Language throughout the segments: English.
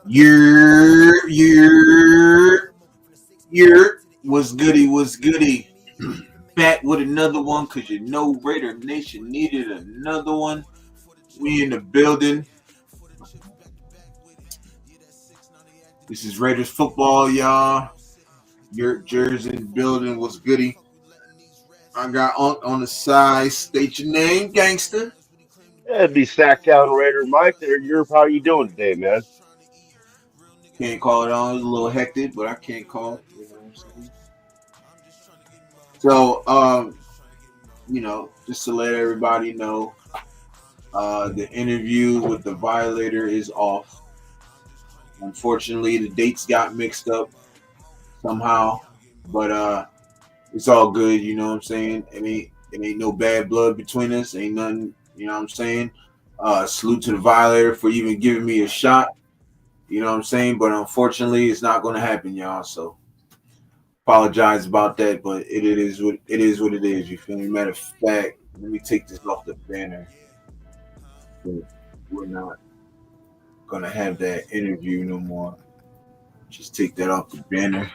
Year, year was goody, was goody. Back with another one because you know Raider Nation needed another one. We in the building. This is Raiders football, y'all. Your jersey building was goody. I got on the side. State your name, gangster. It'd be Sacktown Raider Mike there. Europe, how you doing today, man? Can't call it on. It's a little hectic, but I can't call it. You know what I'm saying? So, just to let everybody know, the interview with the Violator is off. Unfortunately, the dates got mixed up somehow, but it's all good. You know what I'm saying? It ain't no bad blood between us. Ain't nothing. You know what I'm saying? Salute to the Violator for even giving me a shot. You know what I'm saying? But unfortunately, it's not going to happen, y'all. So apologize about that, but it is what it is. What it is. You feel me? Matter of fact, let me take this off the banner. We're not gonna have that interview no more. Just take that off the banner.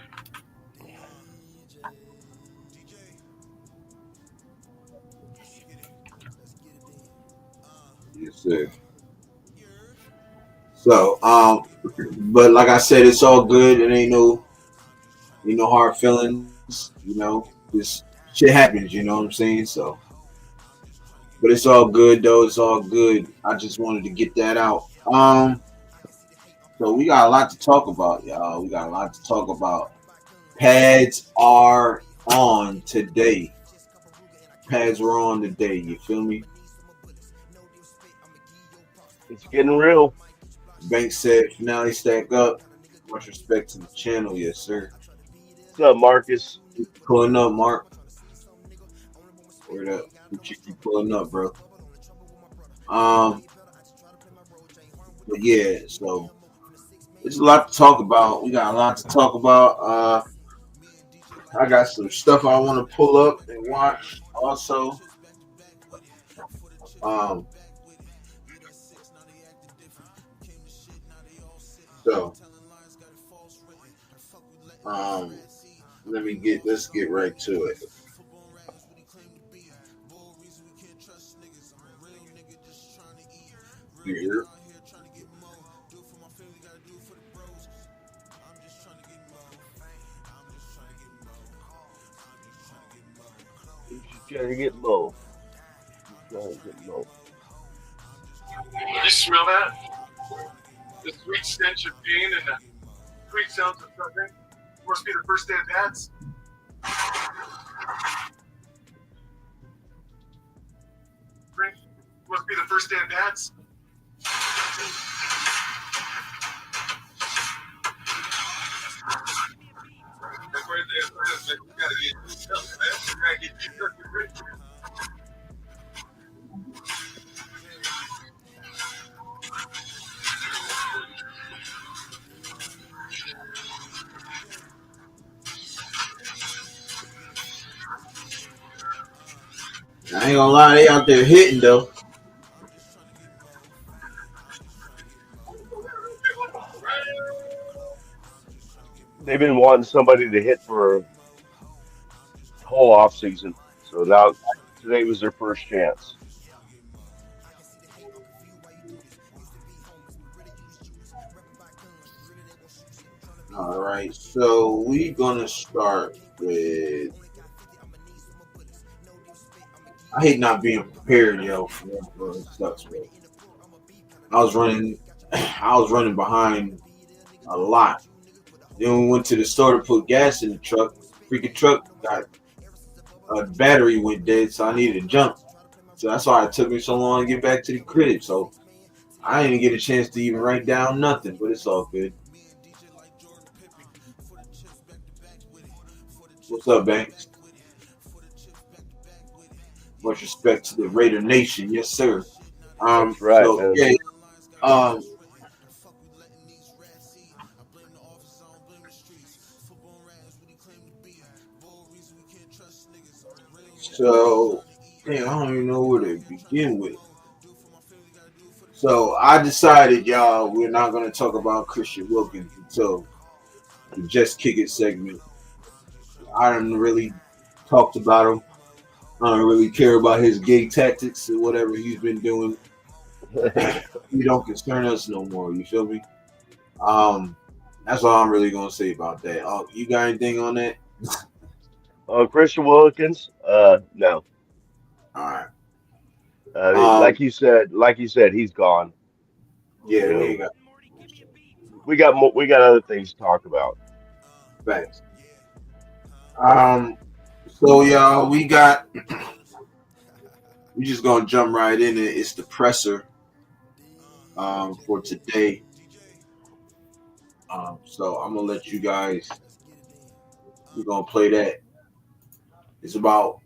Yes, sir. So, but like I said, it's all good. It ain't no hard feelings. This shit happens. You know what I'm saying? So, but it's all good though. It's all good. I just wanted to get that out. So we got a lot to talk about, y'all. We got a lot to talk about. Pads are on today. Pads were on today. You feel me? It's getting real. Bank said finale stack up. Much respect to the channel, yes sir. What's up, Marcus? Pulling up, Mark. Word up. You keep pulling up, bro. Um, but yeah, so there's a lot to talk about. We got a lot to talk about. I got some stuff I want to pull up and watch also. Um, so um, let's get right to it. Here. You should try to get low. Try to get low. You smell that? The sweet stench of pain and the sweet sounds of suffering. Must be the first day of Pats. Must be the first day of Pats. That's where you gotta get yourself, man. You gotta get yourself rich. I ain't gonna lie, they out there hitting though. They've been wanting somebody to hit for a whole off season, so now today was their first chance. All right, so we gonna start with. I hate not being prepared, yo. For it sucks, bro. I was running, I was running behind a lot. Then we went to the store to put gas in the truck. Freaking truck got a battery went dead, so I needed to jump. So that's why it took me so long to get back to the crib. So I didn't get a chance to even write down nothing, but it's all good. What's up, Banks? Much respect to the Raider Nation, yes sir. That's right, So man. yeah, um, so Damn, I don't even know where to begin with. So I decided, y'all, we're not gonna talk about Christian Wilkins until the Just Kick It segment. I don't really talked about him. I don't really care about his gay tactics or whatever he's been doing. He don't concern us no more. You feel me? Um, that's all I'm really gonna say about that. You got anything on that? Christian Wilkins, no. All right. Like you said, he's gone. Yeah, You there you know, go. we got other things to talk about. Thanks. So y'all, we just gonna jump right in it. It's the presser for today. So I'm gonna let you guys. We're gonna play that. It's about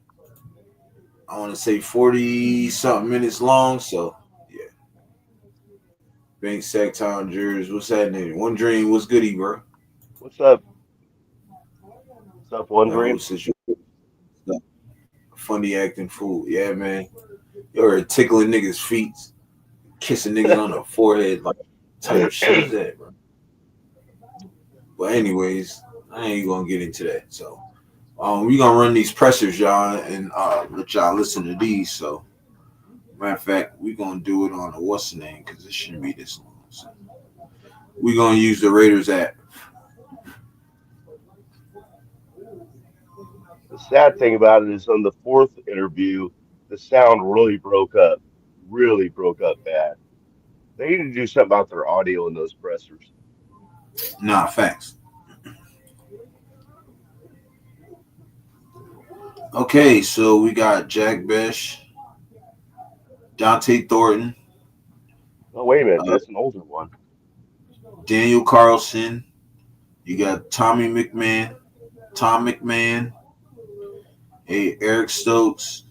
I want to say 40 something minutes long. So yeah, Bank Sacktown Jurors. What's happening? One Dream. What's goody, bro? What's up? What's up, One That whole Dream? situation. Funny acting fool. Yeah, man. You're tickling niggas' feet, kissing niggas on the forehead, like type of shit is that, bro? But anyways, I ain't gonna get into that. So we gonna run these pressers, y'all, and let y'all listen to these. So matter of fact, we gonna do it on the what's the name because it shouldn't be this long. So we gonna use the Raiders app. The sad thing about it is on the fourth interview, the sound really broke up bad. They need to do something about their audio in those pressers. Nah, facts. Okay, so we got Jack Besh, Dante Thornton, Oh, wait a minute, uh, that's an older one. Daniel Carlson. You got Tom McMahon, Eric Stokes.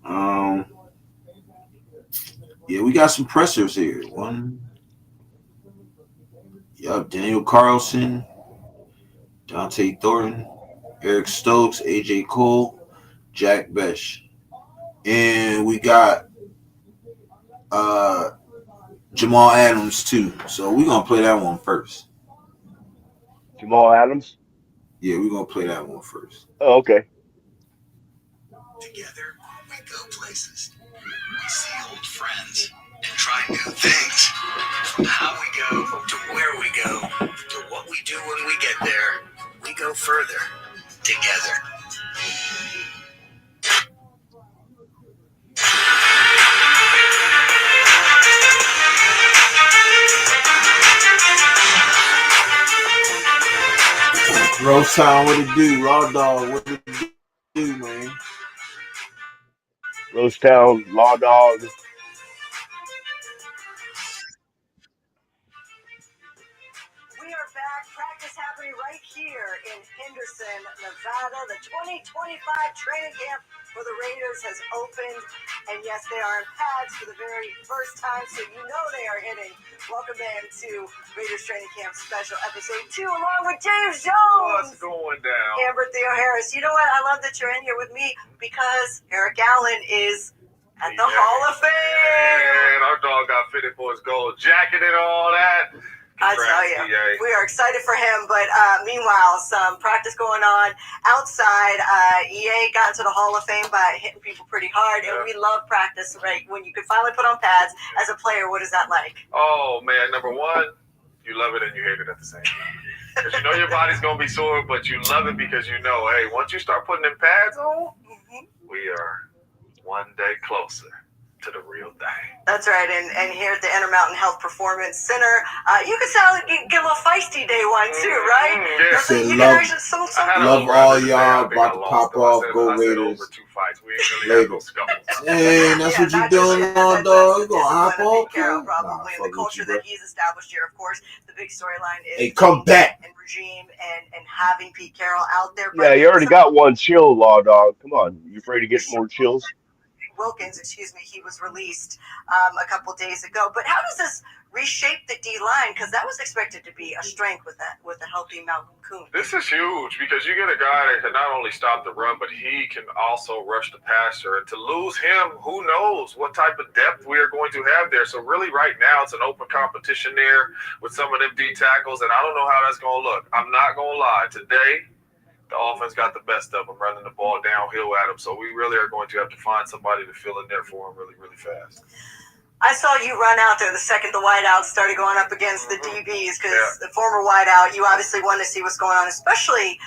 Um, yeah, we got some pressers here. Daniel Carlson, Dante Thornton, Eric Stokes, AJ Cole, Jack Besh, and we got Jamal Adams too. So we're gonna play that one first. Jamal Adams? Yeah, we're gonna play that one first. Oh, okay. Together, we go places. We see old friends and try new things. From how we go to where we go to what we do when we get there, we go further together. Rose Town, what it do? Raw Dog, what it do, man? Rosetown, Law Dog. We are back. Practice happening right here in Henderson, Nevada. The 2025 training camp for the Raiders has opened. And yes, they are in pads for the very first time, so you know they are hitting. Welcome in to Raiders Training Camp Special Episode 2, along with James Jones. What's going down? Amber Theo Harris. You know what? I love that you're in here with me because Eric Allen is at the Hall of Fame. And our dog got fitted for his gold jacket and all that. I tell you, we are excited for him. But meanwhile, some practice going on outside. EA got into the Hall of Fame by hitting people pretty hard, and we love practice, right? When you can finally put on pads as a player, what is that like? Oh, man. Number one, you love it and you hate it at the same time. Because you know your body's going to be sore, but you love it because you know, hey, once you start putting them pads on, we are one day closer to the real thing. That's right, and here at the Intermountain Health Performance Center, you can get a little feisty day one too, right? Yeah. Said You love- can actually Love all y'all. About to pop off. Go Raiders. Later. Hey, that's what you doing, Raw Dog? You gonna hop off? Carroll, Nah, probably fuck the with culture you, bro. that he's established here, of course. The big storyline is Hey, come back. and regime and having Pete Carroll out there. Yeah, you already got one chill, Law Dog. Come on. You afraid to get more chills? Wilkins, he was released a couple days ago. But how does this reshape the D line? Because that was expected to be a strength with a healthy Malcolm Kuhn. This is huge because you get a guy that can not only stop the run, but he can also rush the passer. And to lose him, who knows what type of depth we are going to have there. So really right now it's an open competition there with some of them D tackles, and I don't know how that's going to look. I'm not going to lie. Today, the offense got the best of them, running the ball downhill at them. So we really are going to have to find somebody to fill in there for them really, really fast. I saw you run out there the second the wideouts started going up against the DBs because the former wideout, you obviously wanted to see what's going on, especially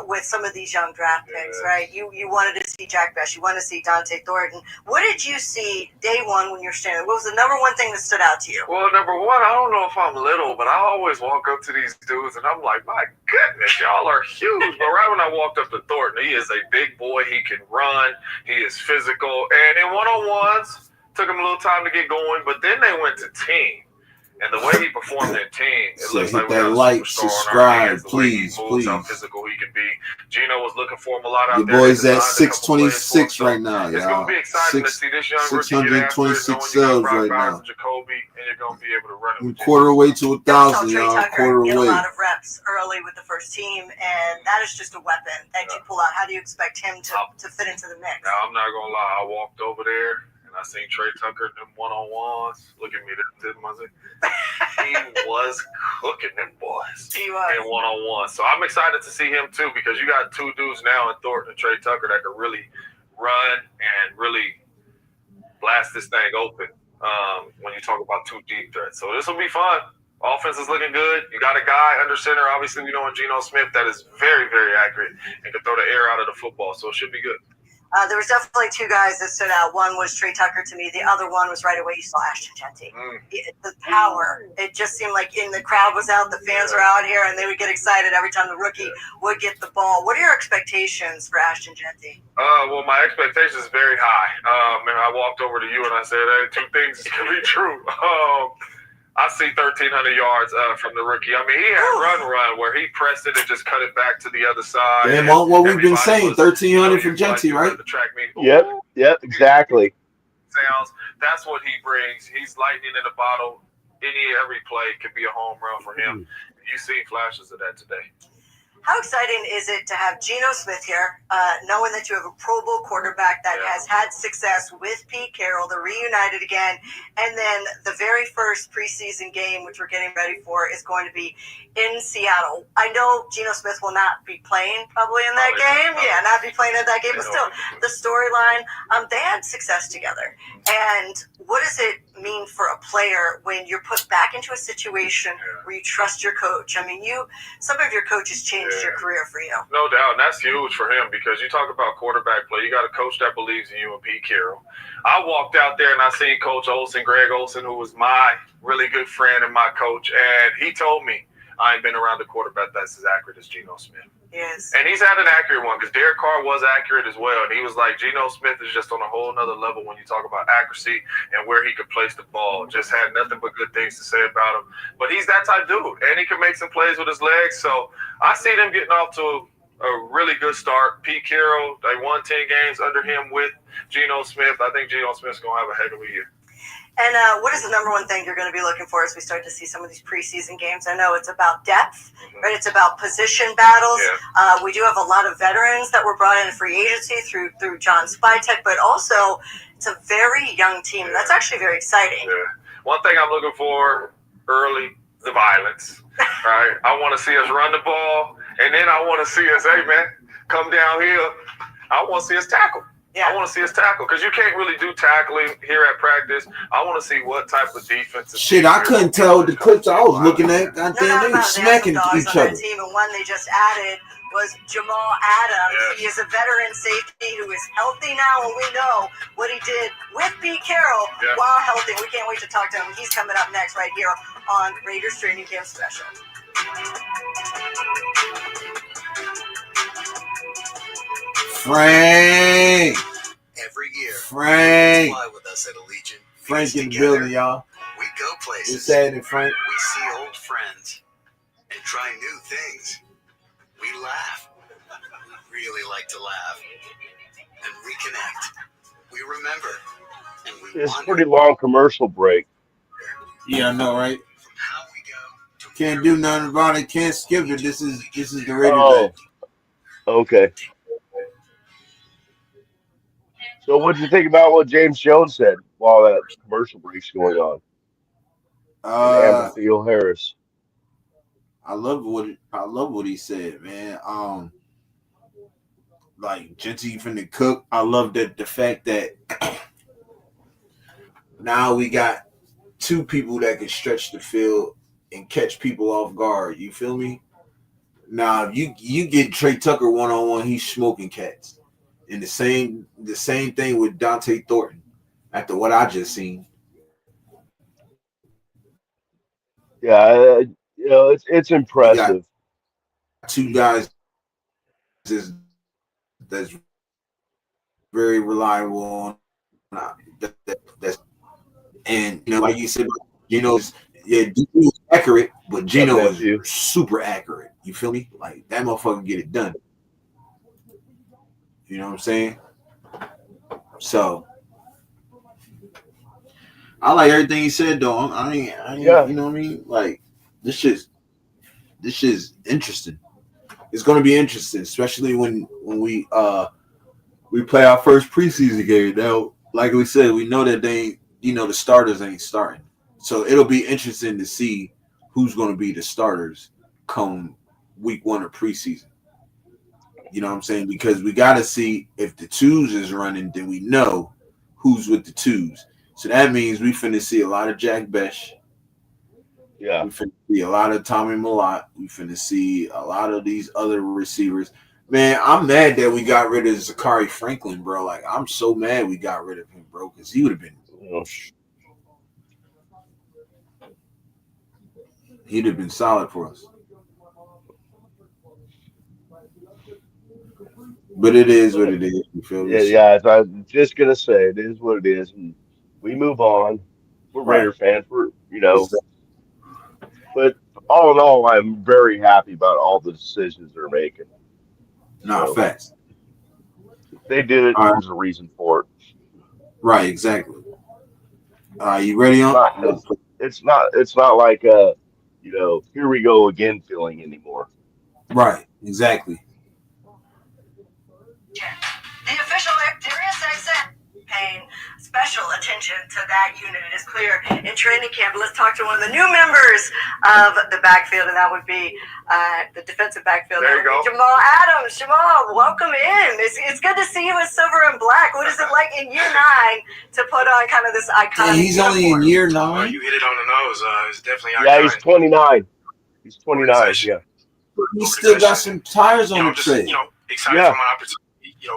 with some of these young draft picks, right? You wanted to see Jack Best. You wanted to see Dante Thornton. What did you see day one when you're standing? What was the number one thing that stood out to you? Well, number one, I don't know if I'm little, but I always walk up to these dudes and I'm like, my goodness, y'all are huge. But right when I walked up to Thornton, he is a big boy. He can run. He is physical. And in one-on-ones, took him a little time to get going, but then they went to team. And the way he performed in team, it looks like we got a like, superstar subscribe, on our hands. The way please, he moves, how please. physical he can be. Gino was looking for him a lot out Your there. boy's They at designed a couple plays for him. 626 right now, It's y'all. going to be exciting to see this young rookie get after it, 626 knowing you got subs Brock right Bowers now. and Jacoby, and you're going to be able to run it with Quarter way to You saw 1,000, Trey y'all. Tucker Quarter get a way. lot of reps early with the first team, and that is just a weapon that you pull out. How do you expect him to fit into the mix? Now, I'm not going to lie. I walked over there, and I seen Trey Tucker in them one-on-ones. Look at me, didn't I? He was cooking them boys. He was. In one-on-one. So I'm excited to see him, too, because you got two dudes now in Thornton and Trey Tucker that can really run and really blast this thing open when you talk about two deep threats. So this will be fun. Offense is looking good. You got a guy under center, obviously we know in Geno Smith, that is very, very accurate and can throw the air out of the football. So it should be good. There was definitely two guys that stood out. One was Trey Tucker to me. The other one was right away. You saw Ashton Jeanty. The power. It just seemed like the crowd was out, the fans were out here, and they would get excited every time the rookie would get the ball. What are your expectations for Ashton Jeanty? Well, my expectations is very high. And I walked over to you and I said, hey, two things can be true. I see 1,300 yards from the rookie. I mean, he had run where he pressed it and just cut it back to the other side. And what we've been saying, 1,300 for Jeanty, right? Yep, exactly. Sounds. That's what he brings. He's lightning in a bottle. Every play could be a home run for him. You've seen flashes of that today. How exciting is it to have Geno Smith here, knowing that you have a Pro Bowl quarterback that has had success with Pete Carroll, they're reunited again, and then the very first preseason game, which we're getting ready for, is going to be in Seattle. I know Geno Smith will not be playing probably in that game. Not be playing in that game, but still, the storyline, they had success together. And what does it mean for a player when you're put back into a situation where you trust your coach? I mean, some of your coaches changed your career for you. No doubt, and that's huge for him because you talk about quarterback play. You got a coach that believes in you and Pete Carroll. I walked out there and I seen Coach Olsen, Greg Olsen, who was my really good friend and my coach, and he told me I ain't been around a quarterback that's as accurate as Geno Smith. Yes. And he's had an accurate one because Derek Carr was accurate as well. And he was like, Geno Smith is just on a whole nother level when you talk about accuracy and where he could place the ball. Just had nothing but good things to say about him. But he's that type dude. And he can make some plays with his legs. So I see them getting off to a really good start. Pete Carroll, they won 10 games under him with Geno Smith. I think Geno Smith's going to have a heck of a year. And what is the number one thing you're going to be looking for as we start to see some of these preseason games? I know it's about depth, right? It's about position battles. Yeah. We do have a lot of veterans that were brought in free agency through John Spytek, but also it's a very young team. That's actually very exciting. Yeah. One thing I'm looking for early, the violence, right? I want to see us run the ball, and then I want to see us, hey, man, come down here. I want to see us tackle. I want to see us tackle because you can't really do tackling here at practice. I want to see what type of defense. Shit, I couldn't tell the clips I was looking at. Goddamn, they smacking each other. Team, and one they just added was Jamal Adams. He is a veteran safety who is healthy now, and we know what he did with Pete Carroll while healthy. We can't wait to talk to him. He's coming up next right here on Raiders Training Camp Special. Frank. Every year, Frank. fly with us at Allegiant. Frank in the building, y'all. We go places. It's Saturday, Frank. We see old friends and try new things. We laugh. We really like to laugh and reconnect. We we remember, and we It's a wonder pretty long commercial break. Yeah, I know, right? from how we go to Can't where do nothing about it. Can't skip it. This is the Raiders. Oh, okay. So what did you think about what James Jones said while that commercial break's going on? And Theo Harris. I love what he said, man. Like Genty finna cook. I love the fact that now we got two people that can stretch the field and catch people off guard. You feel me? Now you get Trey Tucker 1-on-1, he's smoking cats. And the same thing with Dante Thornton. After what I just seen. Yeah, it's We got impressive. two guys that's very reliable on that's and like you said, Gino's Gino is accurate, but Gino nephew. is super accurate. You feel me? Like that motherfucker get it done. You know what I'm saying? So I like everything he said though. I mean, Yeah. you know what I mean? Like this shit's interesting. It's gonna be interesting, especially when we play our first preseason game. Now, like we said, we know that the starters ain't starting. So it'll be interesting to see who's gonna be the starters come week 1 of preseason. You know what I'm saying? Because we gotta see if the twos is running, then we know who's with the twos. So that means we finna see a lot of Jack Besh. Yeah. We finna see a lot of Tommy Malott. We finna see a lot of these other receivers. Man, I'm mad that we got rid of Zachary Franklin, bro. Like, I'm so mad we got rid of him, bro, because he would have been he'd have been solid for us. But it is what it is. You feel me? Yeah, I was just gonna say it is what it is, and we move on. We're Right. Raider fans. But all in all, I'm very happy about all the decisions they're making. Nah, So, facts. they did it. All right. There's a reason for it. Right, exactly. You ready on? It's not like here we go again feeling anymore. Right, exactly. The official SiriusXM paying special attention to that unit. It is clear in training camp. Let's talk to one of the new members of the backfield, and that would be the defensive backfield. There you go. Jamal Adams. Jamal, welcome in. It's good to see you in silver and black. What is it like in year 9 to put on kind of this iconic He's only in uniform? year Oh, 9. you hit it on the nose. It's definitely Yeah, he's iconic. 29. He's 29. Organization. Yeah. He still got some tires on the Just tread. excited Yeah. for my opportunity.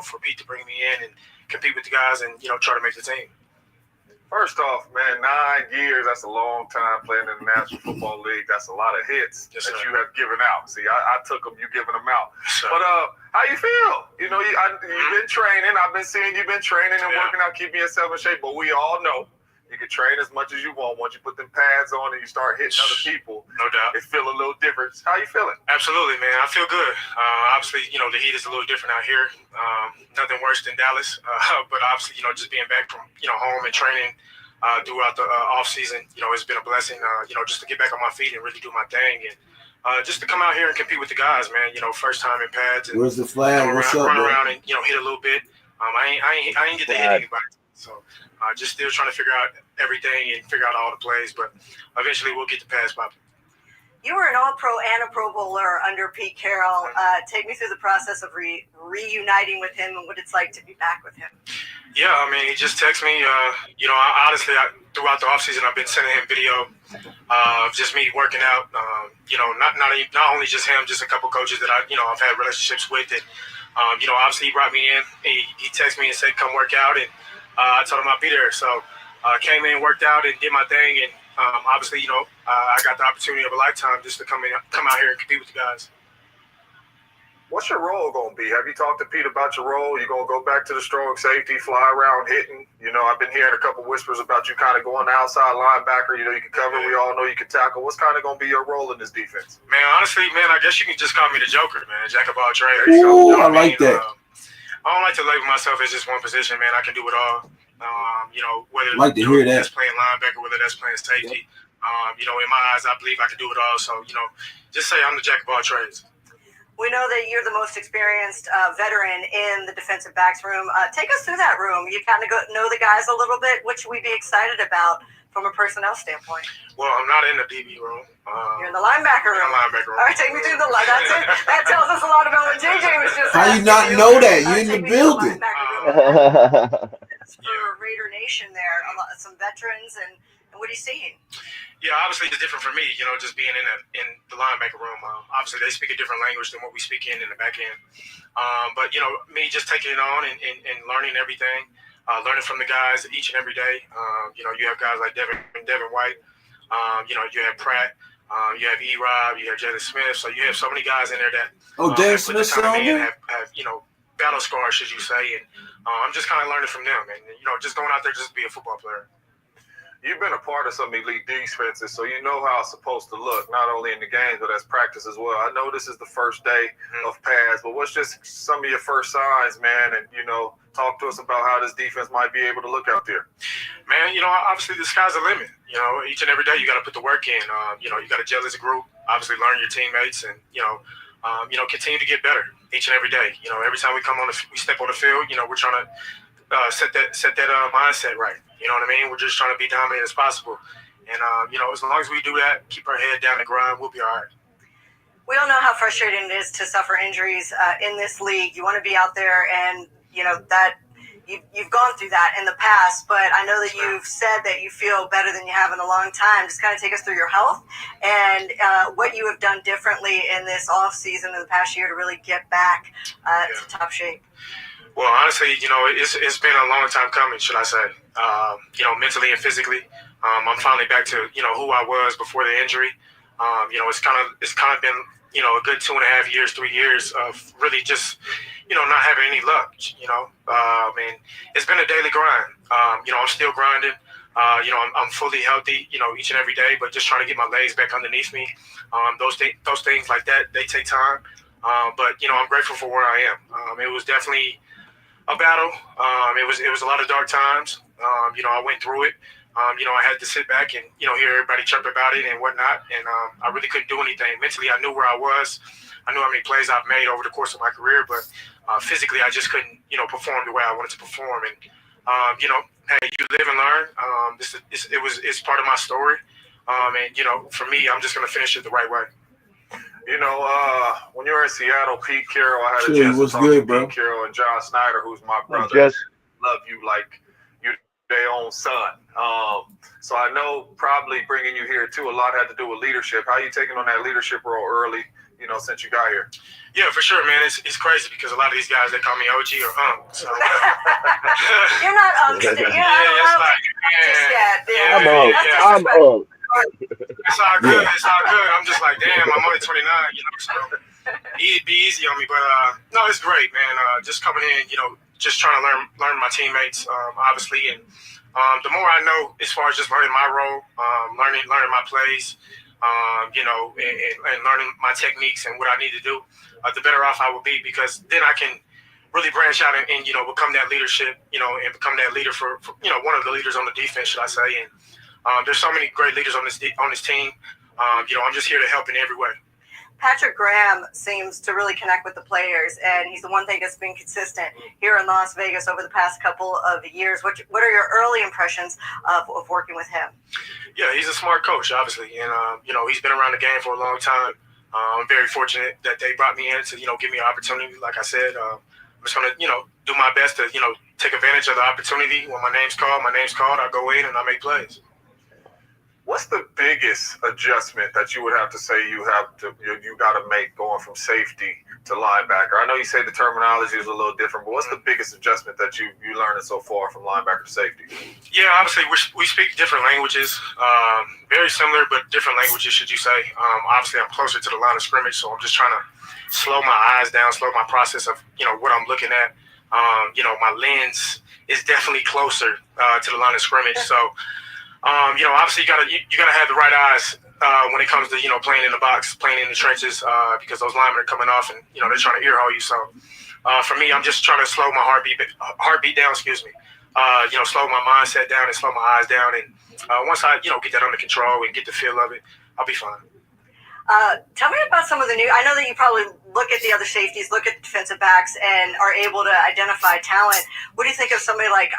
For Pete to bring me in and compete with the guys and try to make the team. First off, man, 9 years, that's a long time playing in the National Football League. That's a lot of hits Yes, that sir. you have given out. See, I took them, you giving them out. So, But how you feel? You've been training. I've been seeing you've been training and Yeah. working out, keeping yourself in shape. But we all know you can train as much as you want. Once you put them pads on and you start hitting other people, no doubt. it feel a little different. How you feeling? Absolutely, man. I feel good. Obviously, the heat is a little different out here. Nothing worse than Dallas. But obviously, just being back from, home and training throughout the off season, it's been a blessing, just to get back on my feet and really do my thing. And just to come out here and compete with the guys, man, first time in pads. And Where's the flag? What's up, run bro? around and, hit a little bit. I ain't get to hit anybody. So just still trying to figure out everything and figure out all the plays. But eventually we'll get the pass popping. You were an All-Pro and a Pro Bowler under Pete Carroll. Take me through the process of reuniting with him and what it's like to be back with him. Yeah, I mean, he just texted me. Honestly, throughout the offseason, I've been sending him video of just me working out. Not only just him, just a couple coaches that I've had relationships with. And obviously he brought me in. He texted me and said, "Come work out," and I told him I'd be there. So came in, worked out, and did my thing. And obviously, I got the opportunity of a lifetime just to come out here and compete with the guys. What's your role going to be? Have you talked to Pete about your role? You going to go back to the strong safety, fly around hitting? I've been hearing a couple whispers about you kind of going outside linebacker. You can cover. We all know you can tackle. What's kind of going to be your role in this defense? Man, honestly, I guess you can just call me the Joker, man. Jack of all trades. Ooh, I like that. I don't like to label myself as just one position, man. I can do it all. Whether Like to hear that. that's playing linebacker, whether that's playing safety. In my eyes, I believe I can do it all. So, just say I'm the jack of all trades. We know that you're the most experienced veteran in the defensive backs room. Take us through that room. You kind of know the guys a little bit. What should we be excited about from a personnel standpoint? Well, I'm not in the DB room. You're in the linebacker room. All right, take me through that's it. That tells us a lot about what JJ was just How you not know that? You're in the building. For Raider Nation there, some veterans, and what are you seeing? Yeah, obviously it's different for me, just being in the linebacker room. Obviously they speak a different language than what we speak in the back end. But me just taking it on and learning everything, learning from the guys each and every day. You have guys like Devin White. You have Pratt. You have E-Rob. You have Jalen Smith. So you have so many guys in there that Jalen Smith have battle scars, should you say? And I'm just kind of learning from them, and just going out there just to be a football player. You've been a part of some elite defenses, so you know how it's supposed to look, not only in the games, but as practice as well. I know this is the first day of pads, but what's just some of your first signs, man? And, talk to us about how this defense might be able to look out there. Man, obviously the sky's the limit. Each and every day you got to put the work in. You got to gel as a group, obviously learn your teammates, and, continue to get better each and every day. Every time we step on the field, we're trying to set that mindset right. You know what I mean? We're just trying to be dominant as possible. And, as long as we do that, keep our head down and grind, we'll be all right. We all know how frustrating it is to suffer injuries in this league. You want to be out there, and, that you've gone through that in the past. But I know that you've said that you feel better than you have in a long time. Just kind of take us through your health and what you have done differently in this off season in the past year to really get back to top shape. Well, honestly, it's been a long time coming, should I say. Mentally and physically, I'm finally back to who I was before the injury. It's kind of been a good 2.5 years, 3 years of really just not having any luck. And it's been a daily grind. I'm still grinding. I'm fully healthy, each and every day, but just trying to get my legs back underneath me. Those things like that, they take time. But I'm grateful for where I am. It was definitely a battle. It was a lot of dark times. I went through it. I had to sit back and hear everybody chirp about it and whatnot. And I really couldn't do anything. Mentally, I knew where I was. I knew how many plays I've made over the course of my career, but physically, I just couldn't perform the way I wanted to perform. And hey, you live and learn. It's part of my story. And for me, I'm just gonna finish it the right way. When you were in Seattle, Pete Carroll, I had a chance to talk to Pete Carroll and John Snyder, who's my brother. Love you like you're their own son. So I know probably bringing you here too, a lot had to do with leadership. How are you taking on that leadership role early, since you got here? Yeah, for sure, man. It's crazy because a lot of these guys, they call me OG or So. You're not just yet. I'm old. It's all good. It's all good. I'm just like, damn, I'm only 29, so it'd be easy on me. But no, it's great, man. Just coming in, just trying to learn my teammates, obviously, and the more I know, as far as just learning my role, learning my plays, and learning my techniques and what I need to do, the better off I will be, because then I can really branch out and become that leadership, and become that leader for one of the leaders on the defense, should I say. And there's so many great leaders on this team. I'm just here to help in every way. Patrick Graham seems to really connect with the players, and he's the one thing that's been consistent here in Las Vegas over the past couple of years. What are your early impressions of working with him? Yeah, he's a smart coach, obviously, and he's been around the game for a long time. I'm very fortunate that they brought me in to give me an opportunity. Like I said, I'm just gonna do my best to take advantage of the opportunity. When my name's called, I go in and I make plays. What's the biggest adjustment that you would have to say you got to make going from safety to linebacker? I know you say the terminology is a little different, but what's the biggest adjustment that you learned so far from linebacker to safety? Yeah, obviously we speak different languages, very similar but different languages, should you say. Obviously I'm closer to the line of scrimmage, so I'm just trying to slow my eyes down, slow my process of what I'm looking at. My lens is definitely closer to the line of scrimmage, so. Obviously you gotta have the right eyes when it comes to playing in the box, playing in the trenches, because those linemen are coming off and they're trying to ear hole you. So For me, I'm just trying to slow my heartbeat down. Excuse me. Slow my mindset down and slow my eyes down. And once I, get that under control and get the feel of it, I'll be fine. Tell me about some of the new. I know that you probably look at the other safeties, look at the defensive backs, and are able to identify talent. What do you think of somebody like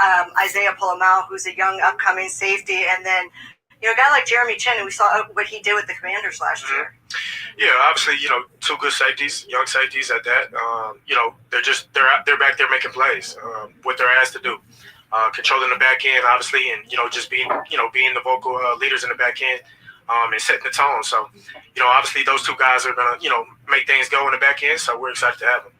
Isaiah Polamau, who's a young upcoming safety, and then a guy like Jeremy Chin, who we saw what he did with the Commanders last year? Yeah, obviously, two good safeties, young safeties at that. They're back there making plays. What they're asked to do, controlling the back end, obviously, and just being the vocal leaders in the back end. And setting the tone. So, obviously those two guys are going to, make things go in the back end. So we're excited to have them.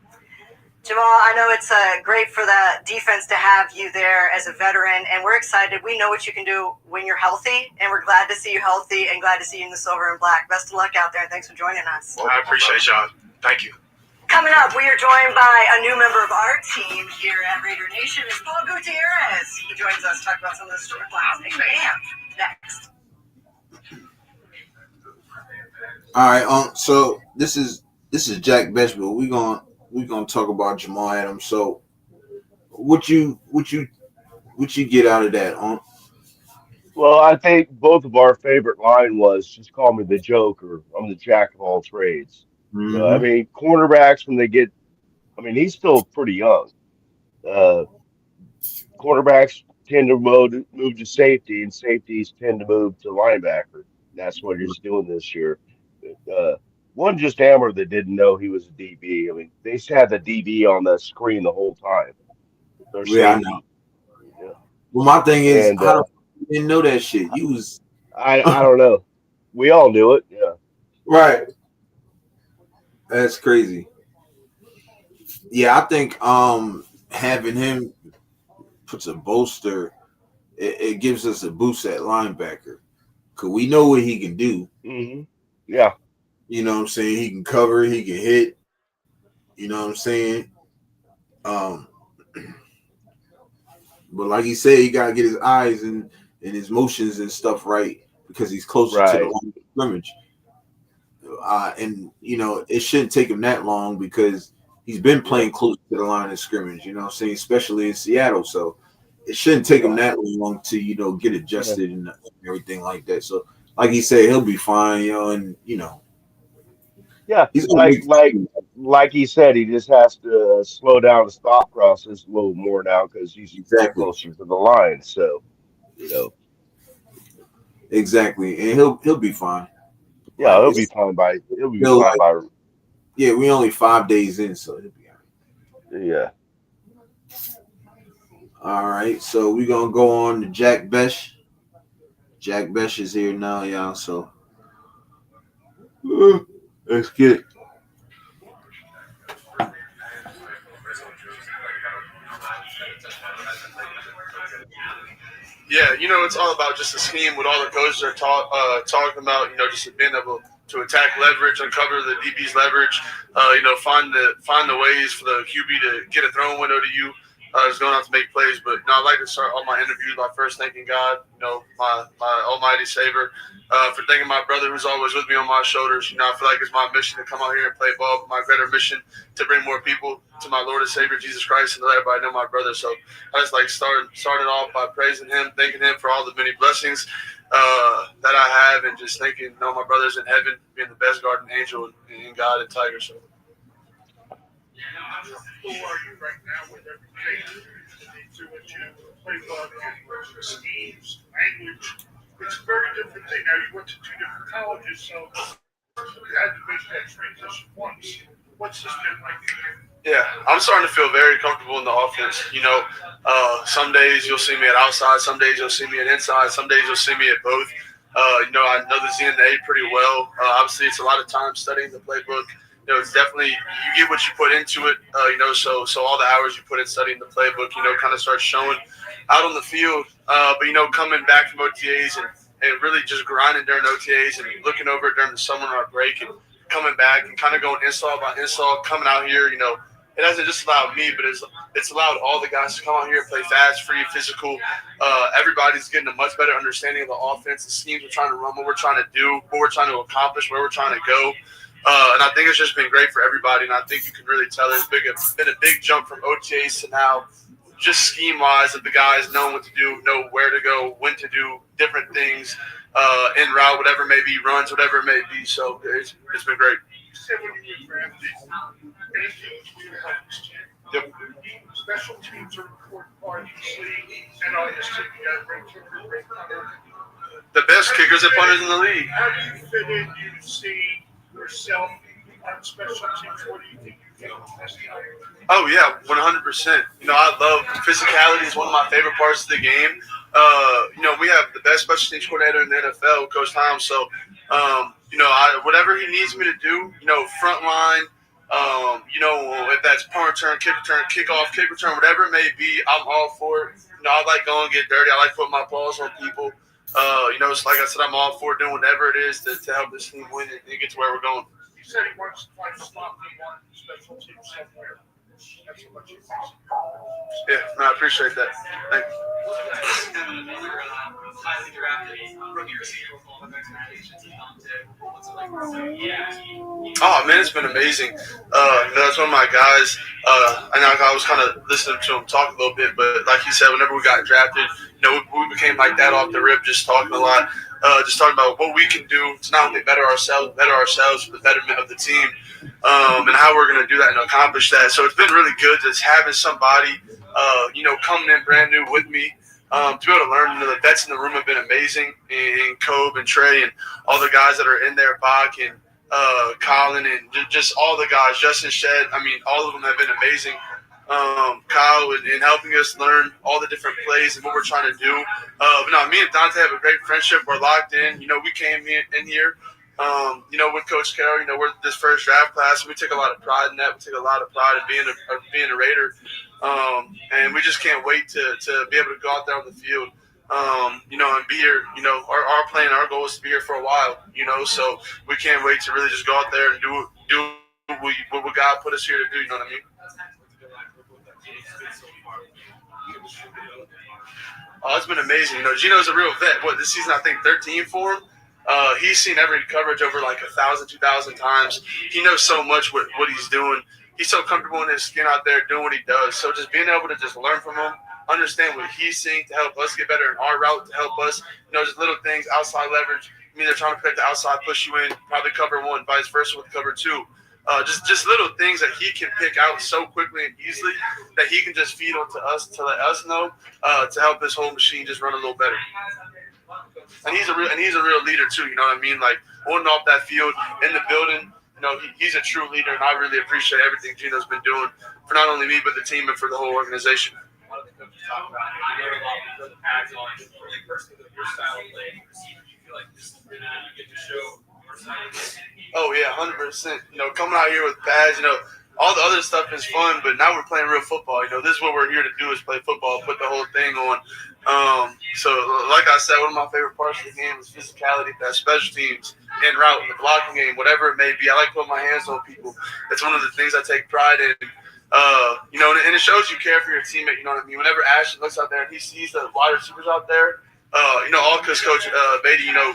Jamal, I know it's great for the defense to have you there as a veteran, and we're excited. We know what you can do when you're healthy, and we're glad to see you healthy and glad to see you in the silver and black. Best of luck out there, and thanks for joining us. I appreciate y'all. Thank you. Coming up, we are joined by a new member of our team here at Raider Nation. It's Paul Gutierrez. He joins us to talk about some of the storylines and next. All right, so this is Jack Bech, but we gonna talk about Jamal Adams. So, what you get out of that, Well, I think both of our favorite line was just call me the Joker. I'm the jack of all trades. Mm-hmm. I mean, cornerbacks when they get, he's still pretty young. Cornerbacks tend to move to safety, and safeties tend to move to linebacker. That's what he's doing this year. One just hammered that didn't know he was a DB. I mean, they had the DB on the screen the whole time. Yeah, I know. Yeah. Well, my thing is, how the you didn't know that shit? You was I don't know. We all knew it. Yeah. Right. That's crazy. Yeah, I think having him puts a bolster. It gives us a boost at linebacker because we know what he can do. Mm-hmm. Yeah. You know what I'm saying? He can cover, he can hit. You know what I'm saying? But like he said, he gotta get his eyes and his motions and stuff right because he's closer to the line of scrimmage. And it shouldn't take him that long because he's been playing close to the line of scrimmage, you know what I'm saying, especially in Seattle. So it shouldn't take him that long to, get adjusted and everything like that. So like he said, he'll be fine, and yeah, he's like he said, he just has to slow down the stop process a little more now because he's closer to the line. So, exactly, and he'll be fine. Yeah, he'll be fine by. Yeah, we only 5 days in, so he'll be all right. Yeah. All right, so we're gonna go on to Jack Bech. Jack Bech is here now, y'all. So let's get it. Yeah, it's all about just the scheme. What all the coaches are talking about. Just being able to attack leverage, uncover the DB's leverage. Find the ways for the QB to get a throwing window to you. Is going out to make plays, but I'd like to start all my interviews by first thanking God, my almighty Savior, for thanking my brother who's always with me on my shoulders. I feel like it's my mission to come out here and play ball, but my greater mission to bring more people to my Lord and Savior Jesus Christ and let everybody know my brother. So I just started off by praising him, thanking him for all the many blessings that I have, and just thanking my brothers in heaven, being the best guardian angel in God and Tiger. So. Who are you right now with every change to what you play ball in, schemes, language? It's a very different thing. Now, you went to 2 different colleges, so you had to make that transition once. What's this been like? Yeah, I'm starting to feel very comfortable in the offense. Some days you'll see me at outside, some days you'll see me at inside, some days you'll see me at both. I know the ZNA pretty well. Obviously, it's a lot of time studying the playbook. It's definitely, you get what you put into it, so all the hours you put in studying the playbook, kind of starts showing out on the field. But, coming back from OTAs and really just grinding during OTAs and looking over it during the summer on our break and coming back and kind of going install by install, coming out here, it hasn't just allowed me, but it's allowed all the guys to come out here and play fast, free, physical. Everybody's getting a much better understanding of the offense, the schemes we're trying to run, what we're trying to do, what we're trying to accomplish, where we're trying to go. And I think it's just been great for everybody. And I think you can really tell it's been a big jump from OTAs to now, just scheme wise, of the guys knowing what to do, know where to go, when to do different things, en route, whatever it may be, runs, whatever it may be. So it's been great. You said when you were drafted, anything to do to help this team. Yep. Special teams are an important part of this league, and on this team, you got a great kicker, great punter. The best kickers and punters in the league. How do you fit in? Do you see yourself on special teams? What do you think you can best time? Oh yeah, 100%. You know, I love physicality. Is one of my favorite parts of the game. You know, we have the best special teams coordinator in the NFL, Coach Tom. So, you know, whatever he needs me to do, you know, front line. You know, if that's punt return, kick off, kick return, whatever it may be, I'm all for it. You know, I like going and get dirty. I like putting my paws on people. You know, it's like I said, I'm all for doing whatever it is to help this team win and get to where we're going. He said he wants to find a slot in one special team somewhere. That's what you think. Yeah, no, I appreciate that. Thank you. Highly drafted rookie receiver with all the expectations what's it like? Oh man, it's been amazing. That's one of my guys. I know I was kind of listening to him talk a little bit, but like he said, whenever we got drafted, you know, we became like that off the rip, just talking a lot, just talking about what we can do to not only better ourselves for the betterment of the team, and how we're going to do that and accomplish that. So it's been really good just having somebody, you know, coming in brand new with me. To be able to learn, you know, the vets in the room have been amazing, and Kobe and Trey and all the guys that are in there, Bach and Colin and just all the guys, Justin Shedd. I mean, all of them have been amazing. Kyle and helping us learn all the different plays and what we're trying to do. But no, me and Dante have a great friendship. We're locked in. You know, we came in here, you know, with Coach Carroll. You know, we're this first draft class. We take a lot of pride in that. We take a lot of pride in being a Raider. And we just can't wait to be able to go out there on the field, you know, and be here. You know, our plan, our goal is to be here for a while, you know, so we can't wait to really just go out there and do what God put us here to do, you know what I mean? Oh, it's been amazing. You know, Gino's a real vet. This season, I think 13 for him. He's seen every coverage over like 1,000, 2,000 times. He knows so much what he's doing. He's so comfortable in his skin out there doing what he does. So just being able to just learn from him, understand what he's seeing to help us get better in our route, to help us, you know, just little things, outside leverage. I mean, they're trying to protect the outside, push you in, probably cover one, vice versa with cover two. Just little things that he can pick out so quickly and easily that he can just feed onto us to let us know to help this whole machine just run a little better. And he's a real leader too. You know what I mean? Like on and off that field, in the building. You know, he's a true leader, and I really appreciate everything Gino's been doing for not only me but the team and for the whole organization. One of the coaches talk about you wear a lot of the pads on, really personally with your style of play. Do you feel like this is really going to get to show your style of play? Oh yeah, 100%. You know, coming out here with pads, you know, all the other stuff is fun, but now we're playing real football. You know, this is what we're here to do is play football, put the whole thing on. So like I said, one of my favorite parts of the game is physicality, that special teams, en route, in the blocking game, whatever it may be. I like putting my hands on people. That's one of the things I take pride in. You know, and it shows you care for your teammate. You know what I mean? Whenever Ashton looks out there and he sees the wide receivers out there, you know, all because Coach Beatty, you know,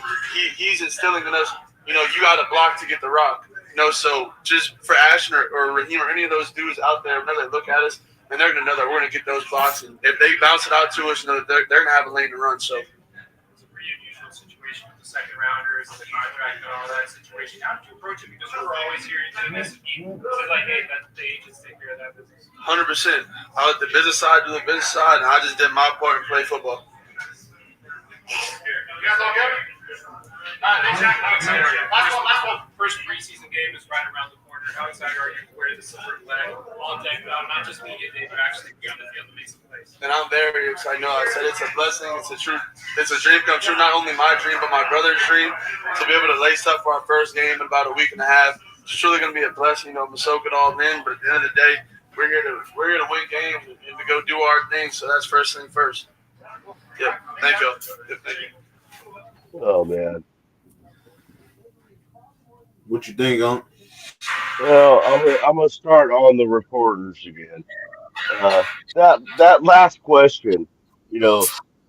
he's instilling in us, you know, you got to block to get the rock. You know, so just for Ashton or Raheem or any of those dudes out there, whenever they look at us, and they're going to know that we're going to get those blocks. And if they bounce it out to us, you know, they're going to have a lane to run. So It's a pretty unusual situation with the second rounders and the contract and all that situation. How did you approach it? Because we're always hearing to this team. So like, hey, let the agents take care of that business. 100%. I let the business side do the business side, and I just did my part and play football. You guys all good? Exactly. How excited are you? Last one. First preseason game is right around the corner. How excited are you to wear the silver flag all day, not just media day, but actually be on the field and make some plays? And I'm very excited. No, I said it's a blessing. It's a dream come true. Not only my dream, but my brother's dream. To be able to lace up for our first game in about a week and a half. It's truly going to be a blessing. You know, I'm going to soak it all in. But at the end of the day, we're here to win games and to go do our thing. So that's first thing first. Yeah. Thank you. Yeah, thank you. Oh man. What you think, Unc? Well, I'm gonna start on the reporters again. That last question, you know,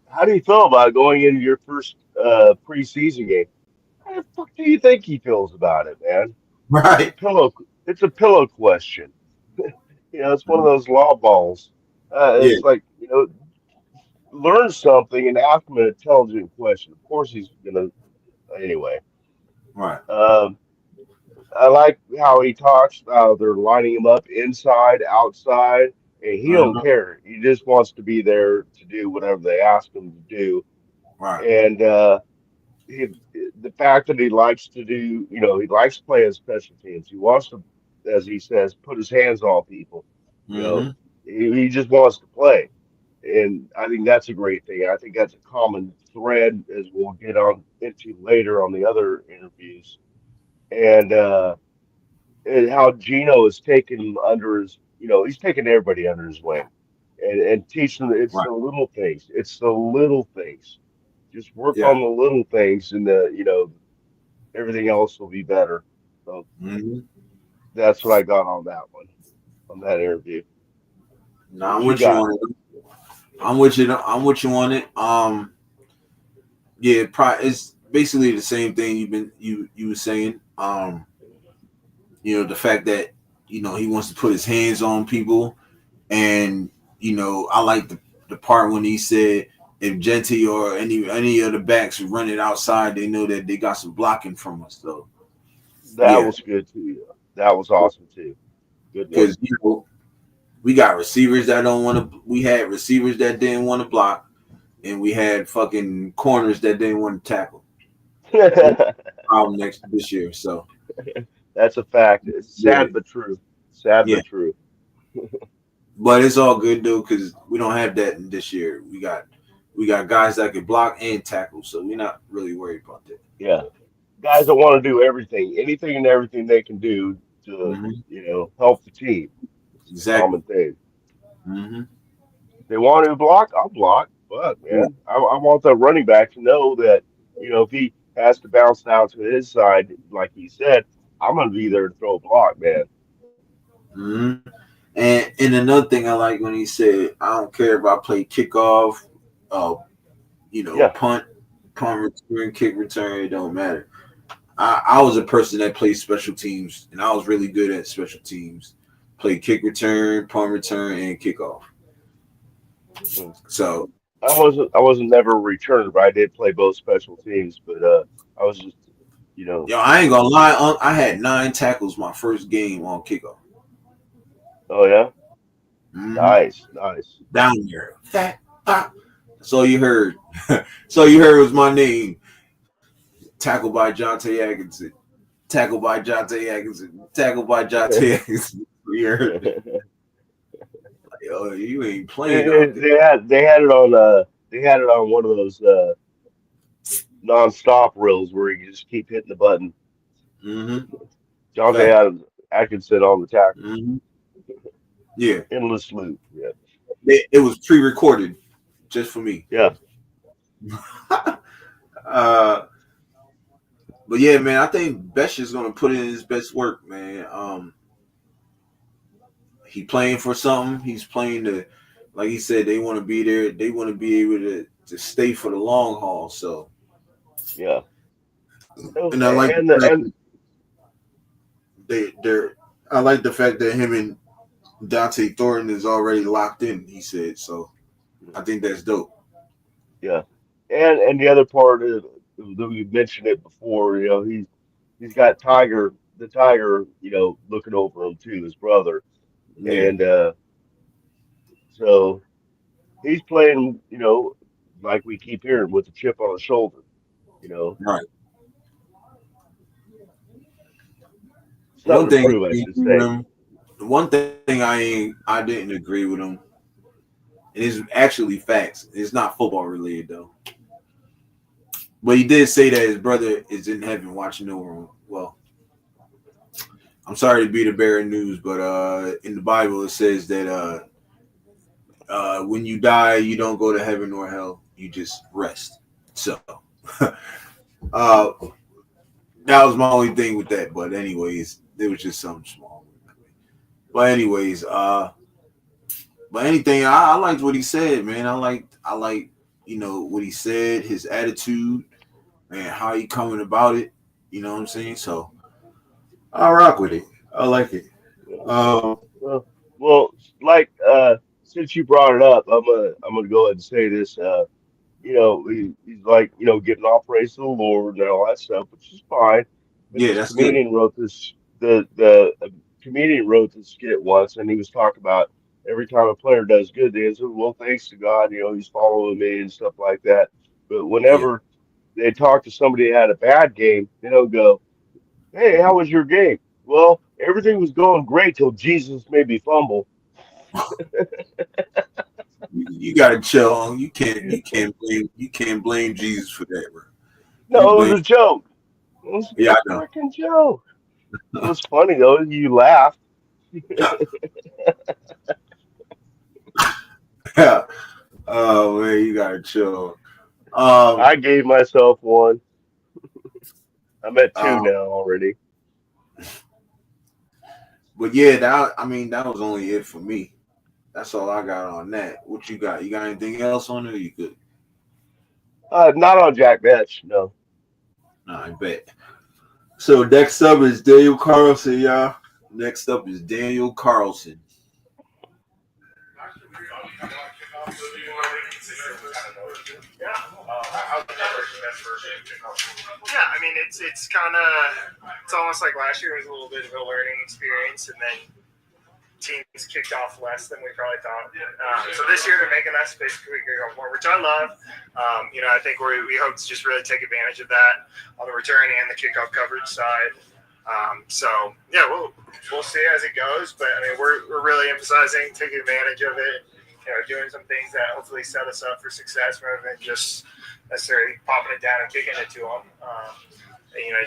how do you feel about going into your first preseason game? How the fuck do you think he feels about it, man? Right. It's a pillow question. It's one of those law balls. Yeah. It's like, learn something and ask him an intelligent question. Of course, he's gonna anyway. Right. Um, I like how he talks. They're lining him up inside, outside, and he don't Uh-huh. care. He just wants to be there to do whatever they ask him to do. Right. And he, the fact that he likes to do, he likes playing special teams. He wants to, as he says, put his hands on people. You know, Mm-hmm. he just wants to play. And I think that's a great thing. I think that's a common thread as we'll get on into later on the other interviews. And how Gino is taking him under his, he's taking everybody under his wing and teaching them it's Right. the little things. It's the little things. Just work Yeah. on the little things and everything else will be better. So Mm-hmm. that's what I got on that one, on that interview. No, What I'm you with you got? on it. I'm with you. I'm with you on it. Yeah, it's basically the same thing you were saying. The fact that he wants to put his hands on people, and I like the part when he said if Genty or any of the backs run it outside, they know that they got some blocking from us. So That yeah, was good too. That was awesome too. Good one. because we got receivers that don't want to. We had receivers that didn't want to block, and we had fucking corners that didn't want to tackle. Problem this year. So That's a fact. It's yeah, sad but true. Sad yeah. but true. But it's all good though because we don't have that in this year. We got guys that can block and tackle, so we're not really worried about that. Yeah. Guys that want to do everything, anything and everything they can do to, Mm-hmm. help the team. It's a Exactly. common thing. Mm-hmm. They want to block, I'll block. But Yeah. man, I want the running back to know that, if he has to bounce down to his side, like he said, I'm gonna be there to throw a block, man. Mm-hmm. And another thing I like when he said, I don't care if I play kickoff, uh, Yeah. punt return, kick return, it don't matter. I was a person that played special teams, and I was really good at special teams. Played kick return, punt return, and kickoff. Mm. So I wasn't never a returner, but I did play both special teams. But I was just, I ain't gonna lie, I had 9 tackles my first game on kickoff. oh yeah, Mm-hmm. nice. Down there, fat pop. That's all you heard. So you heard was my name. Tackled by Jonte Atkinson. Tackled by Jonte Atkinson. Tackled by Jonte Atkinson. You heard it. Like, oh, you ain't playing out there. They had it on one of those non-stop reels where you just keep hitting the button. Mm-hmm. Jonte Atkinson on the tackle. Mm-hmm. Yeah. Endless loop. Yeah. It was pre-recorded just for me. Yeah. But yeah, man, I think Besh is gonna put in his best work, man. He playing for something. He's playing like he said, they want to be there. They want to be able to stay for the long haul. So Yeah. and I like And the fact and they're I like the fact that him and Dante Thornton is already locked in, he said. So I think that's dope. yeah. And the other part is that we mentioned it before. He's got the Tiger, looking over him too, his brother, Yeah. and so he's playing, like we keep hearing, with a chip on his shoulder. You know, Right. One something to thing prove, I I ain't should agree with say. him. One thing I didn't agree with him, and it's actually facts. It's not football related though. But he did say that his brother is in heaven watching over him. Well, I'm sorry to be the bearer of news, but in the Bible it says that when you die, you don't go to heaven or hell. You just rest. So uh, that was my only thing with that. But anyways, it was just something small. But anyways, but anything, I liked what he said, man. I like what he said, his attitude, and how he coming about it. You know what I'm saying? So I rock with it. I like it. Yeah. Um, Well, like since you brought it up, I'm gonna go ahead and say this. He's like, giving all praise to the Lord and all that stuff, which is fine. But yeah, this that's good. comedian wrote this. The comedian wrote this skit once, and he was talking about every time a player does good, they say, "Well, thanks to God, he's following me and stuff like that." But Yeah, whenever they talk to somebody that had a bad game, they don't go, "Hey, how was your game?" Well, everything was going great till Jesus made me fumble. you gotta chill. You can't blame Jesus for that, bro. You No, it blame. was a joke. It was Yeah, a freaking joke. It was funny though. You laughed. I know. Oh man, you gotta chill. Um, I gave myself one. I'm at two um, now already. but yeah, that was only it for me. That's all I got on that. What you got? You got anything else on it? Or you good? Not on Jack Vetch, no. Nah, I bet. So next up is Daniel Carlson, y'all. Next up is Daniel Carlson. Yeah, I mean it's kind of it's almost like last year was a little bit of a learning experience, and then teams kicked off less than we probably thought. So this year they're making us basically go more, which I love. I think we hope to just really take advantage of that on the return and the kickoff coverage side. So yeah, we'll see as it goes, but I mean we're really emphasizing taking advantage of it. Doing some things that hopefully set us up for success rather than just necessarily popping it down and kicking it to them.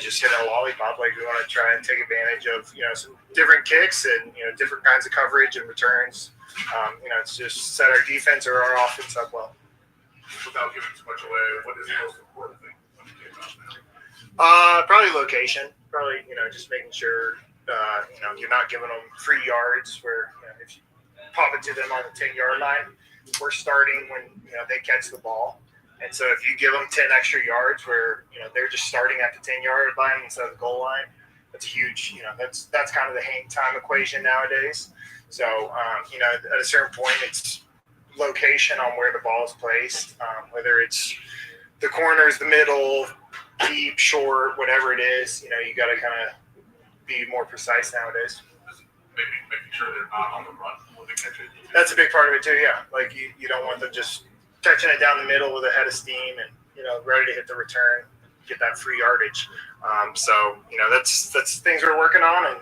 Just hit a lollipop. Like we want to try and take advantage of some different kicks and different kinds of coverage and returns. It's just set our defense or our offense up well. Without giving too much away, what is the most important thing? Probably location. Probably just making sure you're not giving them free yards where if you pop it to them on the 10-yard line, we're starting when they catch the ball. And so if you give them 10 extra yards where, they're just starting at the 10-yard line instead of the goal line, that's huge. That's kind of the hang time equation nowadays. So, at a certain point, it's location on where the ball is placed, whether it's the corners, the middle, deep, short, whatever it is, you got to kind of be more precise nowadays. Making sure they're not on the run when they catch it. That's a big part of it too, yeah. Like you don't want them just catching it down the middle with a head of steam and ready to hit the return, get that free yardage. So that's things we're working on, and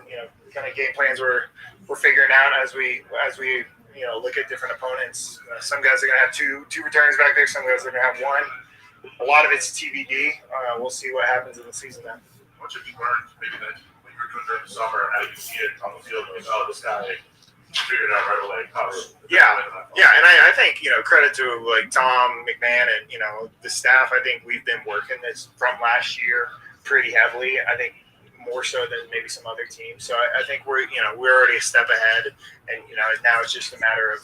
kind of game plans we're figuring out as we look at different opponents. Some guys are gonna have two returns back there. Some guys are gonna have one. A lot of it's TBD. We'll see what happens in the season then. What should you learn maybe that when you were doing during the summer and how you see it on the field? Like, oh, this guy figured it out right away. Yeah, and I think credit to like Tom McMahon and the staff. I think we've been working this from last year pretty heavily. I think more so than maybe some other teams. So I think we're already a step ahead, and now it's just a matter of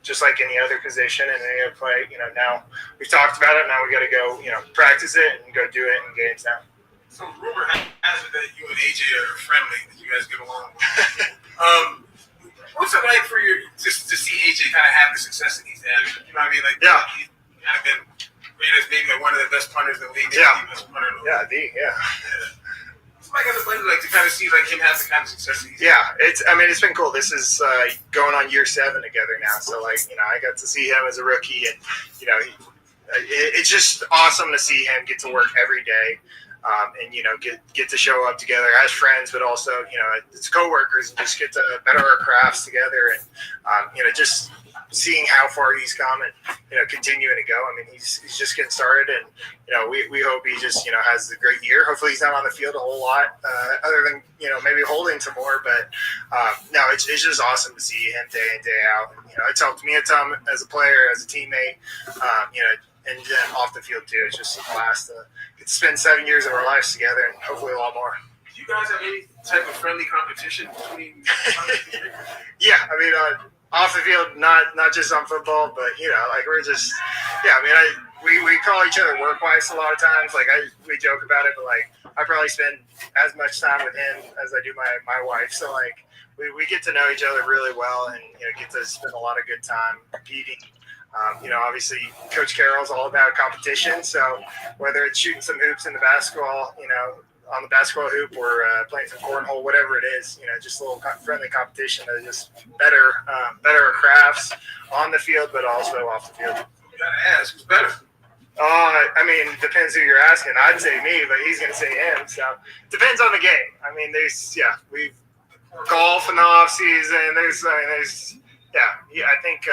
just like any other position and any other play. Now we've talked about it. Now we got to go practice it and go do it in games now. So rumor has it that you and AJ are friendly, that you guys get along. What's it like for you just to see AJ kind of have the success that he's had? You know what I mean? Like, yeah, he's kind of been rated as maybe like one of the best punters in the league. Yeah, the best punter in the league. It's like as a player, like to kind of see like him have the kind of success that he's had. It's been cool. This is going on year 7 together now. So I got to see him as a rookie, and it's just awesome to see him get to work every day. And get to show up together as friends, but also as coworkers, and just get to better our crafts together, and just seeing how far he's come and continuing to go. I mean, he's just getting started, and we hope he just has a great year. Hopefully, he's not on the field a whole lot, other than maybe holding some more. But no, it's just awesome to see him day in day out. It's helped me a ton as a player, as a teammate. And then off the field too. It's just a blast to get to spend 7 years of our lives together, and hopefully a lot more. Do you guys have any type of friendly competition between? Yeah, I mean, off the field, not just on football, but like we're just, yeah. I mean, we call each other work wives a lot of times. Like we joke about it, but like I probably spend as much time with him as I do my wife. So like we get to know each other really well, and get to spend a lot of good time competing. Obviously Coach Carroll's all about competition. So whether it's shooting some hoops in the basketball, on the basketball hoop or playing some cornhole, whatever it is, just a little friendly competition to just better our crafts on the field, but also off the field. You gotta ask, who's better? Depends who you're asking. I'd say me, but he's going to say him. So depends on the game. I mean, we've golf in the off season. I think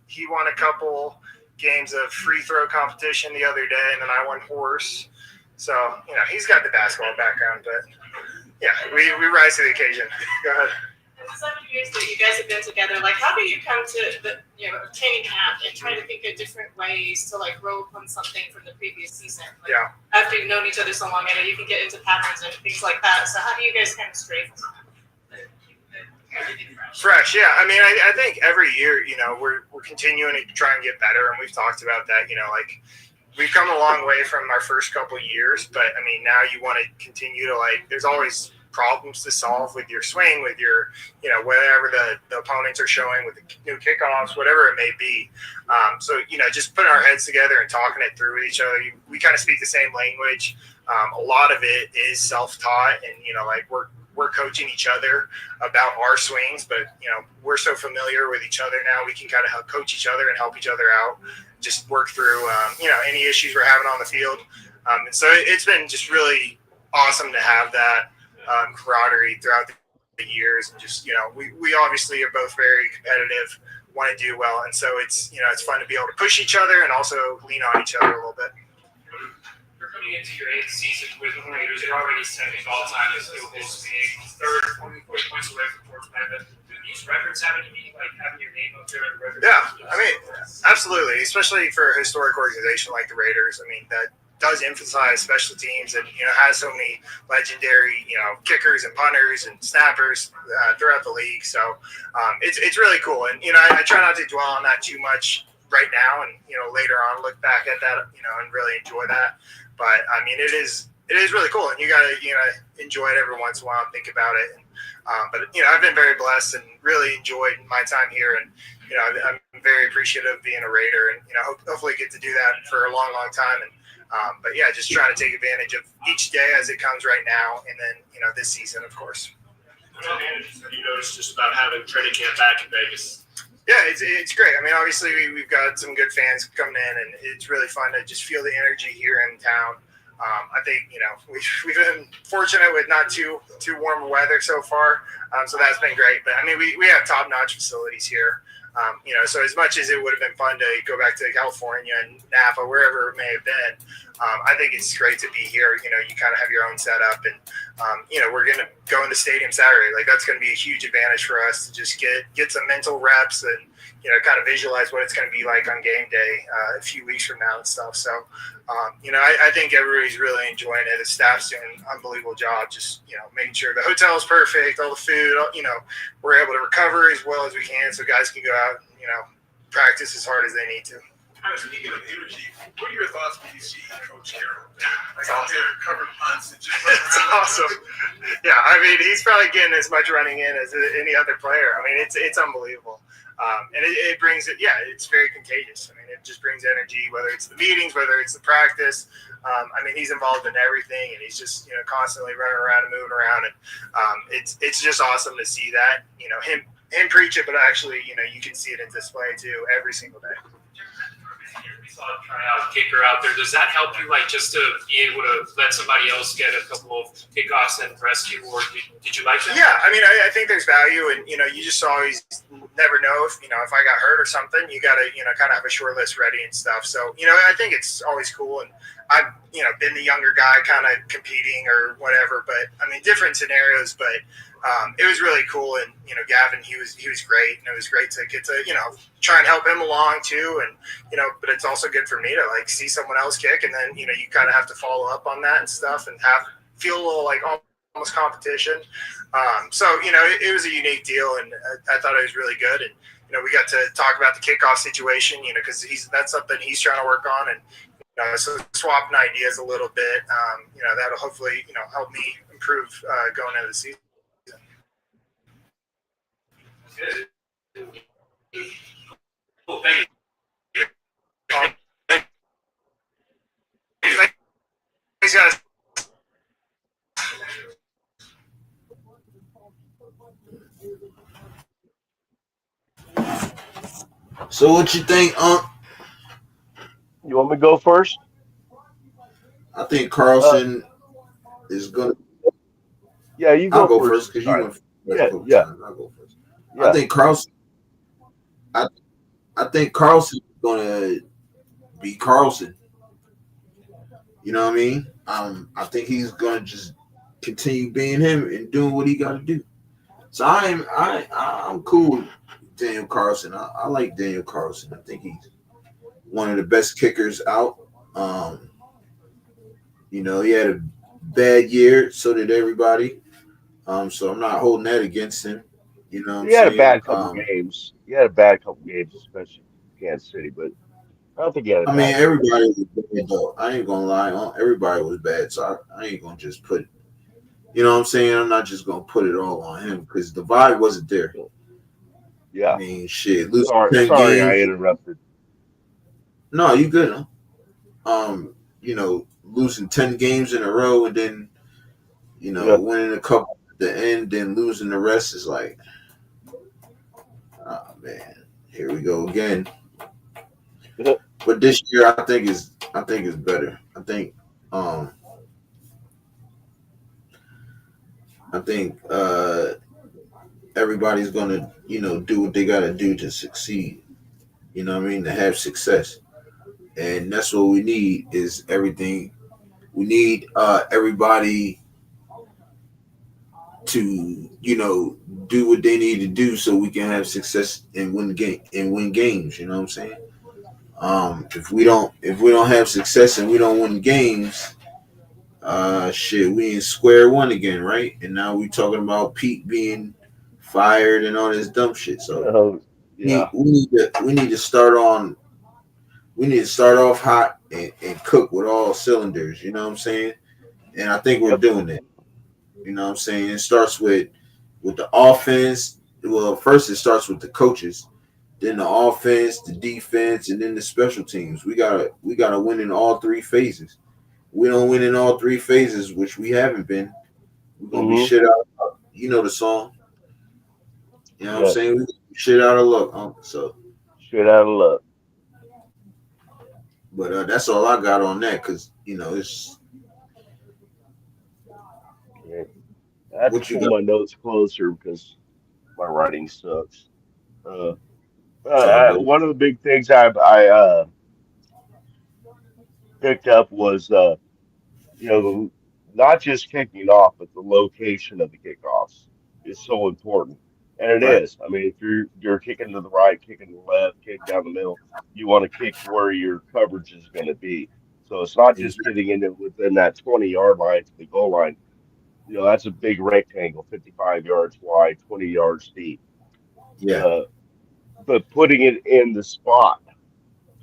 he won a couple games of free throw competition the other day, and then I won horse. So, he's got the basketball background, but we rise to the occasion. Go ahead. In the 7 years that you guys have been together, like, how do you come to the training camp and try to think of different ways to like roll upon something from the previous season? Like, after you've known each other so long, you can get into patterns and things like that. So how do you guys kind of stray from fresh? Yeah. I mean, I think every year, we're continuing to try and get better, and we've talked about that. We've come a long way from our first couple of years, but I mean, now you want to continue to there's always problems to solve with your swing, with your, whatever the opponents are showing with the new kickoffs, whatever it may be. So, just putting our heads together and talking it through with each other. We kind of speak the same language. A lot of it is self-taught, and, we're coaching each other about our swings, but, we're so familiar with each other now, we can kind of help coach each other and help each other out, just work through, any issues we're having on the field. And so it's been just really awesome to have that camaraderie throughout the years, and just we obviously are both very competitive, want to do well, and so it's it's fun to be able to push each other and also lean on each other a little bit. You're coming into your 8th season with the Raiders. You're already second all-time as field goals, being third, 40 points away from fourth man. But do these records have any meaning, like having your name up there in the records? Yeah, I mean, absolutely, especially for a historic organization like the Raiders. I mean, that does emphasize special teams, and has so many legendary kickers and punters and snappers throughout the league. So it's really cool, and I try not to dwell on that too much right now, and later on look back at that and really enjoy that. But I mean, it is really cool, and you gotta enjoy it every once in a while and think about it. And, but I've been very blessed and really enjoyed my time here, and I'm very appreciative of being a Raider, and hopefully get to do that for a long time. And but just trying to take advantage of each day as it comes right now, and then this season, of course. What advantages have you noticed just about having training camp back in Vegas? Yeah, it's great. I mean, obviously we've got some good fans coming in, and it's really fun to just feel the energy here in town. I think we've been fortunate with not too warm weather so far, so that's been great. But I mean, we have top-notch facilities here. So as much as it would have been fun to go back to California and Napa, wherever it may have been, I think it's great to be here. You kind of have your own setup, and we're going to go in the stadium Saturday. Like, that's going to be a huge advantage for us to just get some mental reps and kind of visualize what it's going to be like on game day a few weeks from now and stuff. So I think everybody's really enjoying it. The staff's doing an unbelievable job, just making sure the hotel's perfect, all the food, we're able to recover as well as we can, so guys can go out and practice as hard as they need to. Speaking of energy, what are your thoughts when you see Coach Carroll out there covering punts and just It's awesome. Yeah, I mean, he's probably getting as much running in as any other player. I mean, it's unbelievable. And it brings it. Yeah, it's very contagious. I mean, it just brings energy, whether it's the meetings, whether it's the practice. I mean, he's involved in everything, and he's just constantly running around and moving around, and it's just awesome to see that. Him preach it, but actually, you can see it in display too every single day. We saw a tryout kicker out there. Does that help you, just to be able to let somebody else get a couple of kickoffs and rescue, or did you like that? Yeah, I mean, I think there's value, and you just always never know if if I got hurt or something. You got to kind of have a short list ready and stuff. So I think it's always cool, and I've been the younger guy, kind of competing or whatever. But I mean, different scenarios, but. It was really cool, and Gavin, he was great, and it was great to get to try and help him along too, and but it's also good for me to see someone else kick, and then you kind of have to follow up on that and stuff, and feel a little almost competition. So it was a unique deal, and I thought it was really good, and we got to talk about the kickoff situation, because that's something he's trying to work on, and so swapping ideas a little bit. That'll hopefully help me improve going into the season. Cool, thank you. Thanks, guys. So what you think, You want me to go first? I think Carlson is gonna. Yeah, you go I'll go first because you Sorry. went. Yeah. I'll go first. Yeah. I think Carlson. I think Carlson is gonna be Carlson. You know what I mean? I think he's gonna just continue being him and doing what he got to do. So I'm cool with Daniel Carlson. I like Daniel Carlson. I think he's one of the best kickers out. He had a bad year, so did everybody. So I'm not holding that against him. You know what I'm He had saying? a bad couple games. He had a bad couple games, especially Kansas City, but I don't think he had a I bad mean, game. everybody was bad, though. I ain't gonna lie. Everybody was bad, so I ain't gonna just put. You know what I'm saying? I'm not just gonna put it all on him because the vibe wasn't there. Yeah. I mean, shit. Losing Sorry, 10 I games. interrupted. No, you good. Huh? Losing 10 games in a row and then, winning a couple at the end, then losing the rest is like, oh man, here we go again. But this year, I think is better. I think everybody's gonna, do what they gotta do to succeed. You know what I mean? To have success, and that's what we need is everything. We need everybody to, do what they need to do so we can have success and win games. You know what I'm saying? If we don't have success and we don't win games, we in square one again, right? And now we talking about Pete being fired and all this dumb shit. So yeah, we need to start on. We need to start off hot and cook with all cylinders. You know what I'm saying? And I think we're doing that. You know what I'm saying? It starts with the offense. Well, first it starts with the coaches, then the offense, the defense, and then the special teams. We gotta win in all three phases. We don't win in all three phases, which we haven't been. We're gonna be shit out. You know the song. You know what I'm saying? We shit out of luck. So shit out of luck. But that's all I got on that because it's. Yeah. I have to pull my notes closer because my writing sucks. One of the big things I picked up was not just kicking off, but the location of the kickoffs is so important, and it is. I mean, if you're kicking to the right, kicking to the left, kicking down the middle, you want to kick where your coverage is going to be. So it's not just getting into within that 20-yard line to the goal line. That's a big rectangle, 55 yards wide, 20 yards deep. Yeah. But putting it in the spot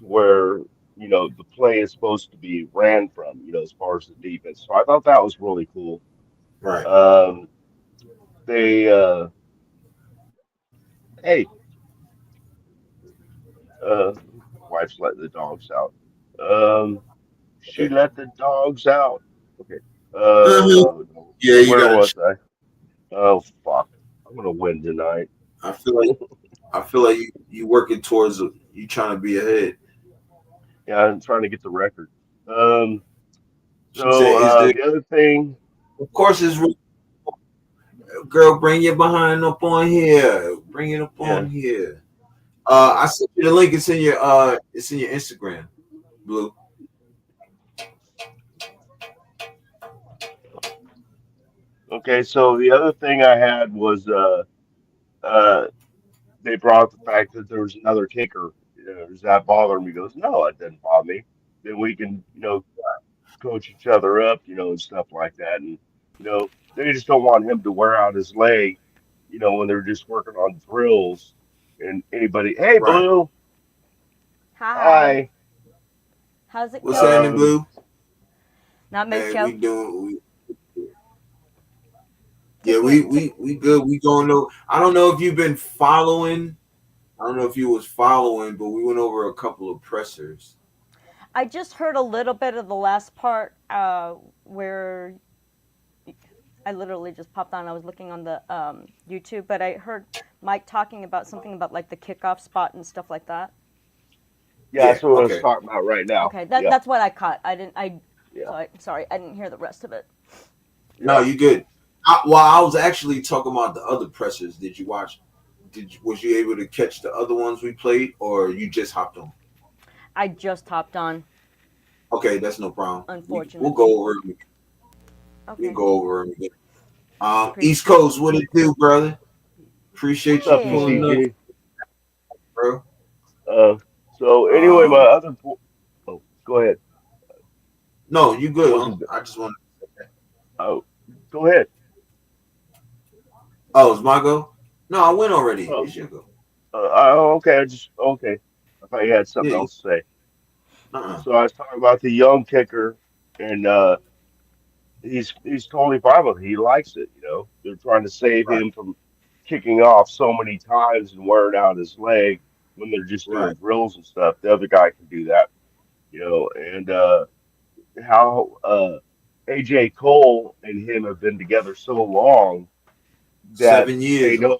where the play is supposed to be ran from, as far as the defense. So I thought that was really cool. Right. They hey, wife's letting the dogs out. She let the dogs out. Okay. Yeah, you where got. was I? Oh fuck! I'm gonna win tonight. I feel like you working towards you trying to be ahead. Yeah, I'm trying to get the record. So the other thing, of course, is girl. Bring your behind up on here. Bring it up on here. I sent you the link. It's in your Instagram, Blue. Okay, so the other thing I had was they brought up the fact that there was another kicker. Does that bother me? He goes, no, it doesn't bother me. Then we can, coach each other up, and stuff like that. And, they just don't want him to wear out his leg, when they're just working on drills, And anybody, hey, Right. Blue, Hi. hi. How's it What's going? happening, Blue? Not Hey, mucho. we doing. Take We good. We going over. I don't know if you've been following. I don't know if you was following, but we went over a couple of pressers. I just heard a little bit of the last part where I literally just popped on. I was looking on the YouTube, but I heard Mike talking about something about like the kickoff spot and stuff like that. Yeah, that's what I was okay. talking about right now. Okay, Yeah. that's what I caught. I didn't. Yeah. Sorry, I didn't hear the rest of it. No, you good. I was actually talking about the other pressers. Did you watch? Was you able to catch the other ones we played, or you just hopped on? I just hopped on. Okay, that's no problem. Unfortunately. We'll go over them. Okay. We can go over them again. East Coast, what it do, brother? Appreciate you What's up, pulling up, PCG? bro. So anyway, my other go ahead. No, you good. Wasn't I just want to. Oh, go ahead. Oh, it's my go? No, I went already. Oh. It's your go. Okay. Okay. I thought you had something else to say. So I was talking about the young kicker, and he's totally fine with it. He likes it. You know, they're trying to save him from kicking off so many times and wearing out his leg when they're just doing drills and stuff. The other guy can do that. You know, and how AJ Cole and him have been together so long that 7 years. they know,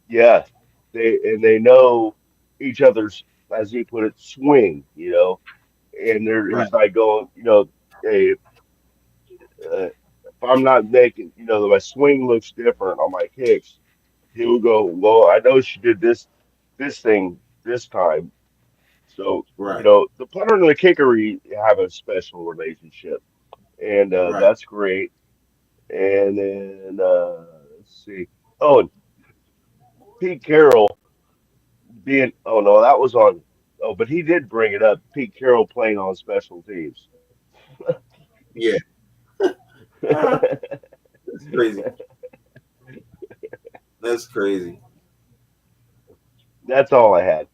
yeah, they know each other's, as he put it, swing. You know, and he's like going, you know, hey, if I'm not making, you know, my swing looks different on my kicks, he will go, well, I know she did this thing this time. So, you know, the punter and the kicker have a special relationship, and that's great. And then let's see. Oh, and Pete Carroll being. Oh no, that was on. Oh, but he did bring it up. Pete Carroll playing on special teams. Yeah. That's crazy. That's crazy. That's all I had.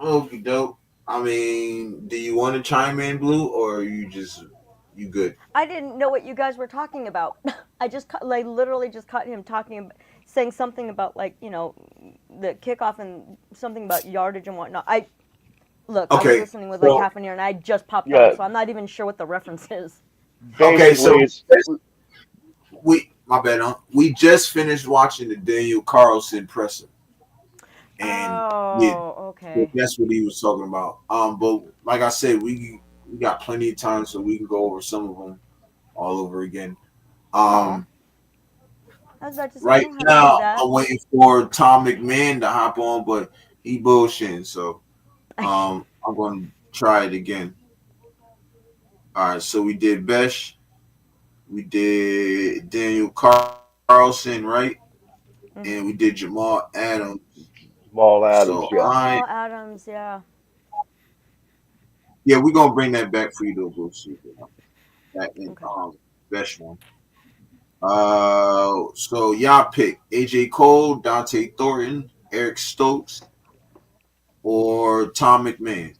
Okay, dope. I mean, do you want to chime in, Blue, or are you good? I didn't know what you guys were talking about. I just literally just caught him saying something about like, you know, the kickoff and something about yardage and whatnot. I was listening with like half an ear and I just popped on, so I'm not even sure what the reference is. Okay, so my bad, huh? We just finished watching the Daniel Carlson presser. And okay. That's what he was talking about. But like I said, we got plenty of time, so we can go over some of them all over again. Right now, I'm waiting for Tom McMahon to hop on, but he bullshitting, so I'm going to try it again. All right, so we did Besh, we did Daniel Carlson, right? Mm-hmm. And we did Jamal Adams. Jamal Adams, Jamal Adams, yeah. Yeah, we're gonna bring that back for you to go see that in Besh one. So y'all pick AJ Cole, Dante Thornton, Eric Stokes, or Tom McMahon.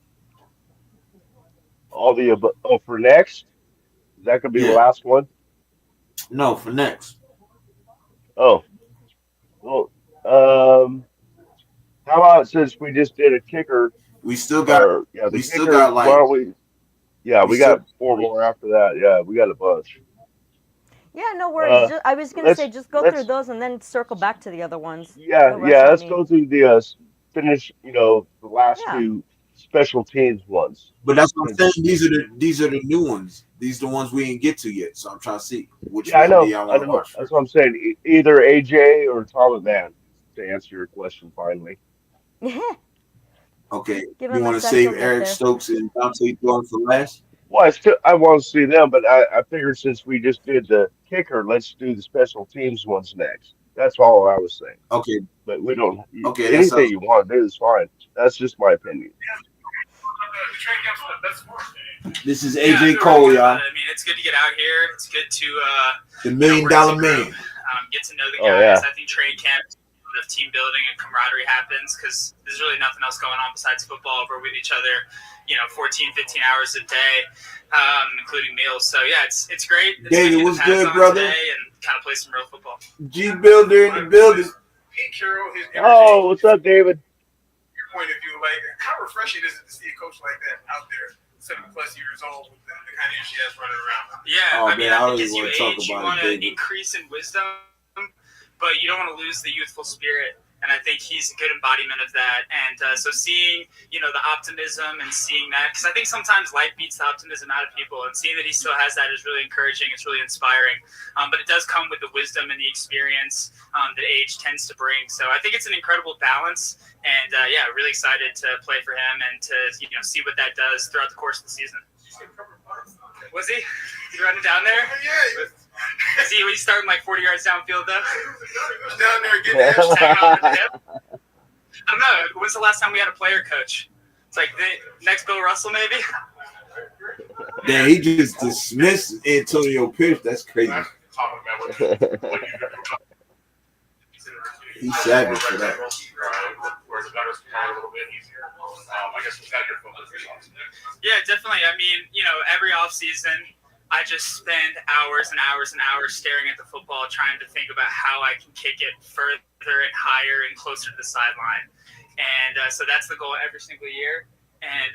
All the above. Oh, for next, that could be the last one. No, for next. Oh, well, how about since we just did a kicker? We still got. We still got like. Why don't we? Yeah, we got 4 more after that. Yeah, we got a bunch. Yeah, no worries. I was gonna say just go through those and then circle back to the other ones. Yeah. Let's go through the finish. You know, the last 2 special teams ones. But that's what I'm saying. These are the new ones. These are the ones we didn't get to yet. So I'm trying to see which one do y'all want to watch first. That's what I'm saying. Either AJ or Tom McMahon, to answer your question finally. Okay. You want to save Eric Stokes and Dante Thornton for last? Well, I want to see them, but I figured since we just did the kicker, let's do the special teams ones next. That's all I was saying. Okay. But we don't. Okay. Anything you want to do is fine. That's just my opinion. This is AJ Cole, y'all. I mean, it's good to get out here. It's good to the $1 Million Man. Get to know the guys. I think training camp is of team building and camaraderie happens, because there's really nothing else going on besides football. We're with each other, 14, 15 hours a day, including meals. So yeah, it's great. It's David, what's good, brother? And kind of play some real football. G Builder in the building. Pete Carroll, his Oh, what's up, David? your point of view, like how refreshing is it to see a coach like that out there, 70+ years old, with the kind of energy that's running around? Yeah, Oh, I mean, man, I I think don't as you even wanna talk age, you about it, want to David. increase in wisdom, but you don't want to lose the youthful spirit. And I think he's a good embodiment of that. And so seeing, the optimism and seeing that, because I think sometimes life beats the optimism out of people, and seeing that he still has that is really encouraging. It's really inspiring. But it does come with the wisdom and the experience that age tends to bring. So I think it's an incredible balance. And really excited to play for him and to see what that does throughout the course of the season. Was he? You running down there? Yeah. Is he starting like 40 yards downfield though? He was down there getting I don't know. When's the last time we had a player coach? It's like the next Bill Russell, maybe. Damn, he just dismissed Antonio Pierce. That's crazy. He's savage for that. Yeah, definitely. I mean, every offseason, I just spend hours and hours and hours staring at the football, trying to think about how I can kick it further and higher and closer to the sideline. And so that's the goal every single year. And,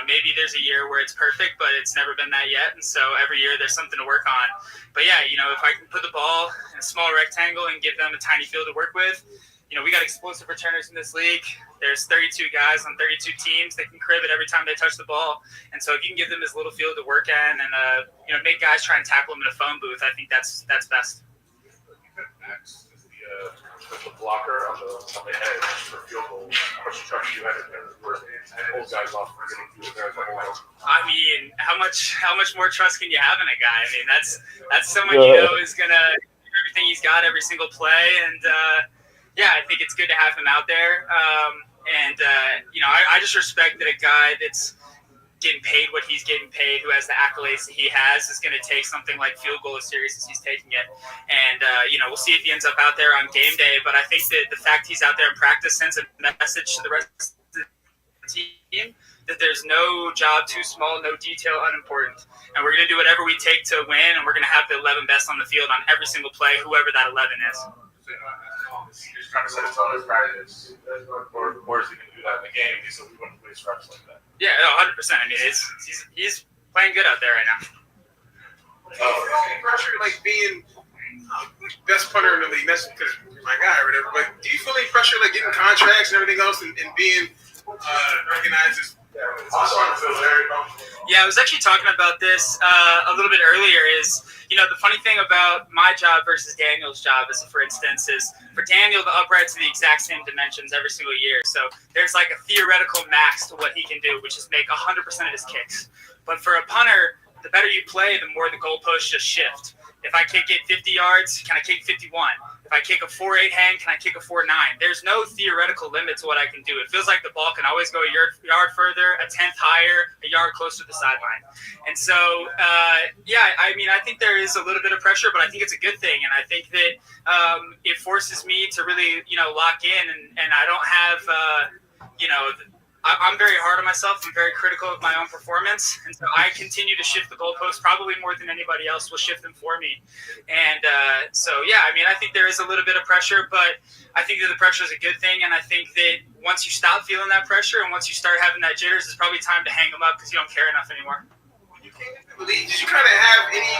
maybe there's a year where it's perfect, but it's never been that yet. And so every year there's something to work on. But yeah, if I can put the ball in a small rectangle and give them a tiny field to work with, we got explosive returners in this league. There's 32 guys on 32 teams. They can crib it every time they touch the ball. And so if you can give them this little field to work in and, make guys try and tackle them in a phone booth, I think that's best. Max is the blocker on the edge for field goal. How much trust you had in there? Where old guys off for getting through there as a whole. I mean, how much more trust can you have in a guy? I mean, that's someone is gonna do everything he's got every single play, and I think it's good to have him out there. I just respect that a guy that's getting paid what he's getting paid, who has the accolades that he has, is going to take something like field goal as serious as he's taking it. And, we'll see if he ends up out there on game day. But I think that the fact he's out there in practice sends a message to the rest of the team that there's no job too small, no detail unimportant. And we're going to do whatever we take to win, and we're going to have the 11 best on the field on every single play, whoever that 11 is. He's trying to set his own practice. Or is he going to do that in the game? So we wouldn't waste reps like that. Yeah, 100%. I mean, he's playing good out there right now. Pressure, like being best punter in the league. That's because you're my guy or whatever. But do you feel any pressure, like getting contracts and everything else, and being recognized as? Yeah, I was actually talking about this a little bit earlier. Is the funny thing about my job versus Daniel's job is, for instance, is for Daniel, the uprights are the exact same dimensions every single year. So there's like a theoretical max to what he can do, which is make 100% of his kicks. But for a punter, the better you play, the more the goalposts just shift. If I kick it 50 yards, can I kick 51? If I kick a 4.8 hang, can I kick a 4.9? There's no theoretical limit to what I can do. It feels like the ball can always go a yard further, a tenth higher, a yard closer to the sideline. And so, I think there is a little bit of pressure, but I think it's a good thing. And I think that it forces me to really, lock in. And I don't have, I'm very hard on myself. I'm very critical of my own performance. And so I continue to shift the goalposts probably more than anybody else will shift them for me. And I think there is a little bit of pressure, but I think that the pressure is a good thing. And I think that once you stop feeling that pressure and once you start having that jitters, it's probably time to hang them up because you don't care enough anymore. When you came into the league, did you kind of have any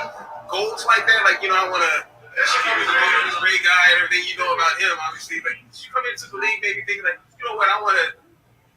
goals like that? Like, I want to execute as a great guy and everything you know about him, obviously. But did you come into the league maybe thinking like, I want to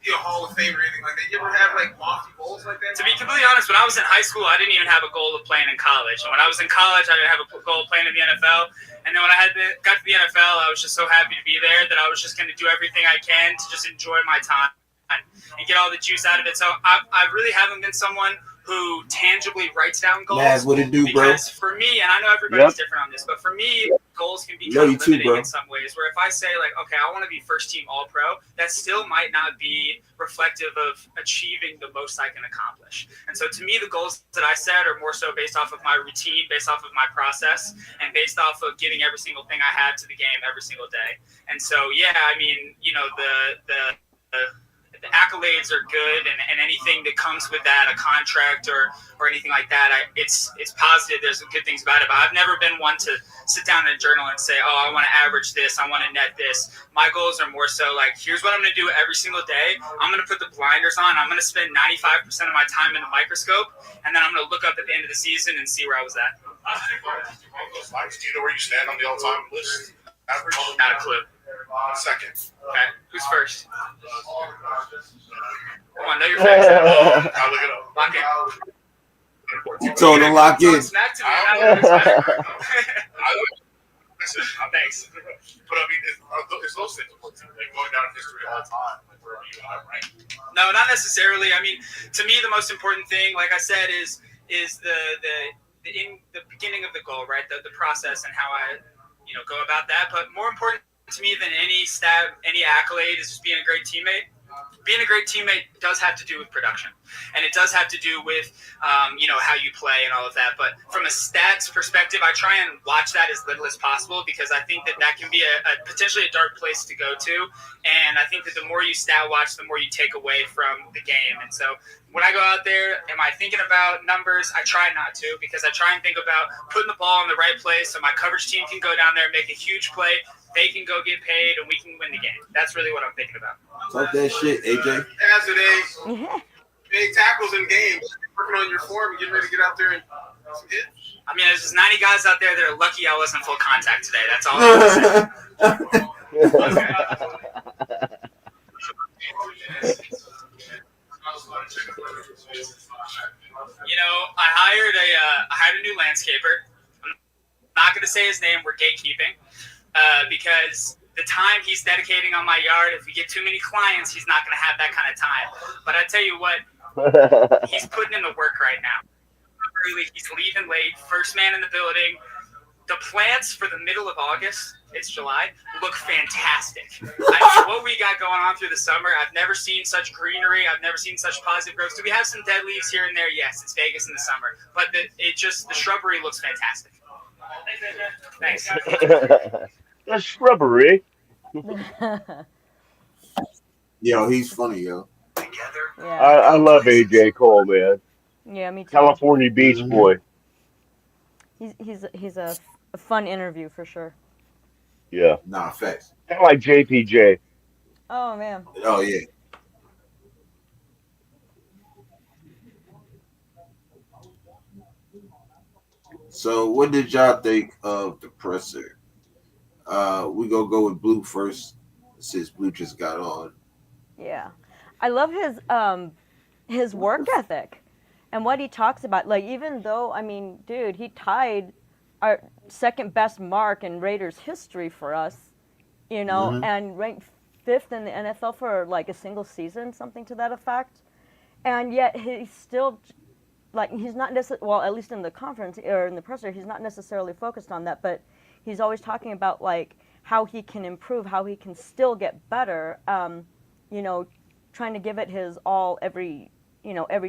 be a Hall of Fame or anything like that? You ever have like lofty goals like that? To be completely honest, when I was in high school, I didn't even have a goal of playing in college. And when I was in college, I didn't have a goal of playing in the NFL. And then when I got to the NFL, I was just so happy to be there that I was just going to do everything I can to just enjoy my time and get all the juice out of it. So I really haven't been someone who tangibly writes down goals. Laz, what it do, bro? Because for me, and I know everybody's different on this, but for me, goals can be Love kind you of too, limiting bro. in some ways. Where if I say like, okay, I want to be first team All Pro, that still might not be reflective of achieving the most I can accomplish. And so to me, the goals that I set are more so based off of my routine, based off of my process, and based off of giving every single thing I had to the game every single day. And so, yeah, I mean, you know, the accolades are good, and anything that comes with that, a contract or anything like that, it's positive. There's some good things about it, but I've never been one to sit down in a journal and say, oh, I want to average this, I want to net this. My goals are more so like, here's what I'm going to do every single day. I'm going to put the blinders on. I'm going to spend 95% of my time in the microscope, and then I'm going to look up at the end of the season and see where I was at. Do you know where you stand on the all-time list? Average? Not a clue. Second. Okay, who's first? Come on, know your facts. I'll look it up. Lock in. You told him lock in. Smack to me. Thanks. But I mean, it's those things like going down in history all the time. Like wherever you have ranked. No, not necessarily. I mean, to me, the most important thing, like I said, is the in the beginning of the goal, right? The process and how I, go about that. But more important to me than any stat, any accolade is just being a great teammate. Being a great teammate does have to do with production, and it does have to do with, how you play and all of that. But from a stats perspective, I try and watch that as little as possible, because I think that can be a potentially a dark place to go to. And I think that the more you stat watch, the more you take away from the game. And so when I go out there, am I thinking about numbers? I try not to, because I try and think about putting the ball in the right place so my coverage team can go down there and make a huge play. They can go get paid, and we can win the game. That's really what I'm thinking about. Talk that shit, AJ. As it is, big tackles in games, working on your form, and getting ready to get out there and hit. I mean, there's just 90 guys out there that are lucky I wasn't full contact today. That's all I'm saying. I hired a new landscaper. I'm not going to say his name. We're gatekeeping. Because the time he's dedicating on my yard, if we get too many clients, he's not going to have that kind of time. But I tell you what, he's putting in the work right now. Really, he's leaving late, first man in the building. The plants for the middle of August, it's July, look fantastic. I mean, what we got going on through the summer, I've never seen such greenery. I've never seen such positive growth. Do we have some dead leaves here and there? Yes, it's Vegas in the summer. But the shrubbery looks fantastic. Thanks. The shrubbery. Yo, he's funny, yo. Yeah. I love AJ Cole, man. Yeah, me too. California Beach boy. He's a fun interview for sure. Yeah. Nah, facts. Kind of like JPJ. Oh man. Oh yeah. So, what did y'all think of the presser? We gonna go with Blue first, since Blue just got on. Yeah, I love his work ethic and what he talks about. Like, even though, I mean, dude, he tied our second best mark in Raiders history for us, and ranked 5th in the NFL for like a single season, something to that effect. And yet he's still, like, he's not necessarily, well, at least in the conference or in the presser, he's not necessarily focused on that, but he's always talking about like how he can improve, how he can still get better, trying to give it his all every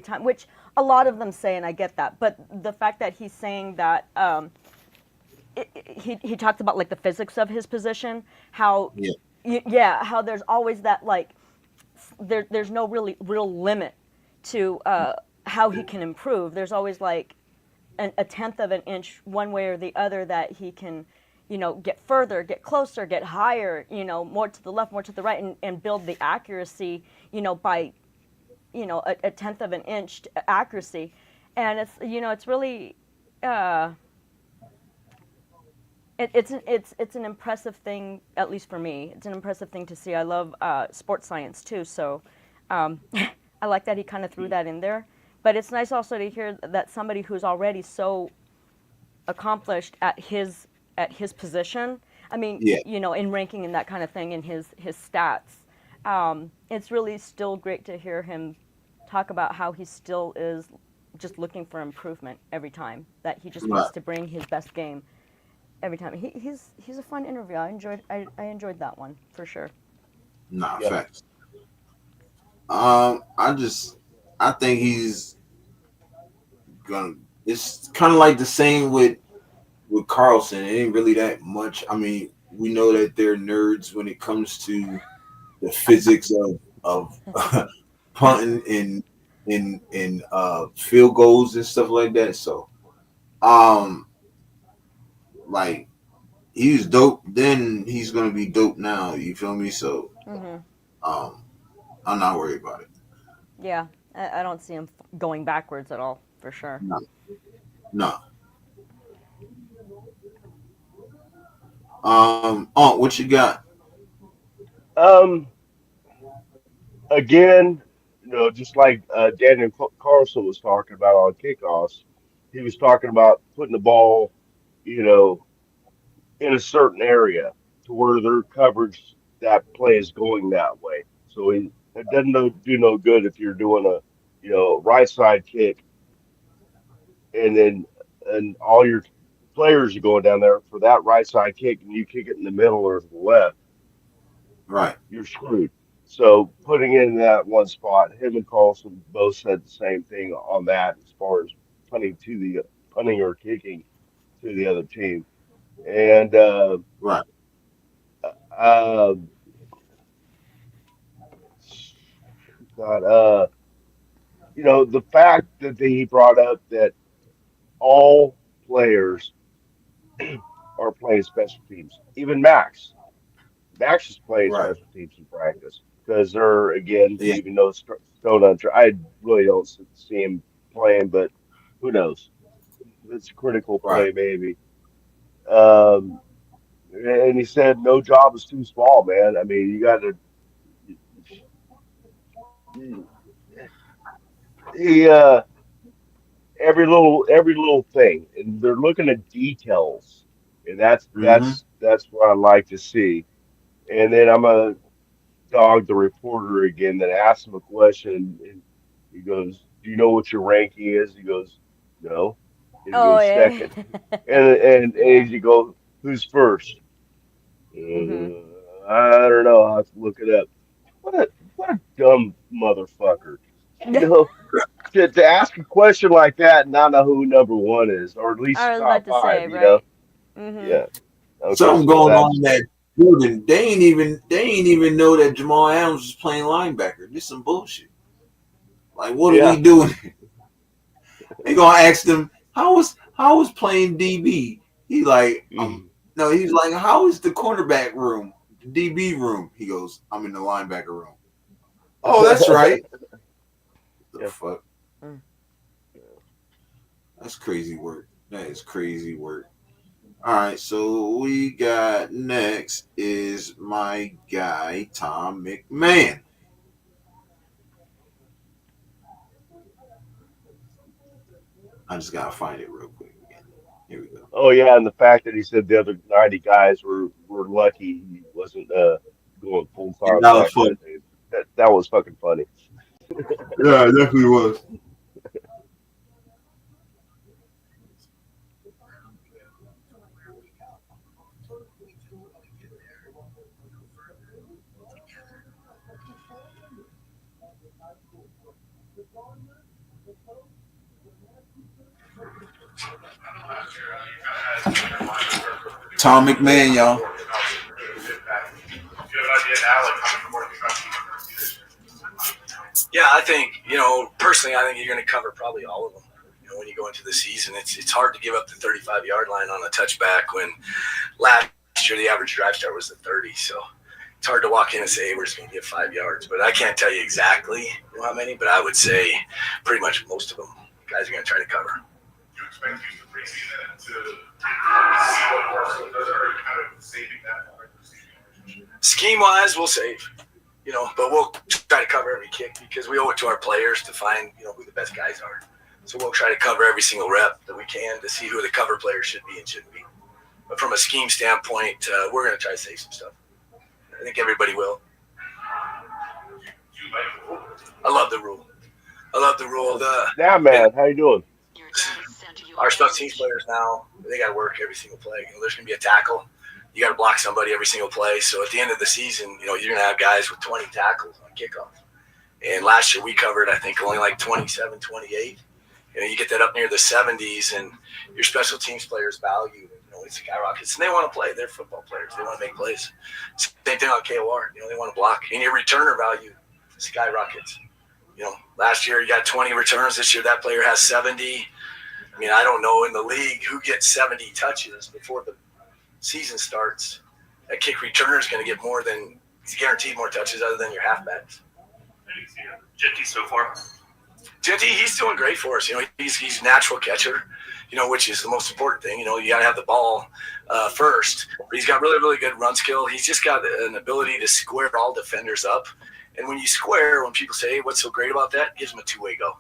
time, which a lot of them say, and I get that. But the fact that he's saying that, he talked about like the physics of his position, how, how there's always that, like, there's no real limit to how he can improve. There's always like a tenth of an inch one way or the other that he can, get further, get closer, get higher, more to the left, more to the right, and build the accuracy, by, a tenth of an inch accuracy. And it's, it's really, it's an impressive thing, at least for me. It's an impressive thing to see. I love sports science too, so I like that he kind of threw that in there. But it's nice also to hear that somebody who's already so accomplished at his position, I mean, in ranking and that kind of thing, in his stats, it's really still great to hear him talk about how he still is just looking for improvement every time, that he just wants to bring his best game every time. He's a fun interview. I enjoyed that one for sure. Nah, Yeah. facts. I think he's gonna. It's kind of like the same with Carlson. It ain't really that much. I mean, we know that they're nerds when it comes to the physics of punting and field goals and stuff like that. So, like he was dope then, he's gonna be dope now. You feel me? So, I'm not worried about it. Yeah, I don't see him going backwards at all for sure. No. What you got? Again, just like Daniel Carlson was talking about on kickoffs, he was talking about putting the ball, you know, in a certain area to where their coverage that play is going that way. So it doesn't do no good if you're doing a, right side kick and all your players are going down there for that right side kick and you kick it in the middle or the left, Right. you're screwed. So putting it in that one spot, him and Carlson both said the same thing on that as far as punting or kicking to the other team. And Right. uh, God, the fact that he brought up that all players are playing special teams, even Max. Max is playing Right. special teams in practice because they're again, Yeah. even though Stone I really don't see him playing, but who knows? It's a critical play, Right. maybe. And he said no job is too small, man. I mean, you got to. He every little thing, and they're looking at details, and that's Mm-hmm. that's that's what I like to see. And then I'm a dog the reporter again that asked him a question, and he goes, "Do you know what your ranking is?" He goes, "No." And he Oh goes yeah. second, and he goes, "Who's first?" Mhm. I don't know. I'll have to look it up. What a dumb motherfucker. You know, to ask a question like that and not know who number one is, or at least I was top about to say, five, you know? right? Mhm. Yeah. Okay, Something so going on that's in that building. They ain't even know that Jamal Adams was playing linebacker. This some bullshit. Like, what are yeah. we doing? They gonna ask them how was playing DB. He like no, he's like, how is the cornerback room, the DB room? He goes, I'm in the linebacker room. Oh, that's right. The Yeah. fuck? Mm. That's crazy work. That is crazy work. All right, so we got next is my guy Tom McMahon. I just gotta find it real quick again. Here we go. Oh yeah, and the fact that he said the other 90 guys were lucky he wasn't going full Yeah, time that was back funny. that day. That was fucking funny. Yeah, it definitely was. Tom McMahon, y'all. Yeah, I think, personally, I think you're going to cover probably all of them. When you go into the season, it's hard to give up the 35-yard line on a touchback when last year the average drive start was the 30. So it's hard to walk in and say, hey, we're just going to get 5 yards. But I can't tell you exactly how many, but I would say pretty much most of them guys are going to try to cover. You expect you to preseason to see what Barcelona does, or are you kind of saving that? Scheme-wise, we'll save. But we'll try to cover every kick because we owe it to our players to find, who the best guys are. So we'll try to cover every single rep that we can to see who the cover players should be and shouldn't be. But from a scheme standpoint, we're going to try to save some stuff. I think everybody will. I love the rule. Yeah, man, how you doing? our special teams players now, they got to work every single play. There's going to be a tackle. You got to block somebody every single play. So at the end of the season, you're going to have guys with 20 tackles on kickoff. And last year we covered, I think, only like 27, 28. You get that up near the 70s, and your special teams players value, it skyrockets. And they want to play. They're football players. They want to make plays. Same thing on KOR. They want to block. And your returner value skyrockets. Last year you got 20 returns. This year that player has 70. I mean, I don't know in the league who gets 70 touches before the season starts. That kick returner is going to get more than – he's guaranteed more touches other than your halfbacks. Jinty so far? Jinty, he's doing great for us. He's a natural catcher, which is the most important thing. You got to have the ball first. But he's got really, really good run skill. He's just got an ability to square all defenders up. And when you square, when people say, hey, what's so great about that? It gives him a two-way go.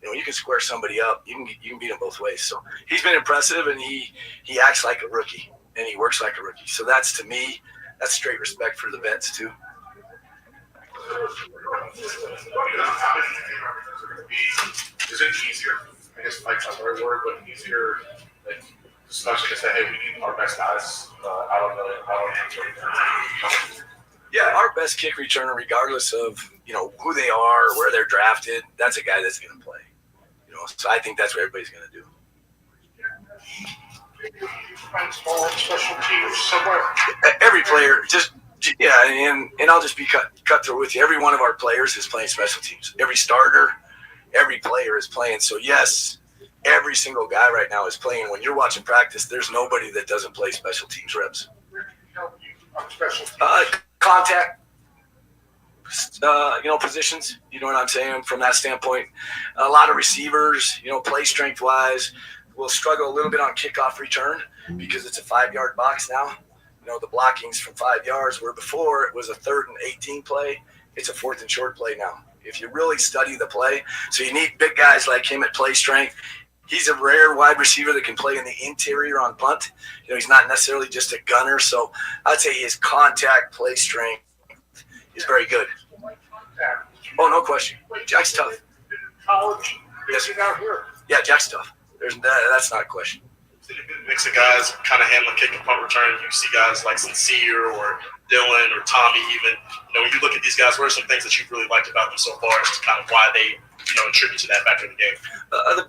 You can square somebody up. You can beat him both ways. So he's been impressive, and he acts like a rookie, and he works like a rookie. So that's, to me, that's straight respect for the vets, too. Is it easier, I guess fight's not the right word, but easier, like, especially to say, hey, we need our best guys out on the Yeah, our best kick returner, regardless of, who they are, where they're drafted, that's a guy that's going to play. So I think that's what everybody's going to do. Special teams somewhere. Every player, and I'll just be cut through with you. Every one of our players is playing special teams. Every starter, every player is playing. So yes, every single guy right now is playing. When you're watching practice, there's nobody that doesn't play special teams reps. Contact, positions. You know what I'm saying? From that standpoint, a lot of receivers, play strength wise, will struggle a little bit on kickoff return because it's a 5-yard box now. The blockings from 5 yards, where before it was a 3rd and 18 play, it's a 4th and short play now. If you really study the play, so you need big guys like him at play strength. He's a rare wide receiver that can play in the interior on punt. He's not necessarily just a gunner. So I'd say his contact play strength is very good. Oh, no question. Jack's tough. College, yes, out here. Yeah, Jack's tough. That's not a question. Mix of guys kind of handling kick and punt return. You see guys like Sincere or Dylan or Tommy even. When you look at these guys, what are some things that you've really liked about them so far as to kind of why they attribute to that factor in the game?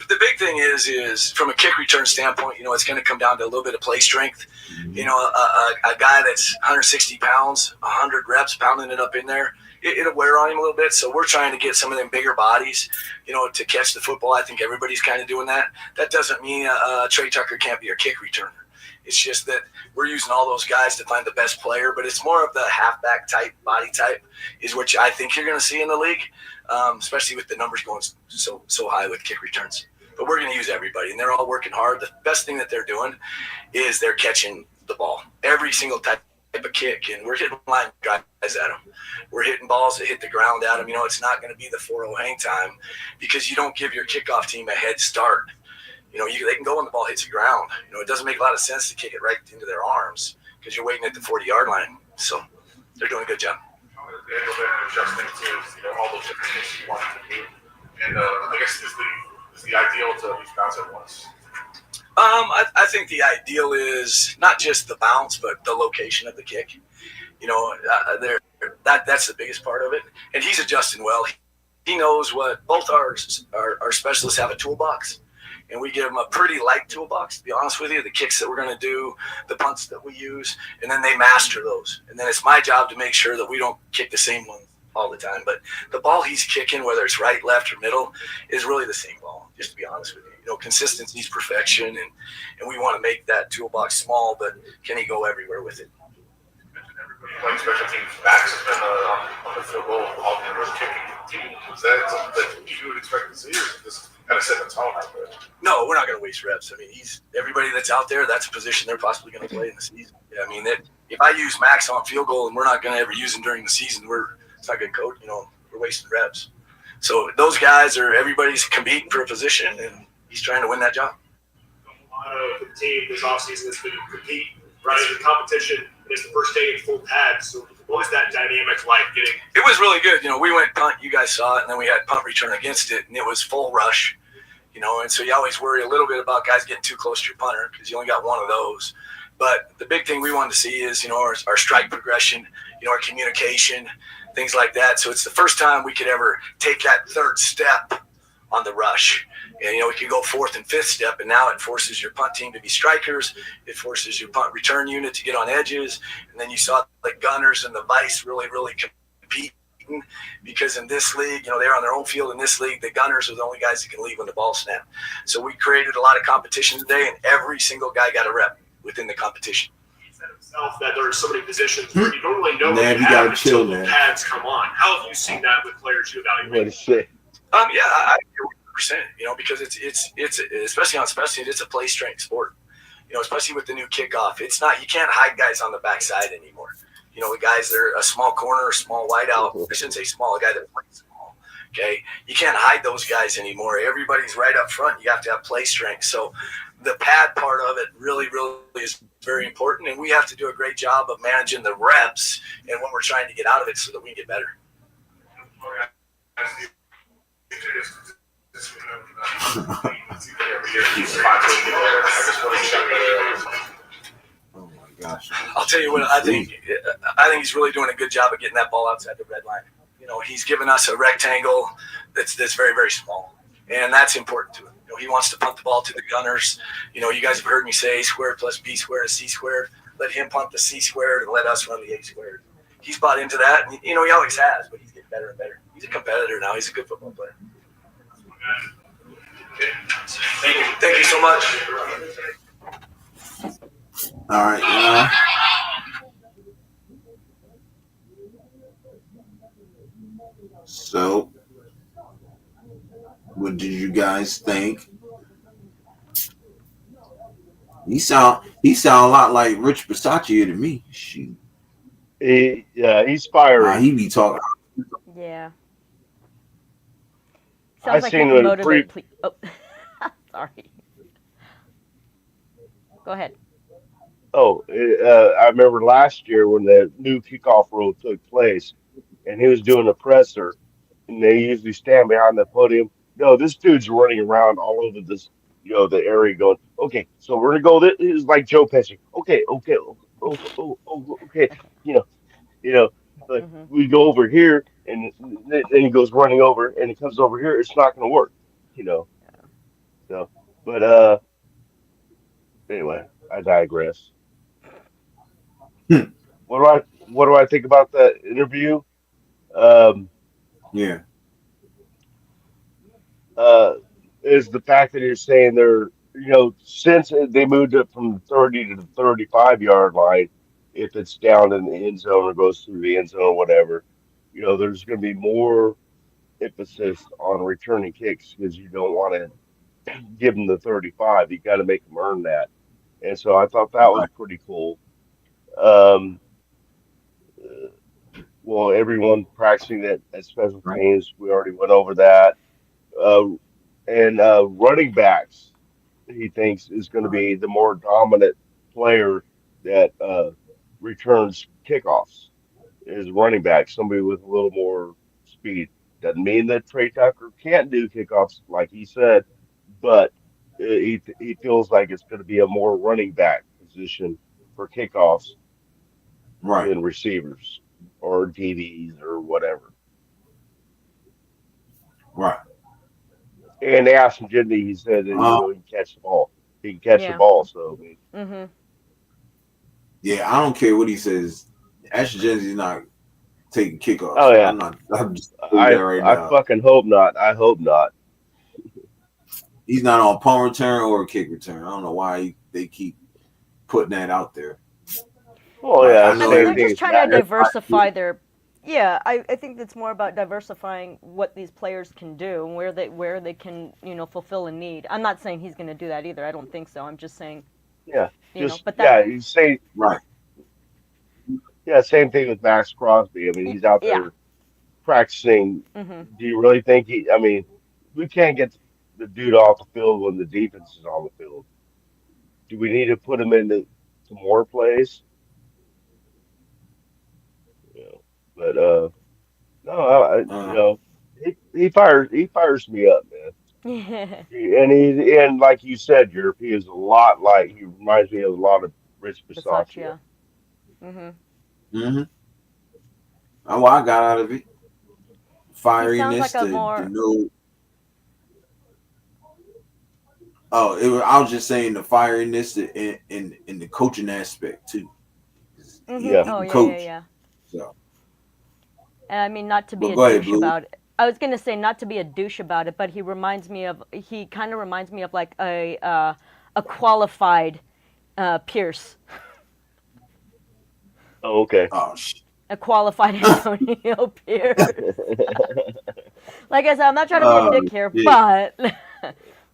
The big thing is from a kick return standpoint, it's going to come down to a little bit of play strength. A guy that's 160 pounds, 100 reps, pounding it up in there, it'll wear on him a little bit. So we're trying to get some of them bigger bodies, to catch the football. I think everybody's kind of doing that. That doesn't mean Trey Tucker can't be a kick returner. It's just that we're using all those guys to find the best player, but it's more of the halfback type, body type is what I think you're going to see in the league, especially with the numbers going so high with kick returns. But we're going to use everybody, and they're all working hard. The best thing that they're doing is they're catching the ball. Every single type of kick, and we're hitting line guys at them. We're hitting balls that hit the ground at them. It's not going to be the 4-0 hang time because you don't give your kickoff team a head start. They can go when the ball hits the ground. It doesn't make a lot of sense to kick it right into their arms because you're waiting at the 40-yard line. So they're doing a good job. Adjusting to all those different things you want to do, and I guess is the ideal to these guys at once. I think the ideal is not just the bounce, but the location of the kick. That's the biggest part of it, and he's adjusting well. He knows what both our specialists have a toolbox. And we give them a pretty light toolbox, to be honest with you, the kicks that we're going to do, the punts that we use, and then they master those. And then it's my job to make sure that we don't kick the same one all the time. But the ball he's kicking, whether it's right, left, or middle, is really the same ball, just to be honest with you. Consistency is perfection, and we want to make that toolbox small, but can he go everywhere with it? Playing special teams, Max has been on the field goal, all the kicking team. Is that something that you would expect to see, or is this kind of set the tone out there? No, we're not going to waste reps. I mean, everybody that's out there, that's a position they're possibly going to play in the season. I mean, if I use Max on field goal and we're not going to ever use him during the season, it's not good coach. We're wasting reps. So those guys everybody's competing for a position, and he's trying to win that job. A lot of the team this offseason has been compete, right? The competition, and it's the first day in full pads. So what was that dynamic like getting? It was really good. We went punt, you guys saw it, and then we had punt return against it, and it was full rush. and so you always worry a little bit about guys getting too close to your punter because you only got one of those. But the big thing we wanted to see is, our strike progression, our communication, things like that. So it's the first time we could ever take that third step on the rush. And, we can go fourth and fifth step, and now it forces your punt team to be strikers. It forces your punt return unit to get on edges. And then you saw the gunners and the vice really, really compete. Because in this league, they're on their own field. In this league, the gunners are the only guys that can leave when the ball snaps. So we created a lot of competition today, and every single guy got a rep within the competition. He said himself that there are so many positions where you don't really know what Man, you you have gotta chill, until the man. pads come on. How have you seen that with players you evaluate? What a shit. Yeah, I agree 100%. Because it's especially on special teams, it's a play strength sport. Especially with the new kickoff, it's not, you can't hide guys on the backside anymore. The guys that are a small corner, a small wideout. I shouldn't say small, a guy that plays small. Okay, you can't hide those guys anymore. Everybody's right up front. You have to have play strength. So the pad part of it really, really is very important, and we have to do a great job of managing the reps and when we're trying to get out of it so that we can get better. Oh my gosh! I'll tell you what, I think he's really doing a good job of getting that ball outside the red line. He's given us a rectangle that's very, very small, and that's important to him. He wants to punt the ball to the gunners. You guys have heard me say A squared plus B squared is C squared. Let him punt the C squared and let us run the A squared. He's bought into that, and he always has, but he's getting better and better. He's a competitor now. He's a good football player. Thank you so much. All right, So, what did you guys think? He sound a lot like Rich Bisaccia to me. Shoot. He's fiery. He be talking. Yeah. I Sounds like he seen can him motivate. Oh, sorry. Go ahead. I remember last year when the new kickoff rule took place, and he was doing a presser, and they usually stand behind the podium. No, this dude's running around all over this, the area going, okay, so we're gonna go. This is like Joe Pesci. Okay, okay. Like we go over here, and then he goes running over, and he comes over here. It's not gonna work, So, but anyway, I digress. What do I think about that interview? Yeah. Is the fact that you're saying they're, since they moved it from 30 to the 35-yard line, if it's down in the end zone or goes through the end zone or whatever, there's going to be more emphasis on returning kicks because you don't want to give them the 35. You got to make them earn that. And so I thought that was pretty cool. Well, everyone practicing at special teams, we already went over that. And running backs, he thinks is going to be the more dominant player that returns kickoffs is running back, somebody with a little more speed. Doesn't mean that Trey Tucker can't do kickoffs like he said, but he feels like it's going to be a more running back position for kickoffs than receivers or DBs or whatever. Right. And they asked him, Jimmy, he said that he can catch the ball. He can catch the ball, so I mean. Yeah, I don't care what he says. Ashton Jennings is not taking kickoffs. Oh yeah, I'm just right now. I fucking hope not. I hope not. He's not on punt return or a kick return. I don't know why they keep putting that out there. Well, yeah, I mean, they're just trying to diversify their. Yeah, I think it's more about diversifying what these players can do and where they can fulfill a need. I'm not saying he's going to do that either. I don't think so. I'm just saying. Yeah. You say right. Yeah, same thing with Max Crosby. I mean, he's out there practicing. Do you really think I mean, we can't get the dude off the field when the defense is on the field. Do we need to put him into some more plays? But no, he fires me up, man. And like you said, Europe, he is a lot like he reminds me of a lot of Rich Bisaccia. Bisaccia. Mhm. Mm-hmm. Oh, what I got out of it, He sounds like fieriness, a the more. no. Oh, I was just saying the fieriness in the coaching aspect too. Mhm. Yeah. He Oh can yeah, yeah, coach. yeah. So, And I mean, not to be but a go ahead, douche Blue. about it. I was gonna say not to be a douche about it, but he reminds me of. He kind of reminds me of like a qualified Pierce, Oh, okay. Oh shit. a qualified Antonio Pierce. Like I said, I'm not trying to be a Oh dick here, shit. but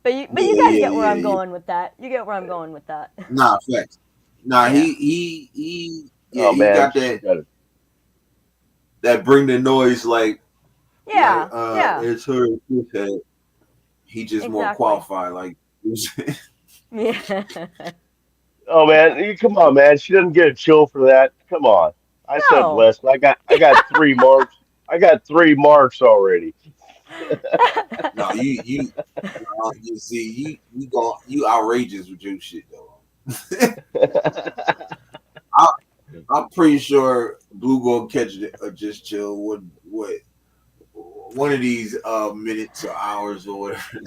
but you Yeah, guys yeah, get where yeah, I'm yeah. going with that. You get where I'm going with that. Nah, facts. Nah, Yeah. yeah, Oh he man, got she's got it. that bring the noise like Yeah. Yeah. it's her. Head. He just more Exactly. qualified. Like, Yeah. Oh man, come on, man. She doesn't get a chill for that. Come on. I said No. less. I got 3 marks. I got 3 marks already. no, you see, you outrageous with your shit though. I'm pretty sure Blue gonna catch it or just chill. What one of these minutes or hours or whatever.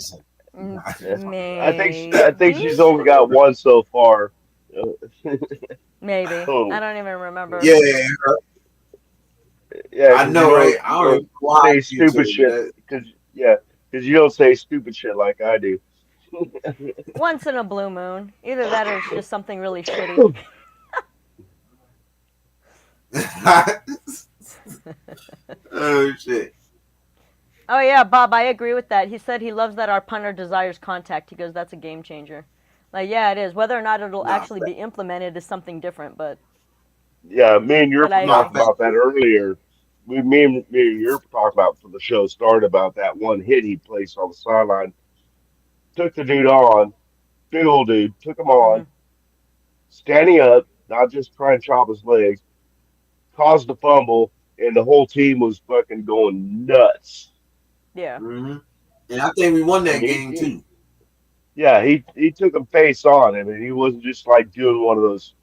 I think she's only Maybe. got one so far. Maybe. I Oh don't even remember. Yeah, yeah, I because know, right? I don't know why say you told stupid me shit. that. Because you don't say stupid shit like I do. Once in a blue moon. Either that or it's just something really shitty. Oh shit. Oh yeah, Bob, I agree with that. He said he loves that our punter desires contact. He goes, that's a game changer. Like, yeah, it is. Whether or not it'll Nah, actually be implemented is something different, but Yeah, me and Europe I were nah, agree. talking fact. about that earlier. Me and Europe were talking about for the show started about that one hit he placed on the sideline. Took the dude on, big old dude, took him Hmm. on, standing up, not just trying to chop his legs, caused a fumble, and the whole team was fucking going nuts. Yeah. Hmm. And I think we won And that game too. yeah, he took him face on. I mean, he wasn't just like doing one of those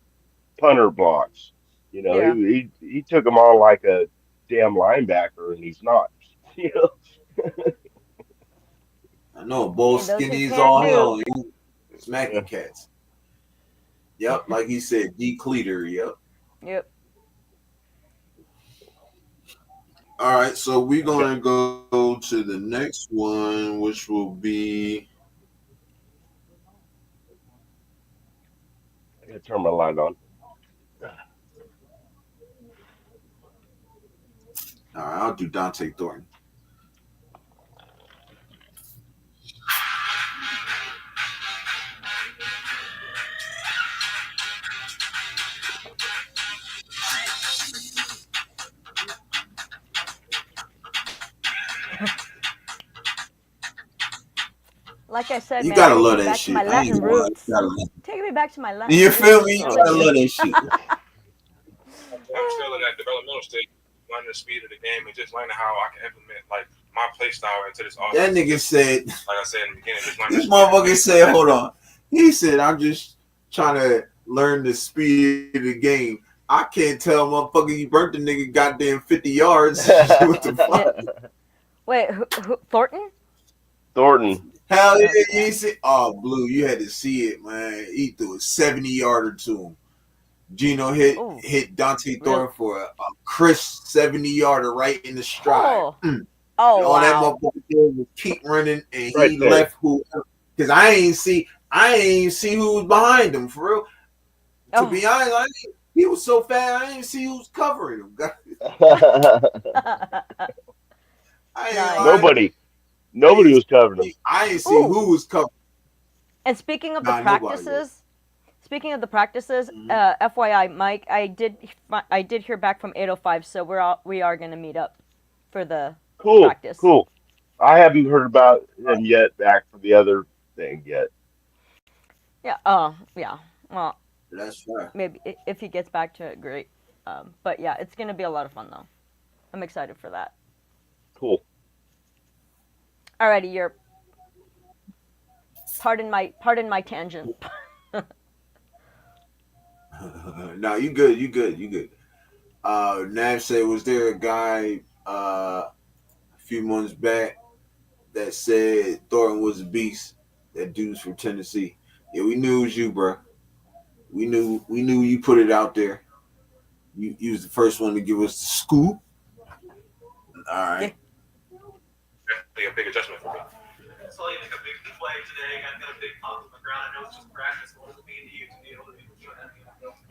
punter blocks. You know, Yeah. he took him on like a damn linebacker, and he's not. You know, I know, bull Hey, those who skinny as can't all do. hell. He smacking yeah. cats. Yep, like he said, decleater. Yep. Yep. All right, so we're I got gonna go to the next one, which will be. I got to turn my light on. All right, I'll do Dante Thornton. Like I said, You man, gotta taking love me that back to my shit. I ain't Latin gonna lie. You roots. gotta love it. Taking me back to my You Latin feel roots. me? You Really gotta good. love that shit. I'm still in that developmental stage, learning the speed of the game and just learning how I can implement like my play style into this offense. That nigga said, Like I said in the beginning, just learning this the speed of the motherfucker game. said, hold on. He said, I'm just trying to learn the speed of the game. I can't tell motherfucker you burnt the nigga goddamn 50 yards. What the fuck? Wait, Thornton? Thornton. Hell yeah, Oh, you ain't see. Oh, Blue, you had to see it, man. He threw a 70-yarder to him. Gino Ooh. hit Dante Real. Thornton for a crisp 70-yarder right in the stride. Oh. And Oh all that wow. motherfucker did was keep running, and Right he there. left who? Because I ain't see who was behind him for real. To Oh. be honest, he was so fast, I didn't see who was covering him. I ain't Nice. lying. Nobody was covering him. I ain't see Ooh. who was covering. And speaking of the Nah, nobody practices, Mhm. FYI, Mike, I did hear back from 805, so we are gonna meet up for the Cool, practice. cool. I haven't heard about him yet back for the other thing yet. Yeah. Oh, yeah. Well, That's right. maybe if he gets back to it, great. But yeah, it's gonna be a lot of fun though. I'm excited for that. Cool. Alrighty, you're. Pardon my tangent. No, you good. Nav said, was there a guy a few months back that said Thornton was a beast? That dude's from Tennessee. Yeah, we knew it was you, bro. We knew you put it out there. You was the first one to give us the scoop. All right. Definitely a big adjustment for me. So you make a big play today. I got a big pop on the ground. I know it's just practice. What does it mean to you to be able to do that?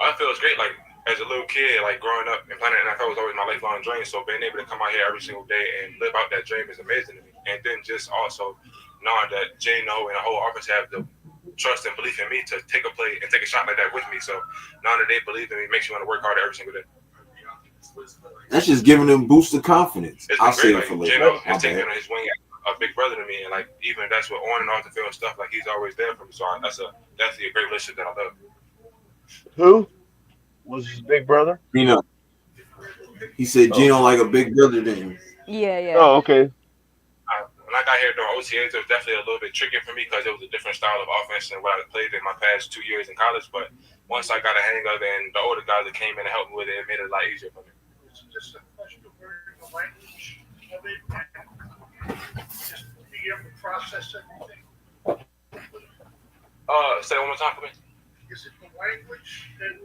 I feel it's great. Like as a little kid, like growing up and playing in the NFL was always my lifelong dream. So being able to come out here every single day and live out that dream is amazing to me. And then just also knowing that Geno and the whole offense have the trust and belief in me to take a play and take a shot like that with me. So knowing that they believe in me makes you want to work harder every single day. That's just giving them boost of confidence. I'll say it for later. Geno has taken on his wing a big brother to me, and like even that's what on and off the field stuff. Like he's always there for me. So that's definitely a great relationship that I love. Who was his big brother? Geno. He said Geno like a big brother to him. Yeah. Oh, okay. When I got here during OTAs, it was definitely a little bit tricky for me because it was a different style of offense than what I played in my past 2 years in college. But once I got a hang of it and the older guys that came in and helped me with it, it made it a lot easier for me. It's just a question of learning the language of it and just being able to process everything. Say it one more time for me. Is it the language that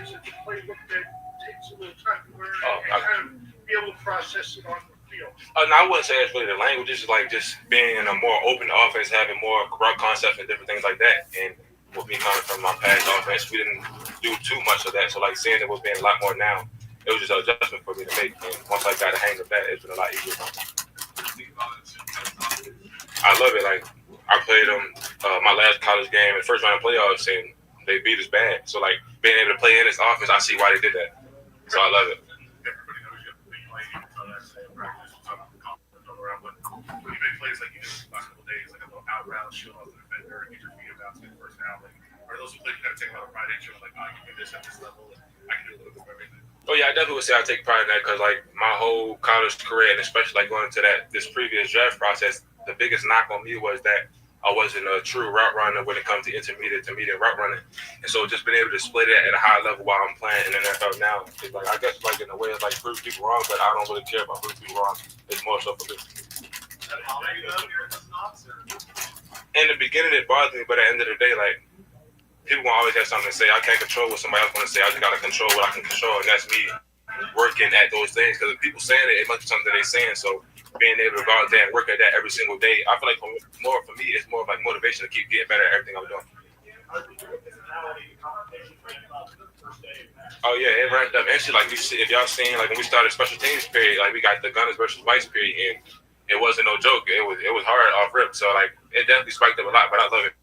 is it the playbook that takes a little time to learn and kind of be able to process it on the field? No, I wouldn't say it's really the language. It's like just being in a more open offense, having more route concepts and different things like that. And with me coming from my past offense, we didn't do too much of that. So like seeing it was being a lot more now, it was just an adjustment for me to make. And once I got a hang of that, it's been a lot easier. I love it. Like I played them my last college game in first round of playoffs, and they beat us bad. So like being able to play in this offense, I see why they did that. So I love it. When you make plays like you did the last couple of days, like a little out route, shield off the defender, and get your feet about to the first down, like, are those the plays you got to take a lot of pride in? You're like, I can do this at this level, and I can do a little bit of everything. Oh yeah, I definitely would say I take pride in that because like my whole college career, and especially like going into this previous draft process, the biggest knock on me was that I wasn't a true route runner when it comes to intermediate to medium route running. And so just being able to display that at a high level while I'm playing in the NFL now, is like I guess like in a way it's like prove people wrong, but I don't really care about proving people wrong. It's more so for me. In the beginning it bothered me, but at the end of the day, like people won't always have something to say. I can't control what somebody else want to say. I just gotta control what I can control, and that's me working at those things. Because if people saying it must be something that they're saying. So being able to go out there and work at that every single day, I feel like for me, it's more of like motivation to keep getting better at everything I'm doing. Oh yeah, it ramped up. Actually, like if y'all seen, like when we started special teams period, like we got the Gunners versus Whites period, and it wasn't no joke. It was hard off rip. So like it definitely spiked up a lot, but I love it.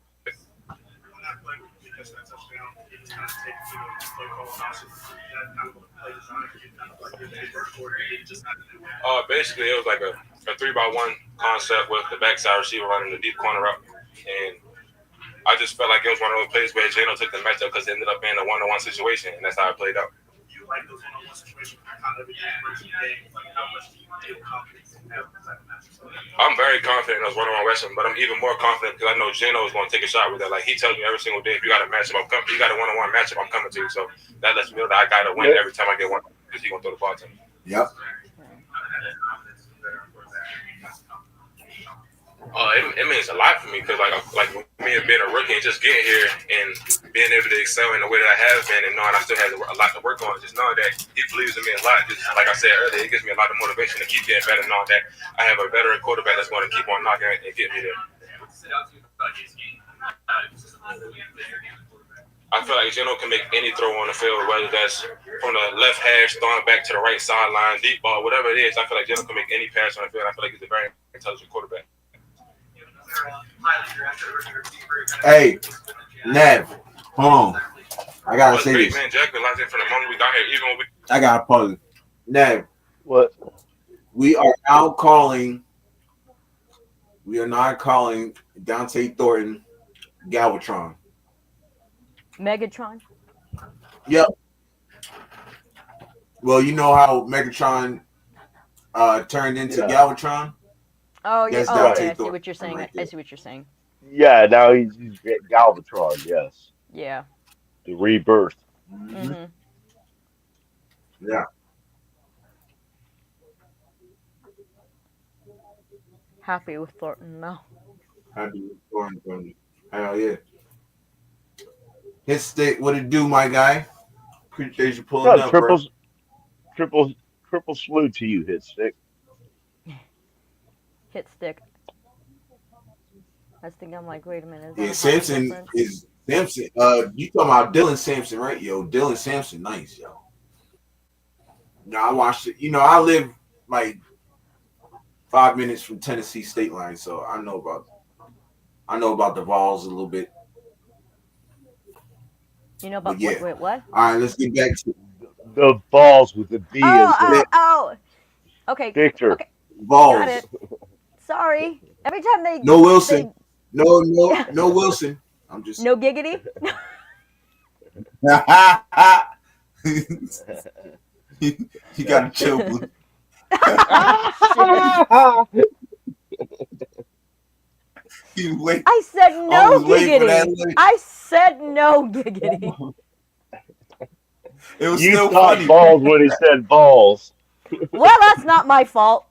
Basically it was like a 3-by-1 concept with the backside receiver running the deep corner up, and I just felt like it was one of those plays where Geno took the matchup because it ended up being a 1-on-1 situation, and that's how it played out. You like those 1-on-1 situations kind of in the game? Like how much do you feel confident in that type of matchup? I'm very confident in those 1-on-1 wrestling, but I'm even more confident because I know Geno is going to take a shot with that. Like he tells me every single day, if you got a matchup, you got a 1-on-1 matchup, I'm coming to you. So that lets me know that I got to win every time I get one because he's going to throw the ball to me. Yep. It means a lot for me because like me being a rookie and just getting here and being able to excel in the way that I have been and knowing I still have a lot to work on, just knowing that he believes in me a lot. Just like I said earlier, it gives me a lot of motivation to keep getting better, knowing that I have a veteran quarterback that's going to keep on knocking and get me there. I feel like Geno can make any throw on the field, whether that's from the left hash, throwing back to the right sideline, deep ball, whatever it is. I feel like Geno can make any pass on the field. I feel like he's a very intelligent quarterback. Hey, Nav, hold on. I gotta say this. Man, Jack been locked in from the moment we got here. Even when I gotta pause. Nav, what? We are now calling. We are not calling Dante Thornton Galvatron. Megatron. Yep. Well, you know how Megatron turned into Galvatron. Oh yeah. That's Oh, Dante okay. I see Thornton what you're saying. right I see what you're saying. Yeah, now he's Galvatron. Yes, Yeah. the rebirth. Mm-hmm. Yeah. Happy with Thornton now. Happy with Thornton. Hell yeah. Hit stick, what it do, my guy? Appreciate you pulling No, up, bro. triple salute to you, Hit Stick. Hit stick. I was thinking, I'm like, wait a minute. Yeah, Samson. You talking about Dylan Sampson, right? Yo, Dylan Sampson, nice, yo. No, I watched it. You know, I live like 5 minutes from Tennessee state line, so I know about the Vols a little bit. You know about yeah. Wait, what? All right, let's get back to the Vols with the B. Oh. Okay. Victor. Okay. Vols. Got it. Sorry. Every time they No Wilson. No Wilson. I'm just no giggity. You gotta chill, Blue. I said no giggity. I said no giggity. It was you still thought funny. balls when he said balls. Well, that's not my fault.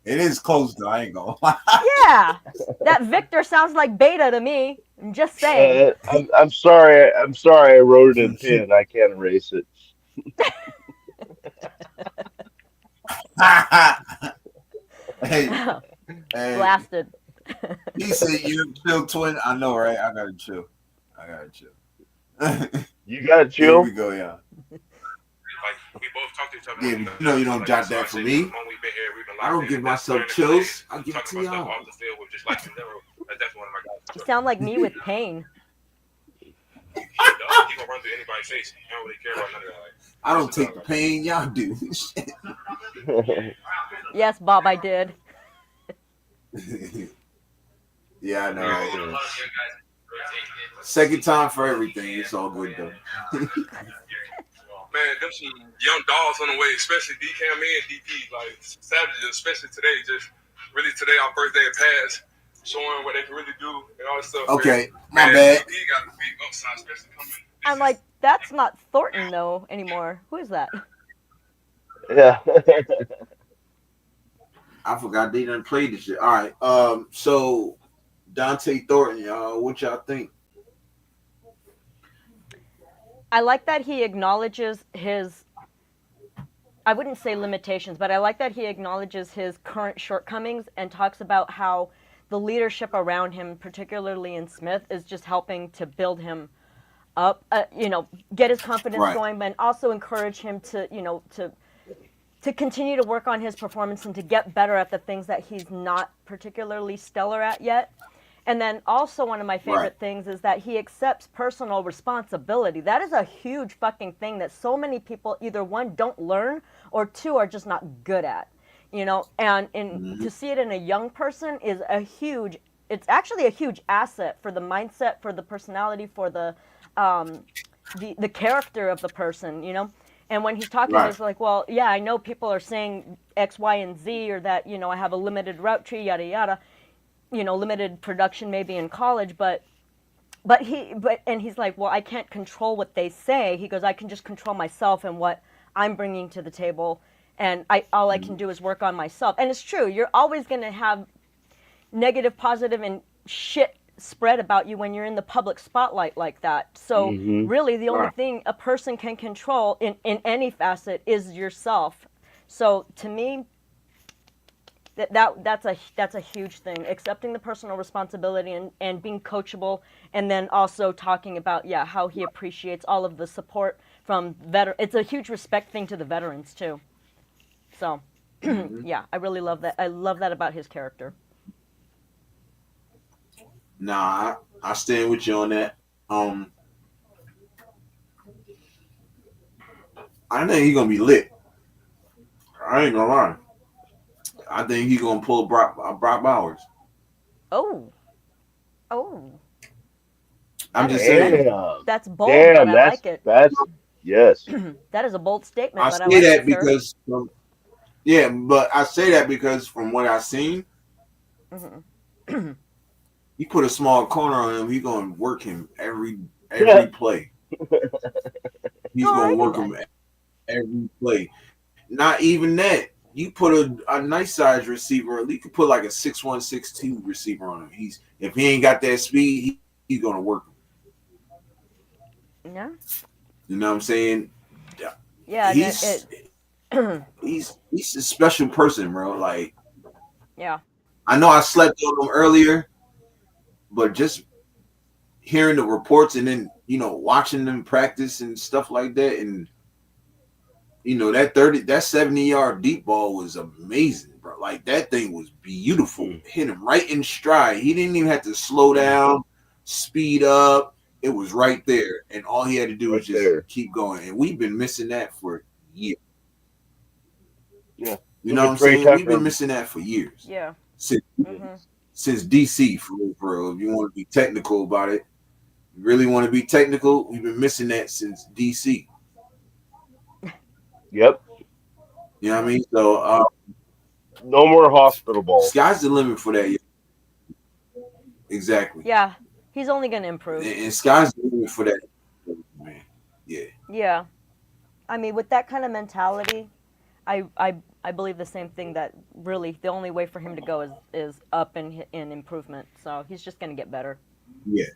It is close though. I ain't gonna lie. Yeah, that Victor sounds like Beta to me. I'm just saying. I'm sorry. I'm sorry. I wrote it in pen. I can't erase it. Hey, blasted. He said you're a chill twin. I know, right? I gotta chill. You gotta chill. Here we go, yeah. Like we both talk to each other. Yeah, you know you don't jot that for me. I don't give myself chills. I give it to y'all. Off the field with just like in general. That's one of my guys. You sound like me with pain. He gonna run through anybody's face. He don't really care about none of that. Like, I don't take the pain, y'all do. Yes, Bob, I did. Yeah, I know. Right? Second time for everything. It's all good though. Man, them some young dogs on the way, especially DCAM and DP. Like Savages, especially today. Just really today, our birthday passed, showing what they can really do and all this stuff. Okay, my bad. DP got to be upside, especially coming. I'm like, that's not Thornton though anymore. Who is that? Yeah. I forgot they done played this shit. All right. So Dante Thornton, y'all, what y'all think? I like that he acknowledges his, I wouldn't say limitations, but I like that he acknowledges his current shortcomings and talks about how the leadership around him, particularly in Smith, is just helping to build him up, get his confidence going, and also encourage him to, to continue to work on his performance and to get better at the things that he's not particularly stellar at yet. And then also one of my favorite things is that he accepts personal responsibility. That is a huge fucking thing that so many people either one don't learn or two are just not good at, and to see it in a young person is it's actually a huge asset for the mindset, for the personality, for the character of the person, And when he's talking, it's like, well, yeah, I know people are saying X, Y, and Z, or that, I have a limited route tree, yada, yada. Limited production maybe in college, but he's like, well, I can't control what they say. He goes, I can just control myself and what I'm bringing to the table, and all I can do is work on myself. And it's true. You're always going to have negative, positive, and shit spread about you when you're in the public spotlight like that. So really, the only thing a person can control in any facet is yourself. So to me, that's a huge thing, accepting the personal responsibility and being coachable, and then also talking about how he appreciates all of the support from veterans. It's a huge respect thing to the veterans too. So I really love that. I love that about his character. Nah, I stand with you on that. I think he's gonna be lit. I ain't gonna lie. I think he's gonna pull Brock Bowers. Oh. I'm just saying. That's bold, but I like it. That's yes. That is a bold statement. I say that because, but I say that because from what I've seen, Mm-hmm. You put a small corner on him, he's gonna work him every play. He's gonna work him every play. Not even that. You put a nice size receiver. You could put like a 6'1", 6'2" receiver on him. If he ain't got that speed, he's gonna work him. Yeah. You know what I'm saying? Yeah. He's a special person, bro. Like, yeah. I know I slept on him earlier, but just hearing the reports and then watching them practice and stuff like that, and that 70-yard deep ball was amazing, bro. Like, that thing was beautiful. Hit him right in stride. He didn't even have to slow down, speed up. It was right there, and all he had to do was just keep going. And we've been missing that for years. Yeah, you know what I'm saying? We've been missing that for years. Yeah. Since DC, for real. If you want to be technical about it, you really want to be technical. We've been missing that since DC. Yep. You know what I mean? So no more hospital ball. Sky's the limit for that. Exactly. Yeah. He's only going to improve. And Sky's the limit for that, man. Yeah. Yeah. I mean, with that kind of mentality, I believe the same thing, that really the only way for him to go is up in improvement. So he's just going to get better. Yeah.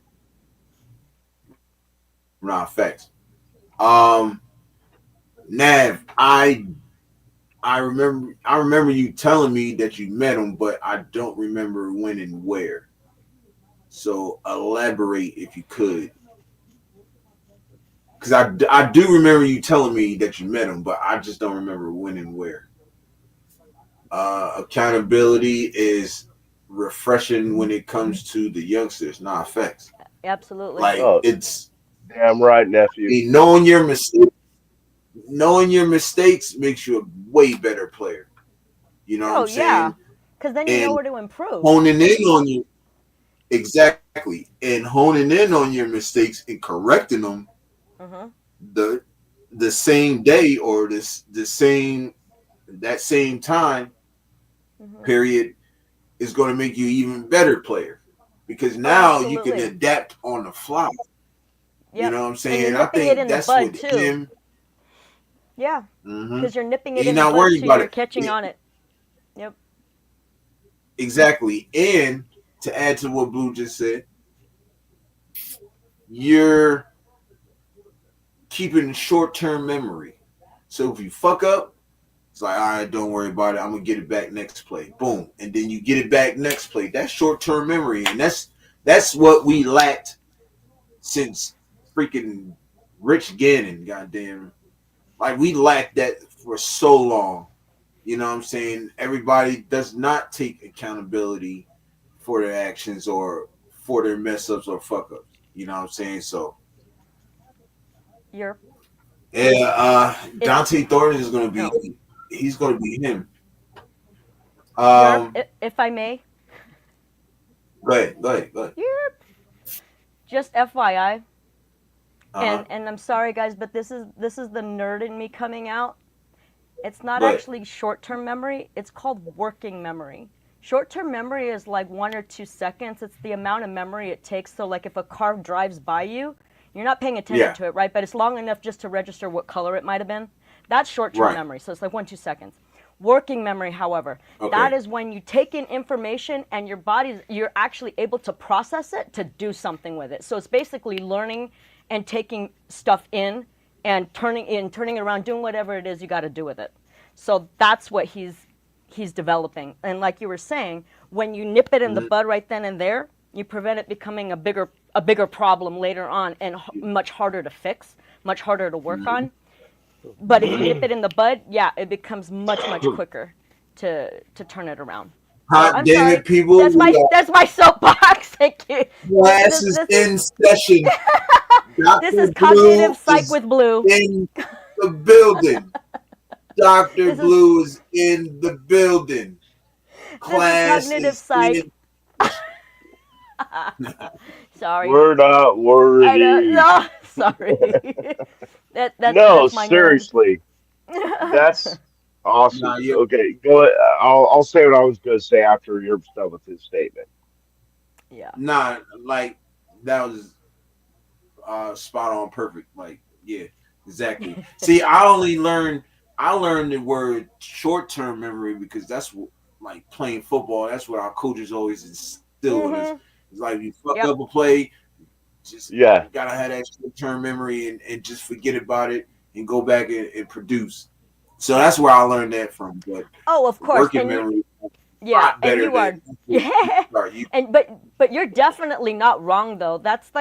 Nah, facts. Nav, I remember you telling me that you met him, but I don't remember when and where. So elaborate if you could. Because I do remember you telling me that you met him, but I just don't remember when and where. Accountability is refreshing when it comes to the youngsters. Nah, facts. Absolutely. Like, it's damn right, nephew. Knowing your mistakes makes you a way better player. You know what I'm saying? Yeah. Because then you know where to improve. Honing in on you. Exactly. And honing in on your mistakes and correcting them the same day or that same time period is going to make you even better player, because now you can adapt on the fly. Yep. You know what I'm saying? I think that's what him. Yeah, because you're nipping it you're in not the bud worried too. about You're it. catching on it. Yep. Exactly. And to add to what Blue just said, you're keeping short-term memory. So if you fuck up, it's like, all right, don't worry about it. I'm going to get it back next play. Boom. And then you get it back next play. That's short-term memory. And that's what we lacked since freaking Rich Gannon, goddamn. Like, we lacked that for so long. You know what I'm saying? Everybody does not take accountability for their actions or for their mess ups or fuck ups. You know what I'm saying? So, Dante Thornton is going to be. He's going to be him. If I may. Go ahead. Yep. Just FYI. And I'm sorry, guys, but this is the nerd in me coming out. It's not actually short-term memory. It's called working memory. Short-term memory is like 1 or 2 seconds. It's the amount of memory it takes. So, like, if a car drives by you, you're not paying attention to it, right? But it's long enough just to register what color it might have been. That's short-term memory. So it's like 1-2 seconds. Working memory, however, that is when you take in information and you're actually able to process it to do something with it. So it's basically learning and taking stuff in and turning it around, doing whatever it is you got to do with it. So that's what he's developing. And like you were saying, when you nip it in the bud right then and there, you prevent it becoming a bigger problem later on and much harder to fix, much harder to work on. But if you nip it in the bud, it becomes much quicker to turn it around. Hot damn it, people! That's my soapbox. Thank you. Class is in session. This is Cognitive Psych with Blue. In the building. Dr. Blue is in the building. Class Cognitive Psych. Sorry. We're not worthy. I know. No, sorry. That's my seriously. Awesome. Nah, yeah, Okay, go. I'll say what I was going to say after you're done with his statement. Yeah. nah, like that was spot on, perfect. Like, yeah, exactly. See, I learned the word short term memory because that's what, like playing football. That's what our coaches always instill in us. It's like you fuck Yep. up a play, just Yeah. you gotta have that short term memory and just forget about it and go back and produce. So that's where I learned that from. But Oh, of course. working And memory is a yeah, lot and better you are. than Yeah. you. And but you're definitely not wrong though. That's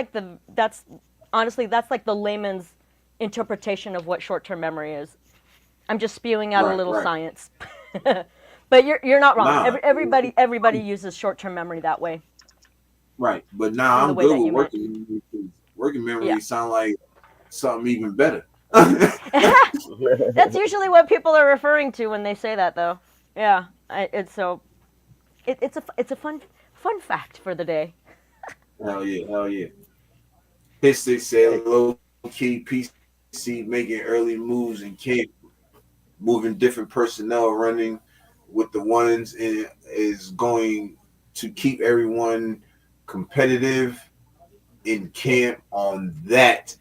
honestly that's like the layman's interpretation of what short-term memory is. I'm just spewing out a little Right. science. But you're not wrong. Nah, Everybody uses short-term memory that way right. But now in the I'm way good that with you meant. working memory. 'Cause working Yeah. memory sound like something even better. That's usually what people are referring to when they say that though. Yeah. It's it's a fun fact for the day. Hell yeah, hell yeah. History said low key PC making early moves in camp, moving different personnel, running with the ones and is going to keep everyone competitive in camp on that.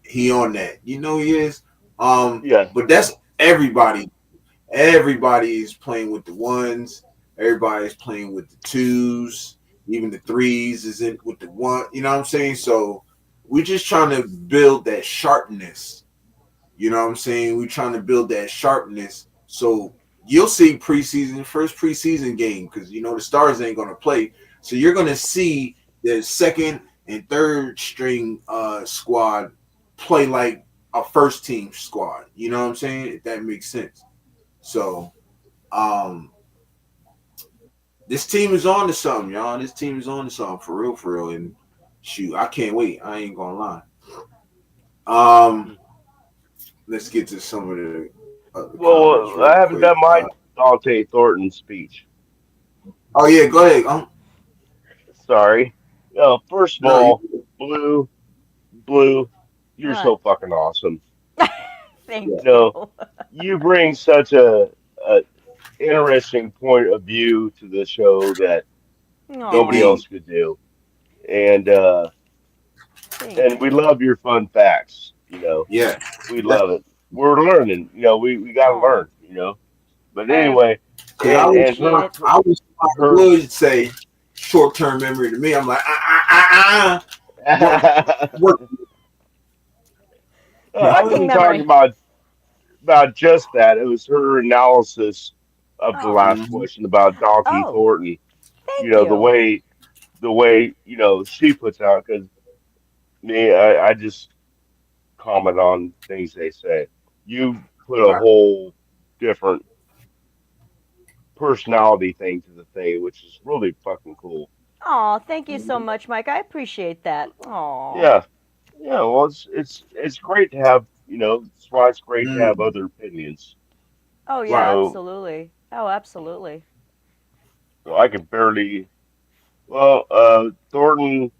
He on that. You know he is. Yeah. But that's everybody. Everybody is playing with the ones. Everybody's playing with the twos. Even the threes is in with the one. You know what I'm saying? So we're just trying to build that sharpness. You know what I'm saying? We're trying to build that sharpness. So you'll see first preseason game, because you know the stars ain't gonna play. So you're gonna see the second and third string squad play like a first team squad. You know what I'm saying? If that makes sense. So this team is on to something, y'all. This team is on to something for real. And shoot, I can't wait. I ain't gonna lie. Let's get to some of the comments Well, I real haven't quick. done my Dante Thornton speech. Oh yeah, go ahead. Sorry. First of No, all, Blue, you're so What? fucking awesome. Thank You you. know, you bring such a interesting point of view to the show that nobody Aw, else could do. And thank we you. love your fun facts. yeah. We love it. We're learning. We gotta Aw, learn. But I anyway, Because and appreciate it. I was her. would say short term memory to me. I'm like work. I Working wasn't talking memory. about just that. It was her analysis of the Oh, last question about Dante oh, Thornton. thank The you. way she puts out, because me, I just comment on things they say. You put a Right. whole different personality thing to the thing, which is really fucking cool. Aw, thank you so much, Mike. I appreciate that. Aw. Yeah, yeah. Well, it's great to have. That's why it's great to have Mm, other opinions. Oh yeah, right. So, absolutely. Oh, absolutely. I can barely. Well, Thornton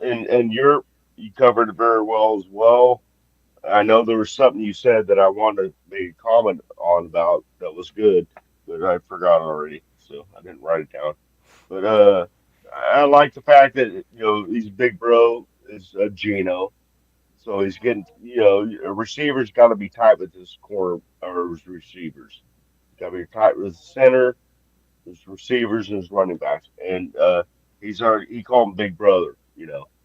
and you covered it very well as well. I know there was something you said that I wanted to make a comment on about that was good, but I forgot already, so I didn't write it down. But I like the fact that he's big bro is Gino, so he's getting a receiver's got to be tight with his corner or his receivers. Got to be tight with the center, his receivers, and his running backs, and he called him Big Brother.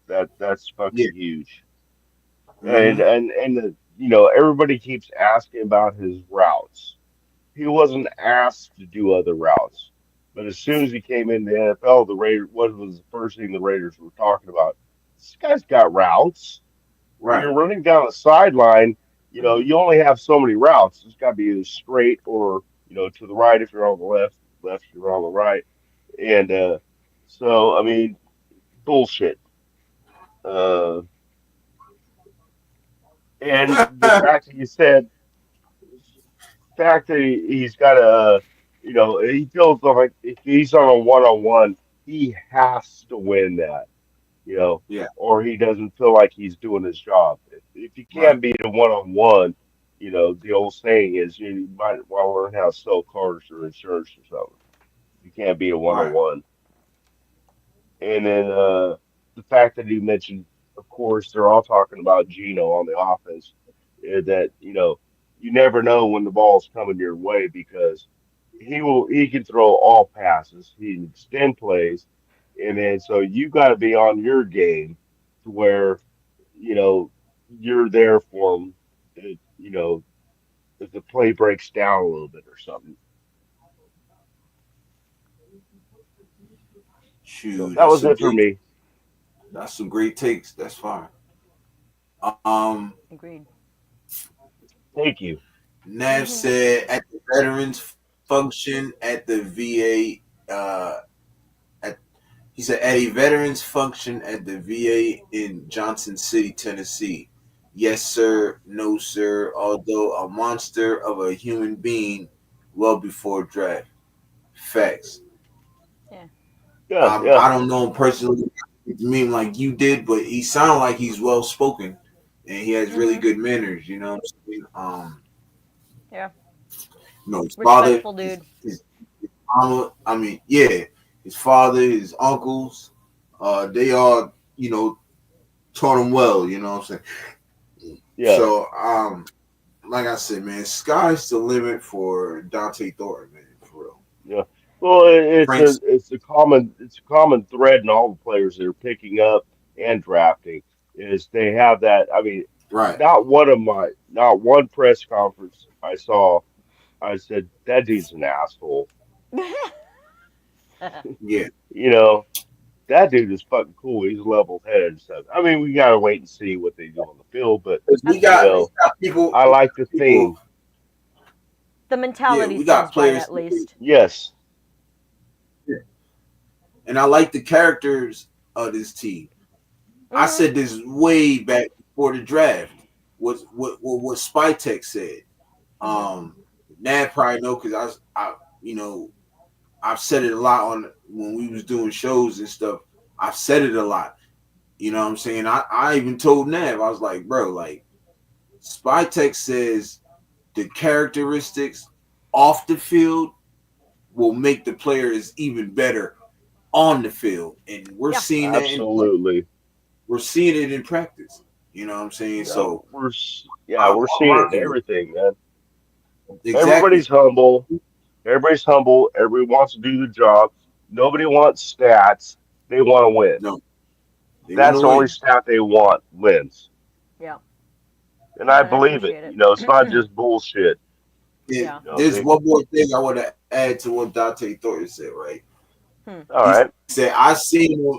That's Yeah. fucking huge. And Mm-hmm. everybody keeps asking about his routes. He wasn't asked to do other routes, but as soon as he came in the NFL, the Raiders, what was the first thing the Raiders were talking about? This guy's got routes. When Right. you're running down a sideline, you only have so many routes. It's got to be either straight or to the right if you're on the left if you're on the right. And so I mean, bullshit. Uh, and the fact that you said fact that he's got he feels like if he's on a one-on-one, he has to win that, Yeah. or he doesn't feel like he's doing his job. If you Right. can't beat a one-on-one, the old saying is you might want to learn how to sell cars or insurance or something. You can't be a Right. 101. And then the fact that you mentioned, of course, they're all talking about Geno on the offense, that you never know when the ball's coming your way because he can throw all passes, he can extend plays, and then so you got to be on your game to where you know you're there for him. If the play breaks down a little bit or something. So Shoot, that was it for me. that's some great takes. That's fine. Agreed. Thank you. Nav said at the veterans function at the VA. He said at a veterans function at the VA in Johnson City, Tennessee. Yes, sir. No, sir. Although a monster of a human being, well before draft. Facts. Yeah, I don't know him personally. Mean like you did, but he sounded like he's well spoken and he has really good manners. You know what I'm saying? Yeah. His father, Respectful dude. his mama. I mean, yeah, his father, his uncles, they all, taught him well. You know what I'm saying? Yeah. So, like I said, man, sky's the limit for Dante Thornton, man, for real. Yeah. Well, Frank's, it's a common thread in all the players that are picking up and drafting is they have that. I mean, right. not one press conference I saw. I said that dude's an asshole. Yeah. That dude is fucking cool. He's level headed and stuff. I mean, we gotta wait and see what they do on the field, but we got people. I like the theme. The mentality we got seems players right, at least. Yes. Yeah. And I like the characters of this team. I said this way back before the draft. What Spytek said. Nad probably know because I've said it a lot on when we was doing shows and stuff. I've said it a lot. You know what I'm saying? I even told Nav, I was like, bro, like Spytek says the characteristics off the field will make the players even better on the field. And we're seeing that absolutely. We're seeing it in practice. You know what I'm saying? Yeah, so we're seeing it in everything, man. Exactly. Everybody's humble. Everybody wants to do the job. Nobody wants stats. They want to win. No. That's the only stat they want, wins. Yeah. And I believe it. It's not just bullshit. Yeah. There's one more thing I want to add to what Dante Thornton said, right? All right. He said, I've seen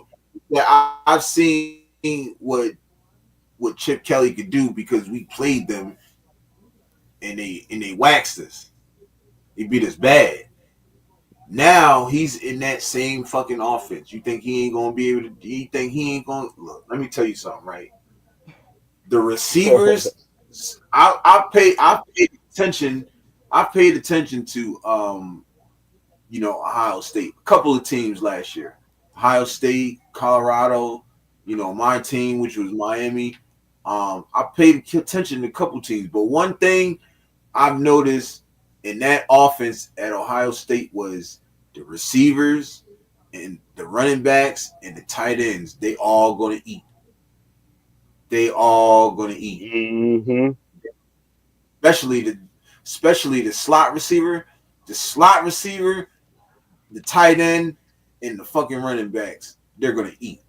what Chip Kelly could do because we played them and they waxed us. They beat us bad. Now he's in that same fucking offense. You think he ain't gonna be able to? You think he ain't gonna? Look, let me tell you something, right? The receivers, I paid attention. I paid attention to Ohio State. A couple of teams last year. Ohio State, Colorado. My team, which was Miami. I paid attention to a couple teams, but one thing I've noticed in that offense at Ohio State was the receivers and the running backs and the tight ends. They all going to eat. Mm-hmm. Especially the slot receiver. The slot receiver, the tight end, and the fucking running backs. They're going to eat.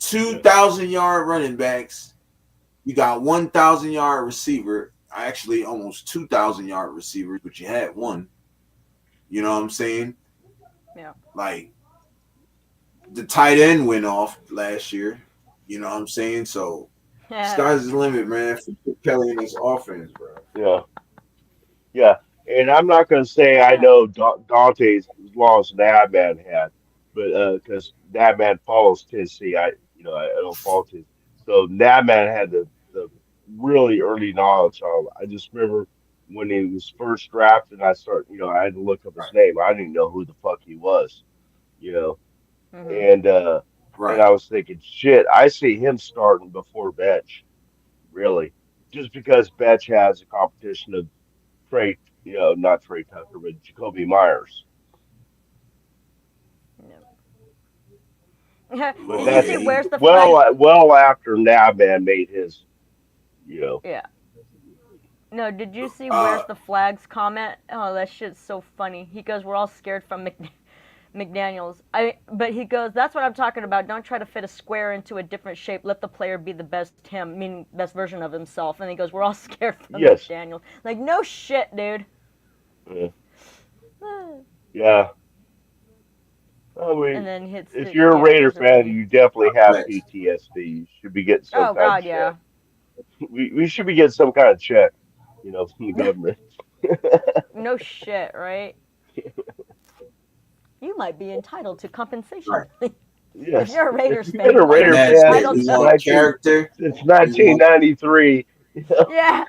2,000-yard running backs. You got 1,000-yard receiver. Actually, almost 2,000-yard receivers, but you had one. You know what I'm saying? Yeah. Like the tight end went off last year. You know what I'm saying? So sky's the limit, man, for Kelly and his offense, bro. Yeah. And I'm not going to say I know Dante's as long as Nadman had, but because Nadman follows Tennessee, I don't follow Tennessee. So Nadman had the really early knowledge of. I just remember when he was first drafted, I had to look up his name. I didn't know who the fuck he was, and and I was thinking, shit, I see him starting before bench, really. just because Betch has a competition of Trey, not Trey Tucker, but Jacoby Myers. Did But you that's see where's the flag? well after Nabman made his, Yeah. No, did you see where's the flags comment? Oh, that shit's so funny. He goes, "We're all scared from McDaniels." But he goes, "That's what I'm talking about. Don't try to fit a square into a different shape. Let the player be the best best version of himself." And he goes, "We're all scared from McDaniels." Like, no shit, dude. Yeah. Yeah. I mean, And then hits if you're a Raider fan, you definitely have PTSD. You should be getting some Oh kind God, of yeah. check. We should be getting some kind of check, from the government. No shit, right? You might be entitled to compensation. Yes. If you're a Raiders If fan, you've been a Raider fan since 1993. Yeah,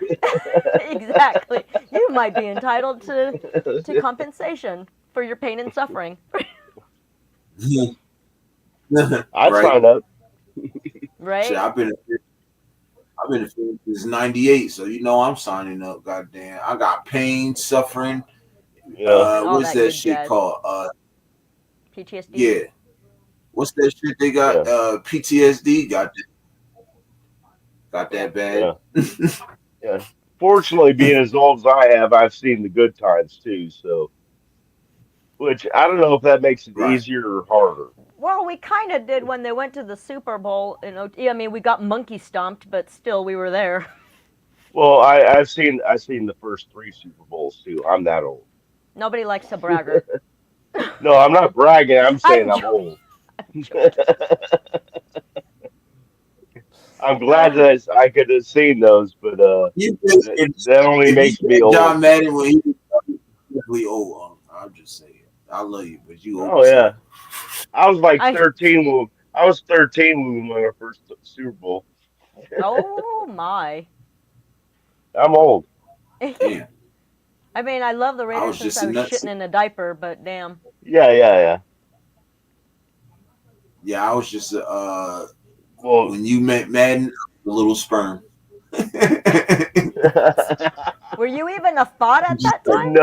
exactly. You might be entitled to compensation for your pain and suffering. I'd sign up. Right? Shit, I've been a fan since '98, so I'm signing up. Goddamn, I got pain, suffering. What's that shit jazz. called? PTSD. Yeah. What's that shit they got? PTSD. Got that bad. Yeah. Fortunately, being as old as I have, I've seen the good times too. So, which I don't know if that makes it easier or harder. Well, we kind of did when they went to the Super Bowl. I mean, we got monkey stomped, but still, we were there. Well, I've seen the first 3 Super Bowls too. I'm that old. Nobody likes a bragger. No, I'm not bragging. I'm saying I'm old. I'm glad that I could have seen those, but that only makes me old. John Madden when he was definitely old. I'm just saying. I love you, but you old. Oh yeah, I was like 13 when we won our first Super Bowl. Oh my! I'm old. Yeah. I mean, I love the Raiders since I was shitting in a diaper, but damn. Yeah. Yeah, I was just when you met Madden, a little sperm. Were you even a thought at that time?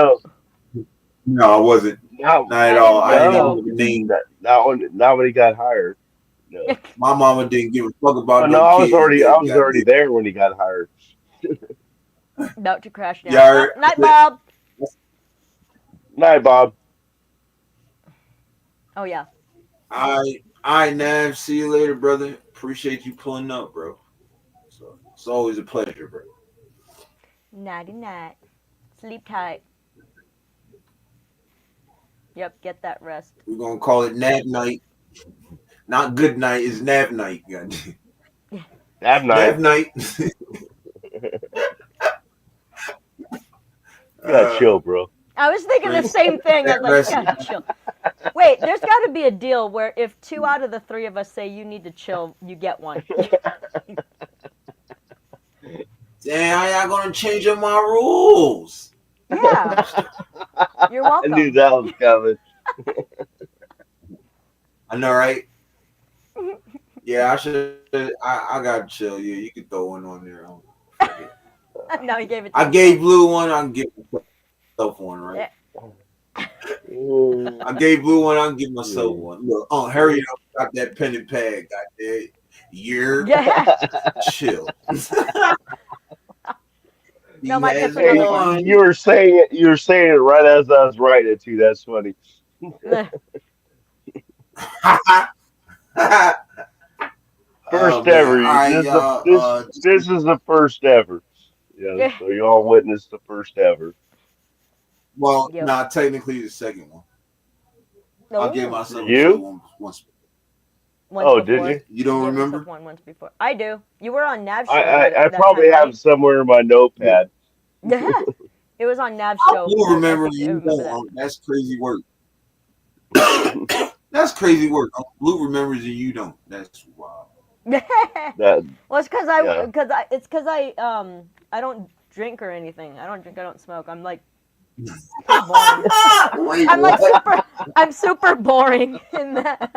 No, I wasn't. Not at all. I didn't know the name. Not when he got hired. No. My mama didn't give a fuck about. No, I was already there when he got hired. About to crash down. Yeah, Night, Bob. Night, Bob. Oh yeah. All right, Nav. See you later, brother. Appreciate you pulling up, bro. So it's always a pleasure, bro. Nighty night. Sleep tight. Yep, get that rest. We're gonna call it nap night. Not good night, it's nap night. Goddamn. Nap night. Nap night. You gotta chill, bro. I was thinking the same thing. I was like, yeah, chill. Wait, there's got to be a deal where if 2 out of the 3 of us say you need to chill, you get one. Damn, how y'all gonna change up my rules? Yeah. You're welcome. I knew that was coming. I know, right? Yeah, I should. I gotta chill. Yeah, you can throw one on there. No, he gave it to I gave Blue one. I can give myself one, right? Yeah. I gave Blue one. I can give myself one. Look, hurry up! Got that pen and pad. Got that. Yeah. Chill. No, my you were saying it right as I was writing it too. That's funny. First ever. This is the first ever. Yeah. So you all witnessed the first ever. Well, not technically the second one. No. I gave myself one once. Did you? You don't remember? One once before. I do. You were on Nav's show. I probably have it somewhere in my notepad. Yeah. It was on Nav's show. You remember? You don't. That's crazy work. That's crazy work. Blue remembers and you don't. That's wild. Well, it's because I don't drink or anything. I don't drink. I don't smoke. I'm like boring. I'm super boring in that.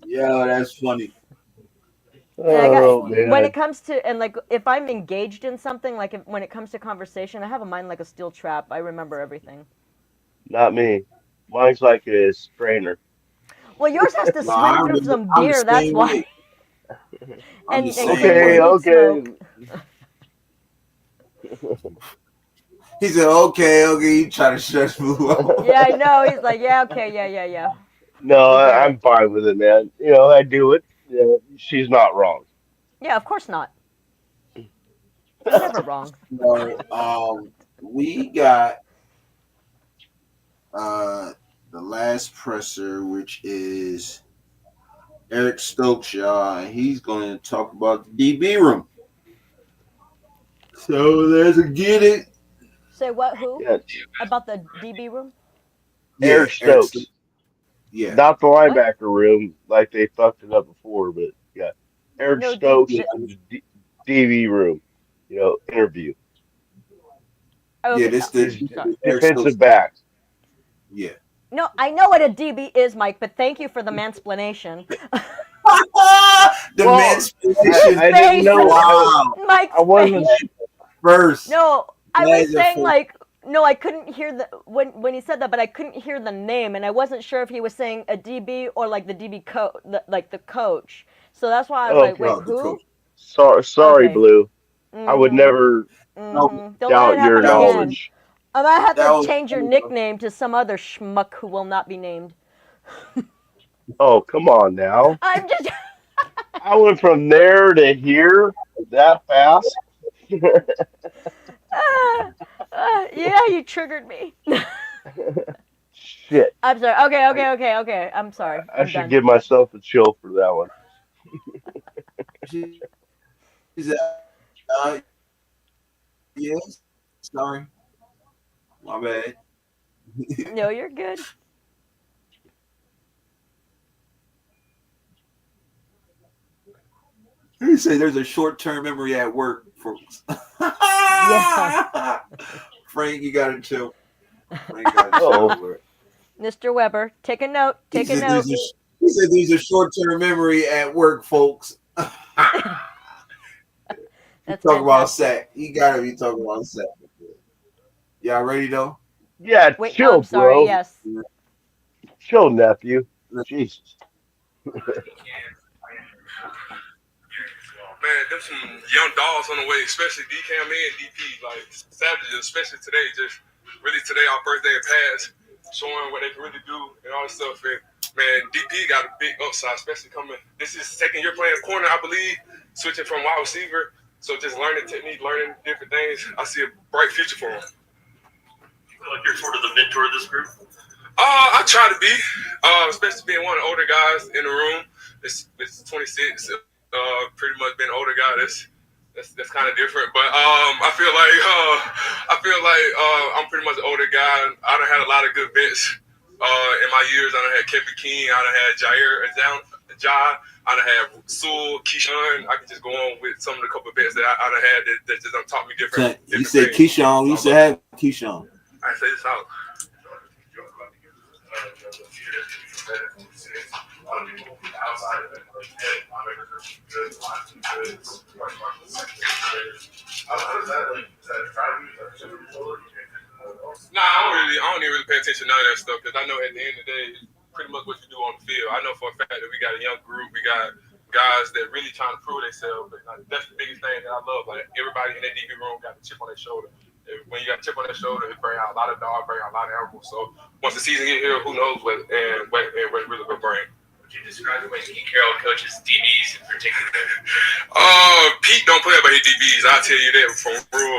Yeah, that's funny. Oh man. When it comes to, and like if I'm engaged in something, like when it comes to conversation, I have a mind like a steel trap. I remember everything. Not me. Mine's like a strainer. Well, yours has to No, I swim through remember. some I'm the beer. That's same why. way. I'm the And same Okay, way. okay. He said, "Okay, okay." You try to shut me up. Yeah, I know. He's like, yeah, okay, yeah. No, We get I'm it. fine with it, man. You know, I do it. You know, she's not wrong. Yeah, of course not. You're never wrong. So, we got the last presser, which is Eric Stokes, y'all, and he's going to talk about the DB room. So let's get it. Say what? Who? Yeah. About the DB room? Eric Stokes. Yeah. Not the linebacker room like they fucked it up before, but yeah. Eric No, Stokes, DB room, you know, interview. Okay. Yeah, this the Eric Defensive Stokes. back. Yeah. No, I know what a DB is, Mike, but thank you for the mansplaination. The mansplanation. I didn't know. Wow. Mike's I wasn't face. First. No, I That was is a saying full- like no, I couldn't hear the when he said that, but I couldn't hear the name, and I wasn't sure if he was saying a DB or like the DB like the coach. So that's why I was like, wait, who? Sorry, Okay. Blue. I would never Don't let doubt it your happen knowledge. again. I might have That to was- change your nickname to some other schmuck who will not be named. Oh, come on now. I'm just. I went from there to here that fast. Yeah, you triggered me. Shit. I'm sorry. Okay. I'm sorry. I I'm should done. give myself a chill for that one. He said, yes. Sorry. My bad. No, you're good. He said there's a short-term memory at work, folks. Yeah. Frank, you got it too. Frank got it too. Mr. Weber, take a note. Take a note. He said there's a short-term memory at work, folks. That's talk about fantastic. sack. He gotta be talking about sack. Y'all ready though? Yeah, Wait, chill, I'm sorry. bro. Yes. Chill, nephew. Jesus. Man, there's some young dogs on the way, especially DCAM and DP. Like, Savages, especially today, just really today, our first day of pass, showing what they can really do and all this stuff. And, man, DP got a big upside, especially coming. This is second year playing corner, I believe, switching from wide receiver. So just learning technique, learning different things. I see a bright future for him. You feel like you're sort of the mentor of this group? I try to be, especially being one of the older guys in the room. It's 26. Pretty much been an older guy. That's kind of different. But I feel like I'm pretty much an older guy. I done had a lot of good vets in my years. I done had Kevin King. I done had Jair, Jai. I done had Sewell, Keyshawn. I can just go on with some of the couple of vets that I done had that just done taught me different. You said Keyshawn. You should have Keyshawn. I say this out. Nah, I don't even really pay attention to none of that stuff because I know at the end of the day, it's pretty much what you do on the field. I know for a fact that we got a young group, we got guys that really trying to prove themselves. But that's the biggest thing that I love. Like everybody in that DB room got a chip on their shoulder. When you got a chip on their shoulder, it brings out a lot of dogs, bring out a lot of animals. So once the season get here, who knows what it's really gonna bring. Would you describe the way Pete Carroll coaches DBs in particular? Pete don't play about his DBs. I'll tell you that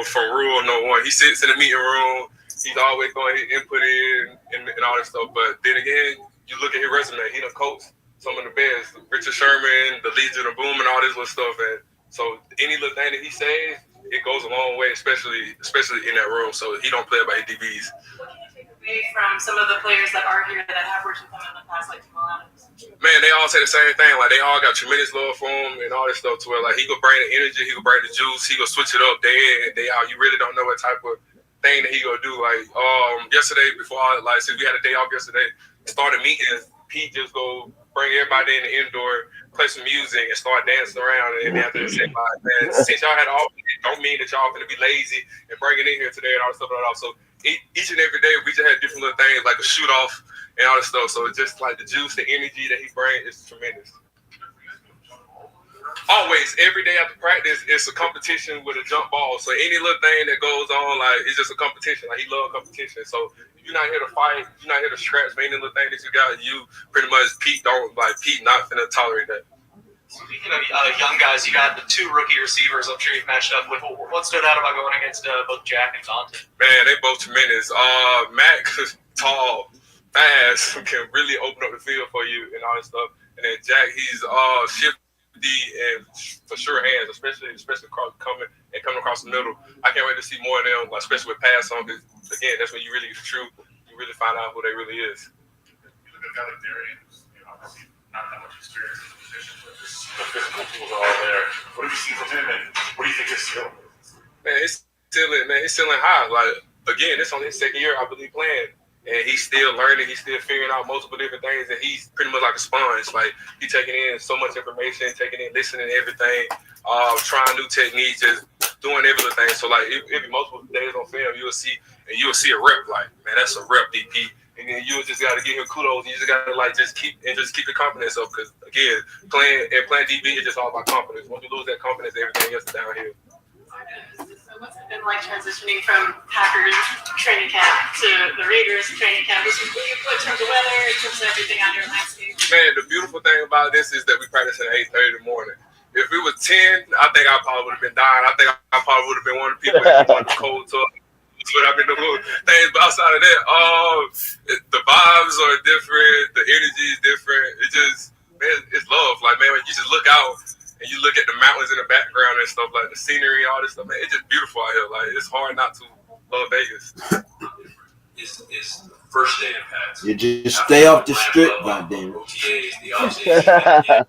from rule no one. He sits in the meeting room. He's always going to input in and all that stuff. But then again, you look at his resume. He done coached some of the best. Richard Sherman, the Legion of Boom, and all this little stuff. And so any little thing that he says, it goes a long way, especially in that room. So he don't play about his DBs. Away from some of the players that are here that have worked with him in the past, like Jamal Adams. Man, they all say the same thing. Like, they all got tremendous love for him and all this stuff to where, like, he could bring the energy, he could bring the juice, he could switch it up day in and day out. You really don't know what type of thing that he gonna do. Like, yesterday, since we had a day off yesterday, started meetings, Pete just go bring everybody in the indoor, play some music, and start dancing around. And then after the say, man, since y'all had all, don't mean that y'all gonna be lazy and bring it in here today and all this stuff like that. So each and every day, we just had different little things like a shoot off and all this stuff. So it's just like the juice, the energy that he brings is tremendous. Always, every day after practice, it's a competition with a jump ball. So any little thing that goes on, like, it's just a competition. Like, he loves competition. So if you're not here to fight, you're not here to scratch for any little thing that you got, you pretty much, Pete not finna tolerate that. Speaking of young guys, you got the two rookie receivers I'm sure you've matched up with. What stood out about going against both Jack and Dante? Man, they both tremendous. Mac, tall, fast, can really open up the field for you and all that stuff. And then Jack, he's shifty and for sure hands, especially coming across the middle. I can't wait to see more of them, like, especially with pass on. Because again, that's when you really find out who they really is. You look at a guy like Darian, who's obviously not that much experience in the position, but just the physical tools are all there. What have you seen from him, and what do you think his ceiling is? Man, his ceiling high. Like, again, it's only his second year, I believe, playing. And he's still learning. He's still figuring out multiple different things. And he's pretty much like a sponge. Like, he's taking in so much information, listening to everything, trying new techniques, just doing every little thing. So, like, if multiple days on film, you'll see a rep. Like, man, that's a rep, DP. And then you just got to give him kudos. You just got to, like, just keep your confidence up. Because, again, playing DB is just all about confidence. Once you lose that confidence, everything else is downhill. So what's it been like transitioning from Packers training camp to the Raiders training camp? What you put in terms of weather, in terms of everything on your landscape? Man, the beautiful thing about this is that we practice at 8:30 in the morning. If it was 10, I think I probably would have been dying. I think I probably would have been one of the people that went to cold tub. That's what I've been doing. Things, but outside of that, the vibes are different. The energy is different. It just, man, it's love. Like, man, when you just look out and you look at the mountains in the background and stuff, like the scenery and all this stuff, man, it's just beautiful out here. Like, it's hard not to love Vegas. Is the first day in Pats. You just stay off the strip, goddamn. OTAs, the offseason.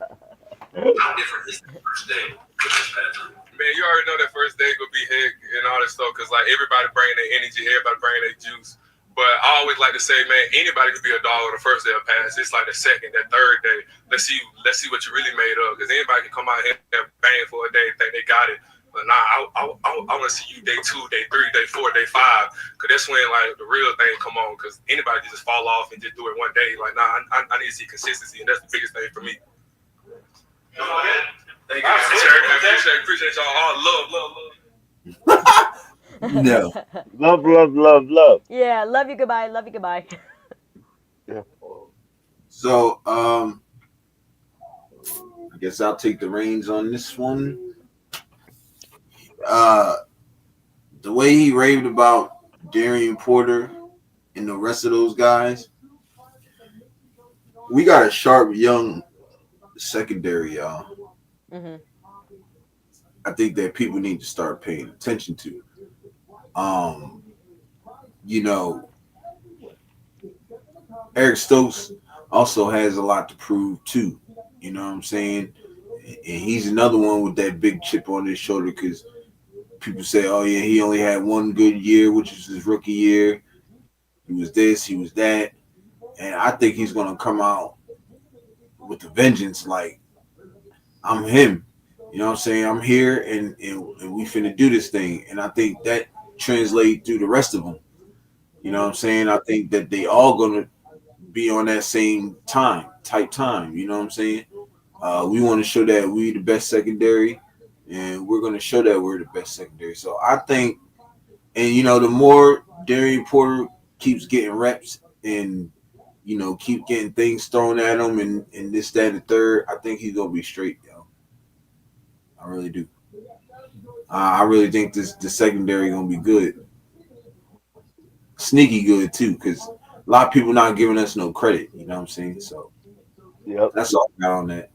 How different is the first day with this Pats? Man, you already know that first day gonna be heck and all this stuff, because, like, everybody bringing their energy, everybody bringing their juice. But I always like to say, man, anybody could be a dog on the first day of pass. It's like the second, that third day. Let's see what you really made of. Because anybody can come out here and bang for a day and think they got it. But nah, I want to see you day 2, day 3, day 4, day 5. Because that's when, like, the real thing come on. Because anybody can just fall off and just do it one day. Like, nah, I need to see consistency, and that's the biggest thing for me. Go ahead. Thank you. Appreciate y'all. All love. No. Love. Yeah, love you, goodbye. Love you, goodbye. Yeah. So, I guess I'll take the reins on this one. The way he raved about Darian Porter and the rest of those guys, we got a sharp, young secondary, y'all. Mm-hmm. I think that people need to start paying attention to. Eric Stokes also has a lot to prove too. You know what I'm saying? And he's another one with that big chip on his shoulder, because people say, oh yeah, he only had one good year, which is his rookie year. He was this, he was that. And I think he's going to come out with a vengeance, like, I'm him. You know what I'm saying? I'm here, and we finna do this thing. And I think that translates through the rest of them. You know what I'm saying? I think that they all going to be on that same type time. You know what I'm saying? We want to show that we the best secondary, and we're going to show that we're the best secondary. So I think, and, the more Darian Porter keeps getting reps and, keep getting things thrown at him and this, that, and the third, I think he's going to be straight, yo. I really do. I really think the secondary going to be good. Sneaky good, too, because a lot of people not giving us no credit. You know what I'm saying? So, yep. That's all I got on that.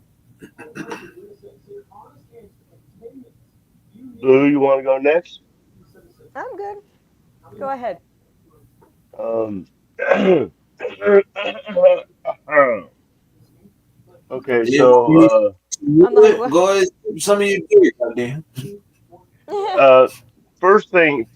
Blue, you want to go next? I'm good. Go ahead. Okay, so go ahead. Some of you do, goddamn. First thing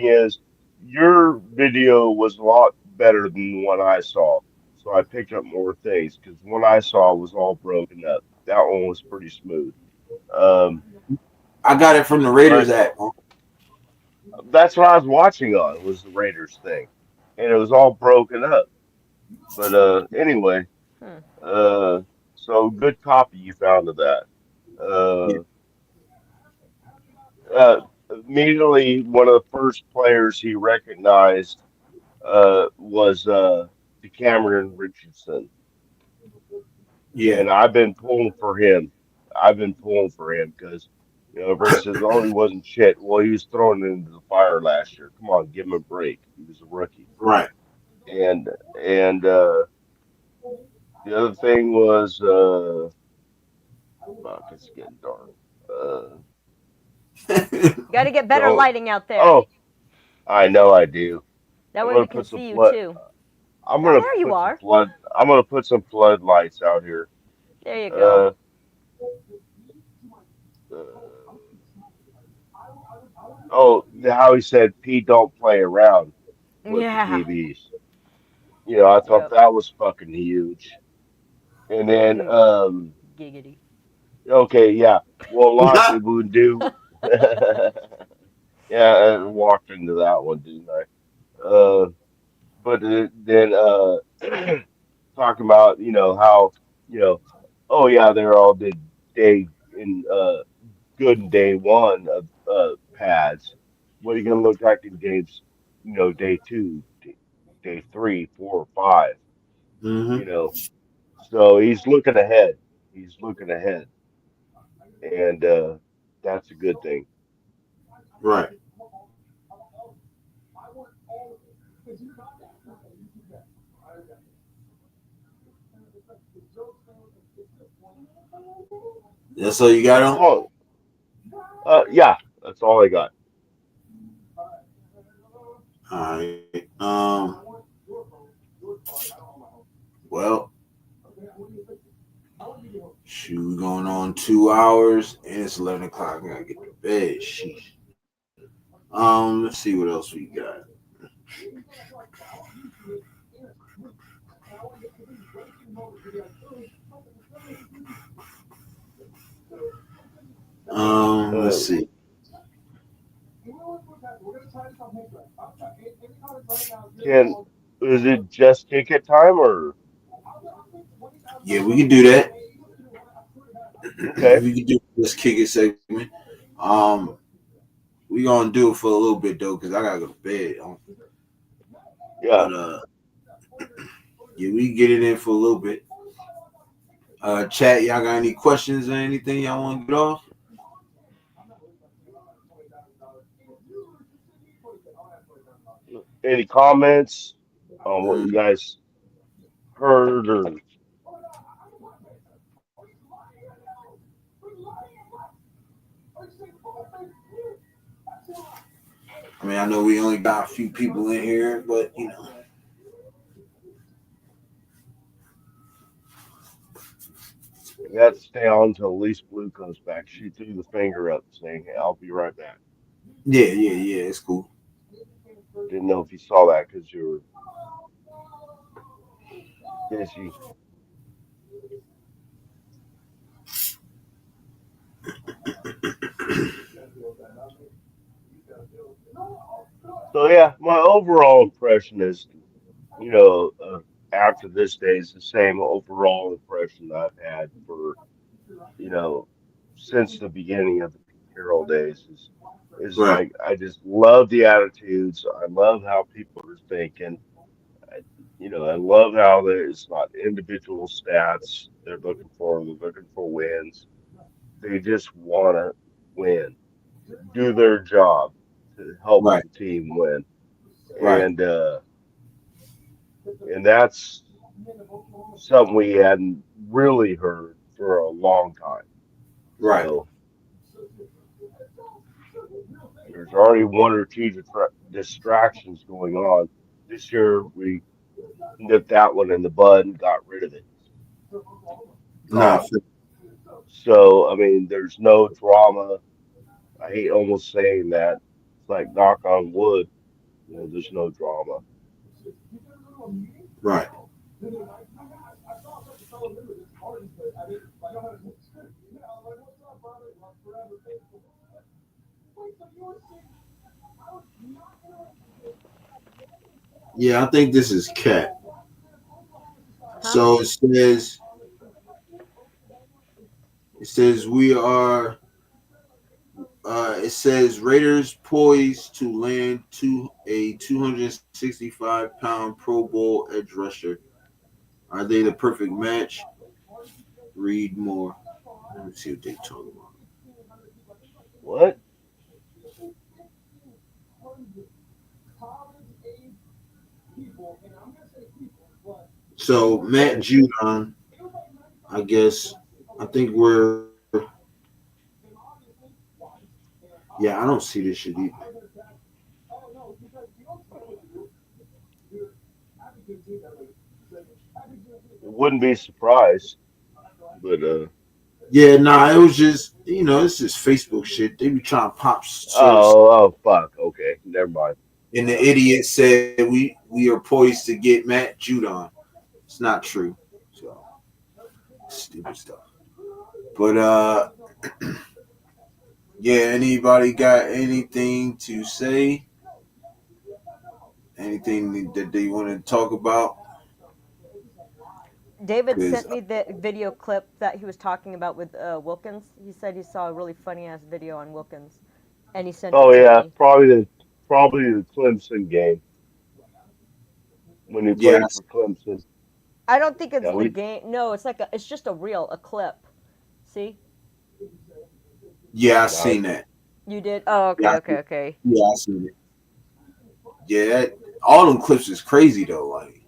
is, your video was a lot better than the one I saw. so I picked up more things because one I saw was all broken up. That one was pretty smooth. I got it from the But Raiders app. that's what I was watching on was the Raiders thing, and it was all broken up. But anyway, so good copy you found of that. Yeah. Immediately, one of the first players he recognized was Cameron Richardson, Yeah. and I've been pulling for him. I've been pulling for him because everybody says, "Oh, he wasn't shit." Well, he was thrown into the fire last year. Come on, give him a break. He was a rookie. Right. And the other thing was, fuck, it's getting dark. Got to get better So, lighting out there. oh, I know I do. That I'm way gonna we can put some see you flood. too. I'm Oh, gonna there you put some are. flood. I'm gonna put some floodlights out here. There you go. Oh, how he said Pete don't play around with Yeah. the DBs. I thought that was fucking huge. And then, Giggity. okay, yeah. Well, a lot of people would do. Yeah, I walked into that one, didn't I? But then talking about how oh yeah, they're all day in good in day one of pads. What are you gonna look like in games? Day two, day three, 4 or 5. Mm-hmm. So he's looking ahead. He's looking ahead, and that's a good thing. Right. That's all you got on? Oh, yeah, that's all I got. All right. Well, shoot, we're going on 2 hours, and it's 11 o'clock. I gotta get to bed. Sheesh. Let's see what else we got. Let's see. Is it just ticket time or? Yeah, we can do that. Okay. We can do this kick it segment. We gonna do it for a little bit though, cause I gotta go to bed. Yeah. But yeah, we can get it in for a little bit. Chat, y'all got any questions or anything y'all want to get off? Any comments on what you guys heard or? I mean, I know we only got a few people in here, but We got to stay on until at least Blue comes back. She threw the finger up saying, "Hey, I'll be right back." Yeah, it's cool. Didn't know if you saw that because you were busy. So yeah, my overall impression is, after this day is the same overall impression I've had for, since the beginning of the Carroll days. Is Right. like I just love the attitudes. I love how people are thinking. I love how it's not individual stats they're looking for. They're looking for wins. They just want to win, do their job to help Right. the team win, Right. and that's something we hadn't really heard for a long time. Right. So there's already one or two distractions going on. This year we nipped that one in the bud and got rid of it. Nah, So I mean, there's no drama. I hate almost saying that. It's like knock on wood. There's no drama. right. Yeah, I think this is Cat. So it says we are. It says Raiders poised to land to a 265-pound Pro Bowl edge rusher. Are they the perfect match? Read more. Let me see what they talk about. What? So Matt Judon, I guess. I think we're. Yeah, I don't see this shit either. Wouldn't be surprised, but Yeah, nah, it was just it's just Facebook shit. They be trying to pop shit. oh fuck. Okay, never mind. And the idiot said we are poised to get Matt Judon. It's not true. So stupid stuff. But yeah, anybody got anything to say? Anything that they want to talk about? David sent me the video clip that he was talking about with Wilkins. He said he saw a really funny ass video on Wilkins, and he sent. Oh it to yeah, me. probably the Clemson game when he played for Clemson. I don't think it's Yeah, the game. No, it's like it's just a clip. See? Yeah, I seen that. You did? Oh, okay, okay. Yeah, I seen it. Yeah, all them clips is crazy though. Like,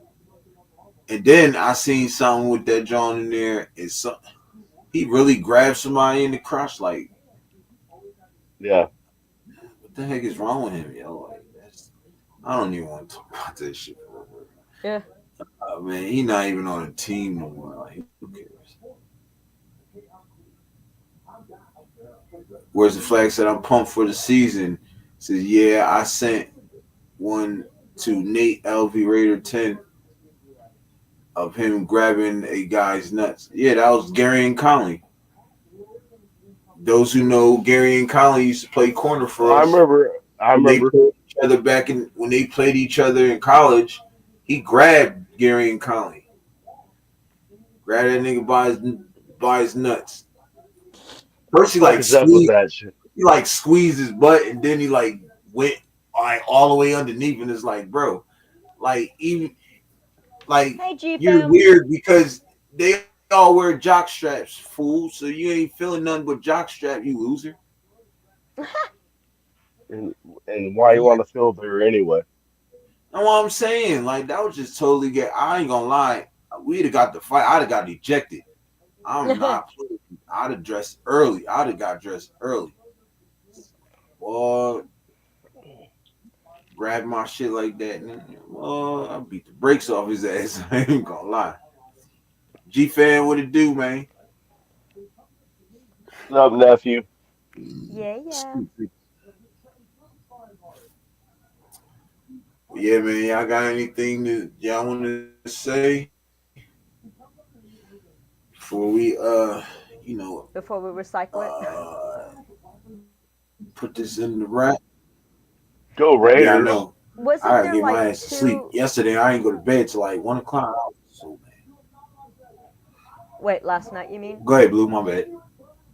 and then I seen something with that John in there. He really grabbed somebody in the crotch. Like, yeah. What the heck is wrong with him, yo? Like, I don't even want to talk about this shit. Yeah. Man, he not even on the team no more. Like, who cares? Where's the flag said I'm pumped for the season? Says, yeah, I sent one to Nate LV Raider 10 of him grabbing a guy's nuts. Yeah, that was Gary and Conley. Those who know Gary and Conley used to play corner for us. I remember. They played each other when they played each other in college. He grabbed Gary and Conley. Grabbed that nigga by his nuts. First he squeezed his butt, and then he went all the way underneath, and it's like, bro, even you're weird because they all wear jock straps, fool. So you ain't feeling nothing but jock strap, you loser. And why you want to feel there anyway? That's what I'm saying. Like, that was just totally I ain't gonna lie. We'd have got the fight. I'd have got ejected. I'm not playing. I'd have dressed early. I'd have got dressed early. Boy, grab my shit like that. Well, I beat the brakes off his ass. I ain't gonna lie. G-Fan, what it do, man? What's up, nephew? Yeah. Yeah, man. Y'all got anything that y'all want to say before we before we recycle it? Put this in the wrap. Go Raiders. Yeah, I know. Wasn't I gotta there get my like ass to sleep. Yesterday, I ain't go to bed till like 1 o'clock. Wait, last night you mean? Go ahead, Blue. My bad.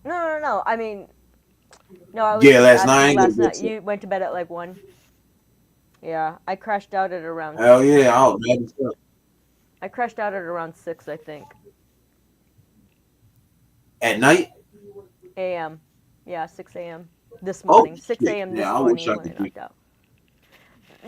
No. I mean, no. I was last night. Last night you went to bed at like 1. Yeah, I crashed out at around. Hell yeah, I was mad as fuck. I crashed out at around 6, I think. At night? A.M. Yeah, 6 a.m. this morning. 6 a.m. this morning when I knocked out.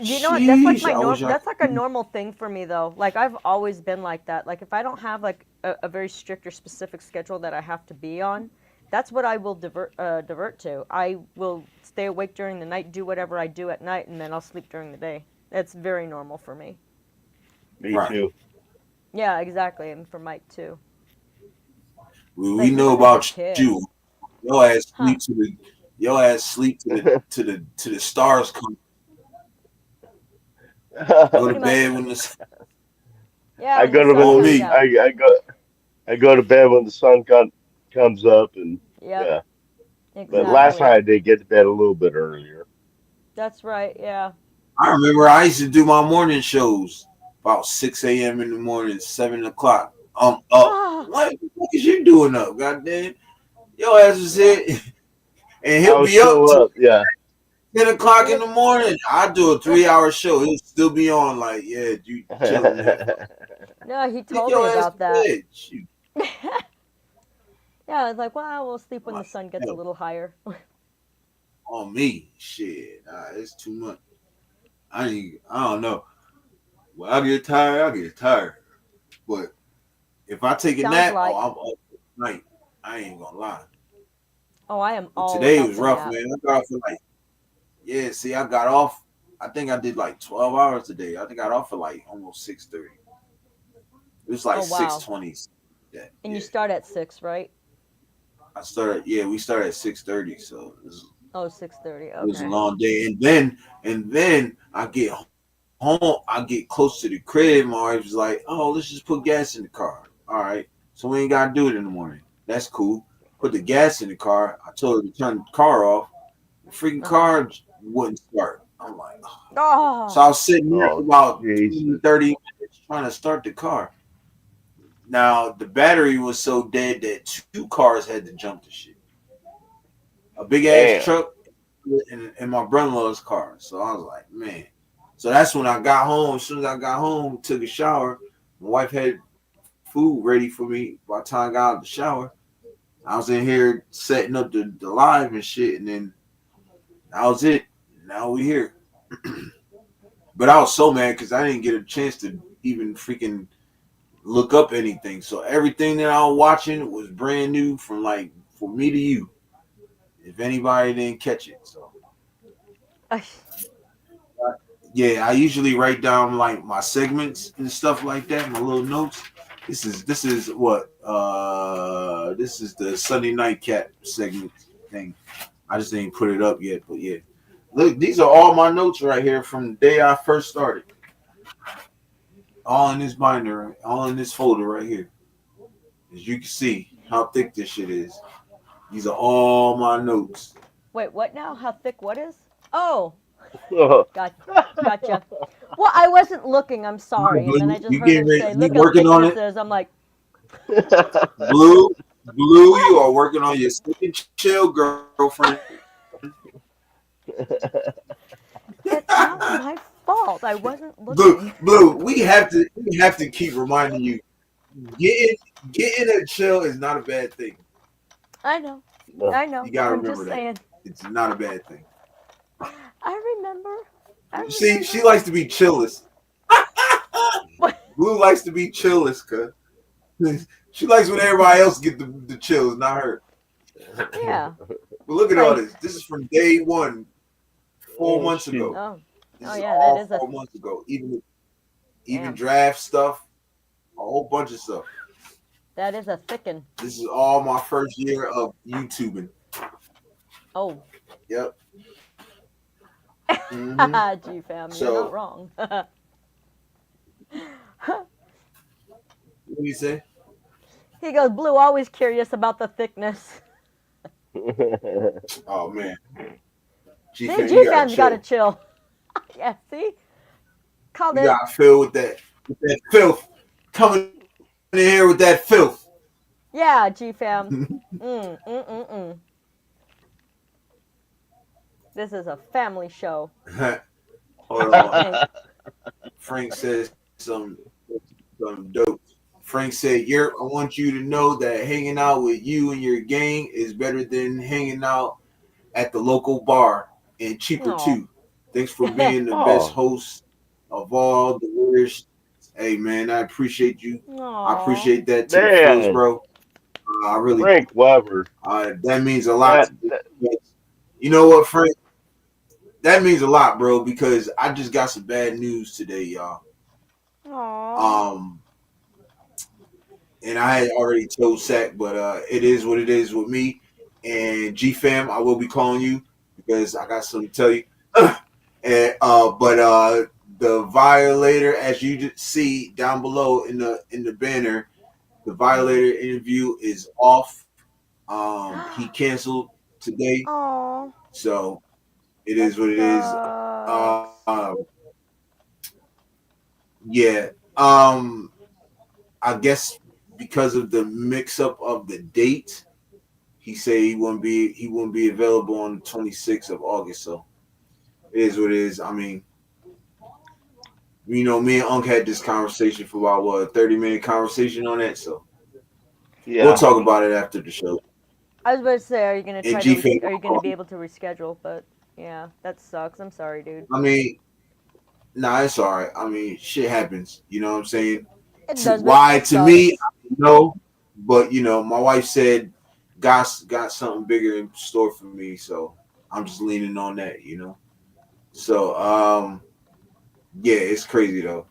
You know what? That's like that's like a normal thing for me though. Like I've always been like that. Like if I don't have like a very strict or specific schedule that I have to be on, that's what I will divert to. I will stay awake during the night, do whatever I do at night, and then I'll sleep during the day. That's very normal for me. Me too. Yeah, exactly, and for Mike too. We know about you. Your ass sleep to the stars come. Go to bed when the Yeah, I when go the to sun bed. comes out. I go to bed when the sun comes up, and Yep, yeah. But last exactly. night I did get to bed a little bit earlier. That's right. Yeah. I remember I used to do my morning shows about 6 a.m. in the morning, 7 o'clock. Up. Ah. What the fuck is you doing up? Goddamn, your ass is here, and I he'll was be up still till up. Yeah. 10 o'clock in the morning. I do a 3-hour show. He'll still be on. Like, yeah, you chilling there. No, he Get told me your ass about to that. bed. Shoot. Yeah, I was like, well, we'll sleep when the sun gets a Hell, little higher. on me, shit, it's too much. I don't know. When I get tired. But if I take a Sounds nap, like. I'm up all night. I ain't gonna lie. Oh, I am But all today about was the rough, nap. man. I got off at like, yeah. See, I got off. I think I did like 12 hours today. I think I got off at like almost 6:30. It was like Oh, wow. 6:20. That And you start at 6, right? I started. Yeah, we started at 6:30. So Oh, 6:30. it was a Okay. long day. And then I get home. I get close to the crib. My wife was like, "Oh, let's just put gas in the car." All right. So we ain't gotta do it in the morning. That's cool. Put the gas in the car. I told her to turn the car off. The freaking car wouldn't start. I'm like, oh. So I was sitting there for about Jesus. 20, 30 minutes trying to start the car. Now the battery was so dead that 2 cars had to jump the shit. A big ass Damn. truck and my brother-in-law's car. So I was like, man. So that's when I got home. As soon as I got home, took a shower. My wife had food ready for me. By the time I got out of the shower, I was in here setting up the live and shit. And then that was it. Now we here. But I was so mad because I didn't get a chance to even freaking look up anything. So everything that I was watching was brand new from like for me to you. If anybody didn't catch it. So yeah, I usually write down like my segments and stuff like that, my little notes. This is what this is the Sunday Night Cat segment thing. I just didn't put it up yet, but yeah. Look, these are all my notes right here from the day I first started. All in this binder, all in this folder right here. As you can see how thick this shit is. These are all my notes. Wait, what now? How thick what is? Oh. Gotcha. Well, I wasn't looking. I'm sorry. And then I just heard him say, look how thick this is. I'm like. Blue, you are working on your second chill, girlfriend. It's not my fault. I wasn't looking. Blue, we have to keep reminding you. Getting a chill is not a bad thing. I know. You gotta I'm remember just that. saying. It's not a bad thing. I remember. See, she likes to be chillest. Blue likes to be chillest, cuz she likes when everybody else get the chills, not her. Yeah. But look at all this. This is from day one, 4 months ago. Oh, This is yeah, all that is 4 months ago. Even Damn. draft stuff, a whole bunch of stuff. That is a thickin'. This is all my first year of YouTubing. Oh. Yep. Gee, fam, So- you're not wrong. What do you say? He goes, Blue, always curious about the thickness. Oh man. See, G-Fam, you G-Fam's gotta got to chill. Yeah, see? Called You it. gotta fill with that filth. Coming in here with that filth. Yeah, G-Fam. This is a family show. Hold on. Frank says some dope. Frank said, I want you to know that hanging out with you and your gang is better than hanging out at the local bar and cheaper Aw. too. Thanks for being the best host of all the years. Hey man, I appreciate you. I appreciate that to the Man. fullest, bro. I really Frank Weber. that means a lot. You know what, Frank? That means a lot, bro, because I just got some bad news today, y'all. And I had already told Sack, but it is what it is with me. And G-Fam, I will be calling you because I got something to tell you. But the Violator, as you see down below in the banner, the Violator interview is off. He canceled today, Oh. so it is what it is. Yeah. I guess because of the mix-up of the date, he said he wouldn't be available on the 26th of August. So it is what it is. I mean, you know, me and Unc had this conversation for about a 30-minute conversation on that. So we'll talk about it after the show. I was about to say, are you gonna And try to? G-Fan- Are you gonna be able to reschedule? But yeah, that sucks. I'm sorry, dude. I mean, nah, it's all right. I mean, shit happens. You know what I'm saying? It does, but Why it to me, sucks. I don't know. But you know, my wife said God's got something bigger in store for me, so I'm just leaning on that. You know. So yeah, it's crazy though.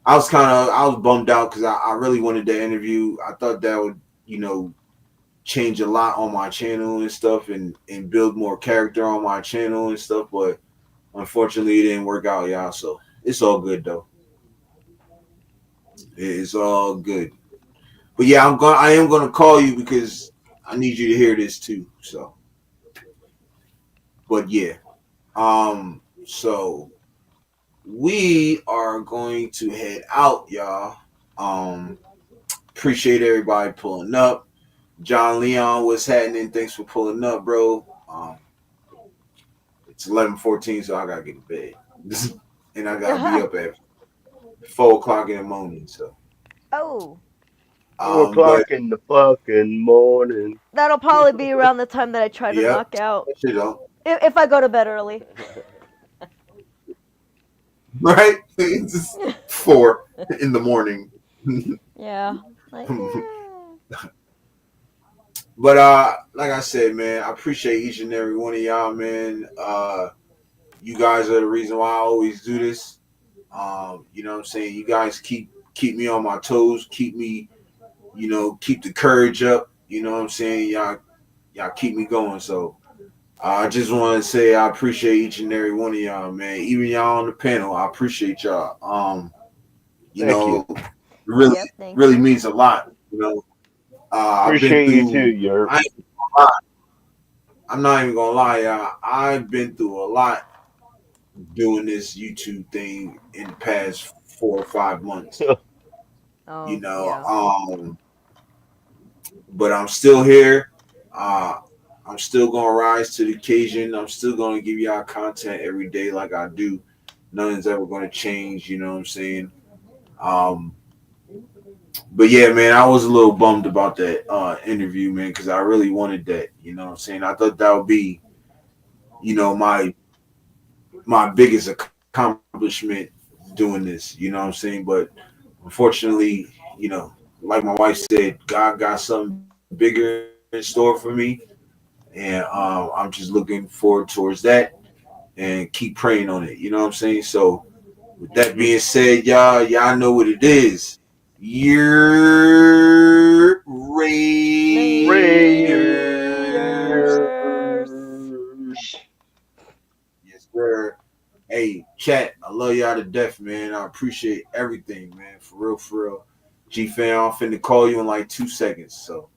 I was bummed out because I really wanted that interview. I thought that would, you know, change a lot on my channel and stuff and build more character on my channel and stuff, but unfortunately it didn't work out, y'all. So it's all good though. It's all good. But yeah, I am gonna call you because I need you to hear this too. So but yeah. So we are going to head out, y'all. Appreciate everybody pulling up. John Leon, what's happening? Thanks for pulling up, bro. It's 11:14, so I gotta get to bed, and I gotta be up at 4:00 in the morning. So, 4 o'clock in the fucking morning. That'll probably be around the time that I try to knock out. If I go to bed early. Right? It's 4 in the morning. Yeah. Like, But like I said, man, I appreciate each and every one of y'all, man. You guys are the reason why I always do this. You know what I'm saying? You guys keep me on my toes, keep me, you know, keep the courage up. You know what I'm saying? Y'all keep me going. So I just want to say I appreciate each and every one of y'all, man. Even y'all on the panel, I appreciate y'all. You know, really means a lot. You know, I've been Appreciate you through. too, Yerp. I'm not even gonna lie, y'all. I've been through a lot doing this YouTube thing in the past 4 or 5 months. You know, but I'm still here. I'm still gonna rise to the occasion. I'm still gonna give y'all content every day like I do. Nothing's ever gonna change, you know what I'm saying? But yeah, man, I was a little bummed about that interview, man, because I really wanted that. You know what I'm saying? I thought that would be, you know, my biggest accomplishment doing this. You know what I'm saying? But unfortunately, you know, like my wife said, God got something bigger in store for me, and I'm just looking forward towards that and keep praying on it. You know what I'm saying? So, with that being said, y'all know what it is. You're Raiders. Yes, sir. Hey, chat, I love y'all to death, man. I appreciate everything, man. For real, for real. G-Fan, I'm finna call you in like 2 seconds. So,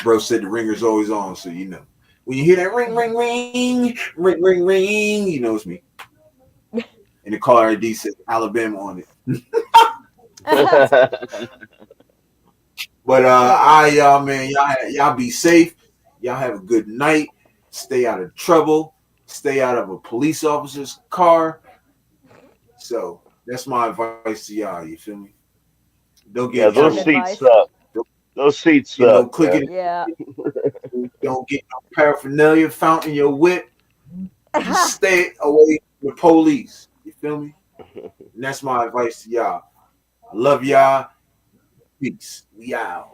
bro said the ringer's always on, so you know. When you hear that ring, ring, ring, ring, ring, ring, you know it's me. And the caller ID said Alabama on it. But y'all, man, y'all be safe. Y'all have a good night. Stay out of trouble. Stay out of a police officer's car. So that's my advice to y'all. You feel me? Don't get those seats suck. Those seats you know, suck. click it. Yeah. Don't get no paraphernalia found in your whip. Just stay away from the police. You feel me? And that's my advice to y'all. I love y'all. Peace. We out.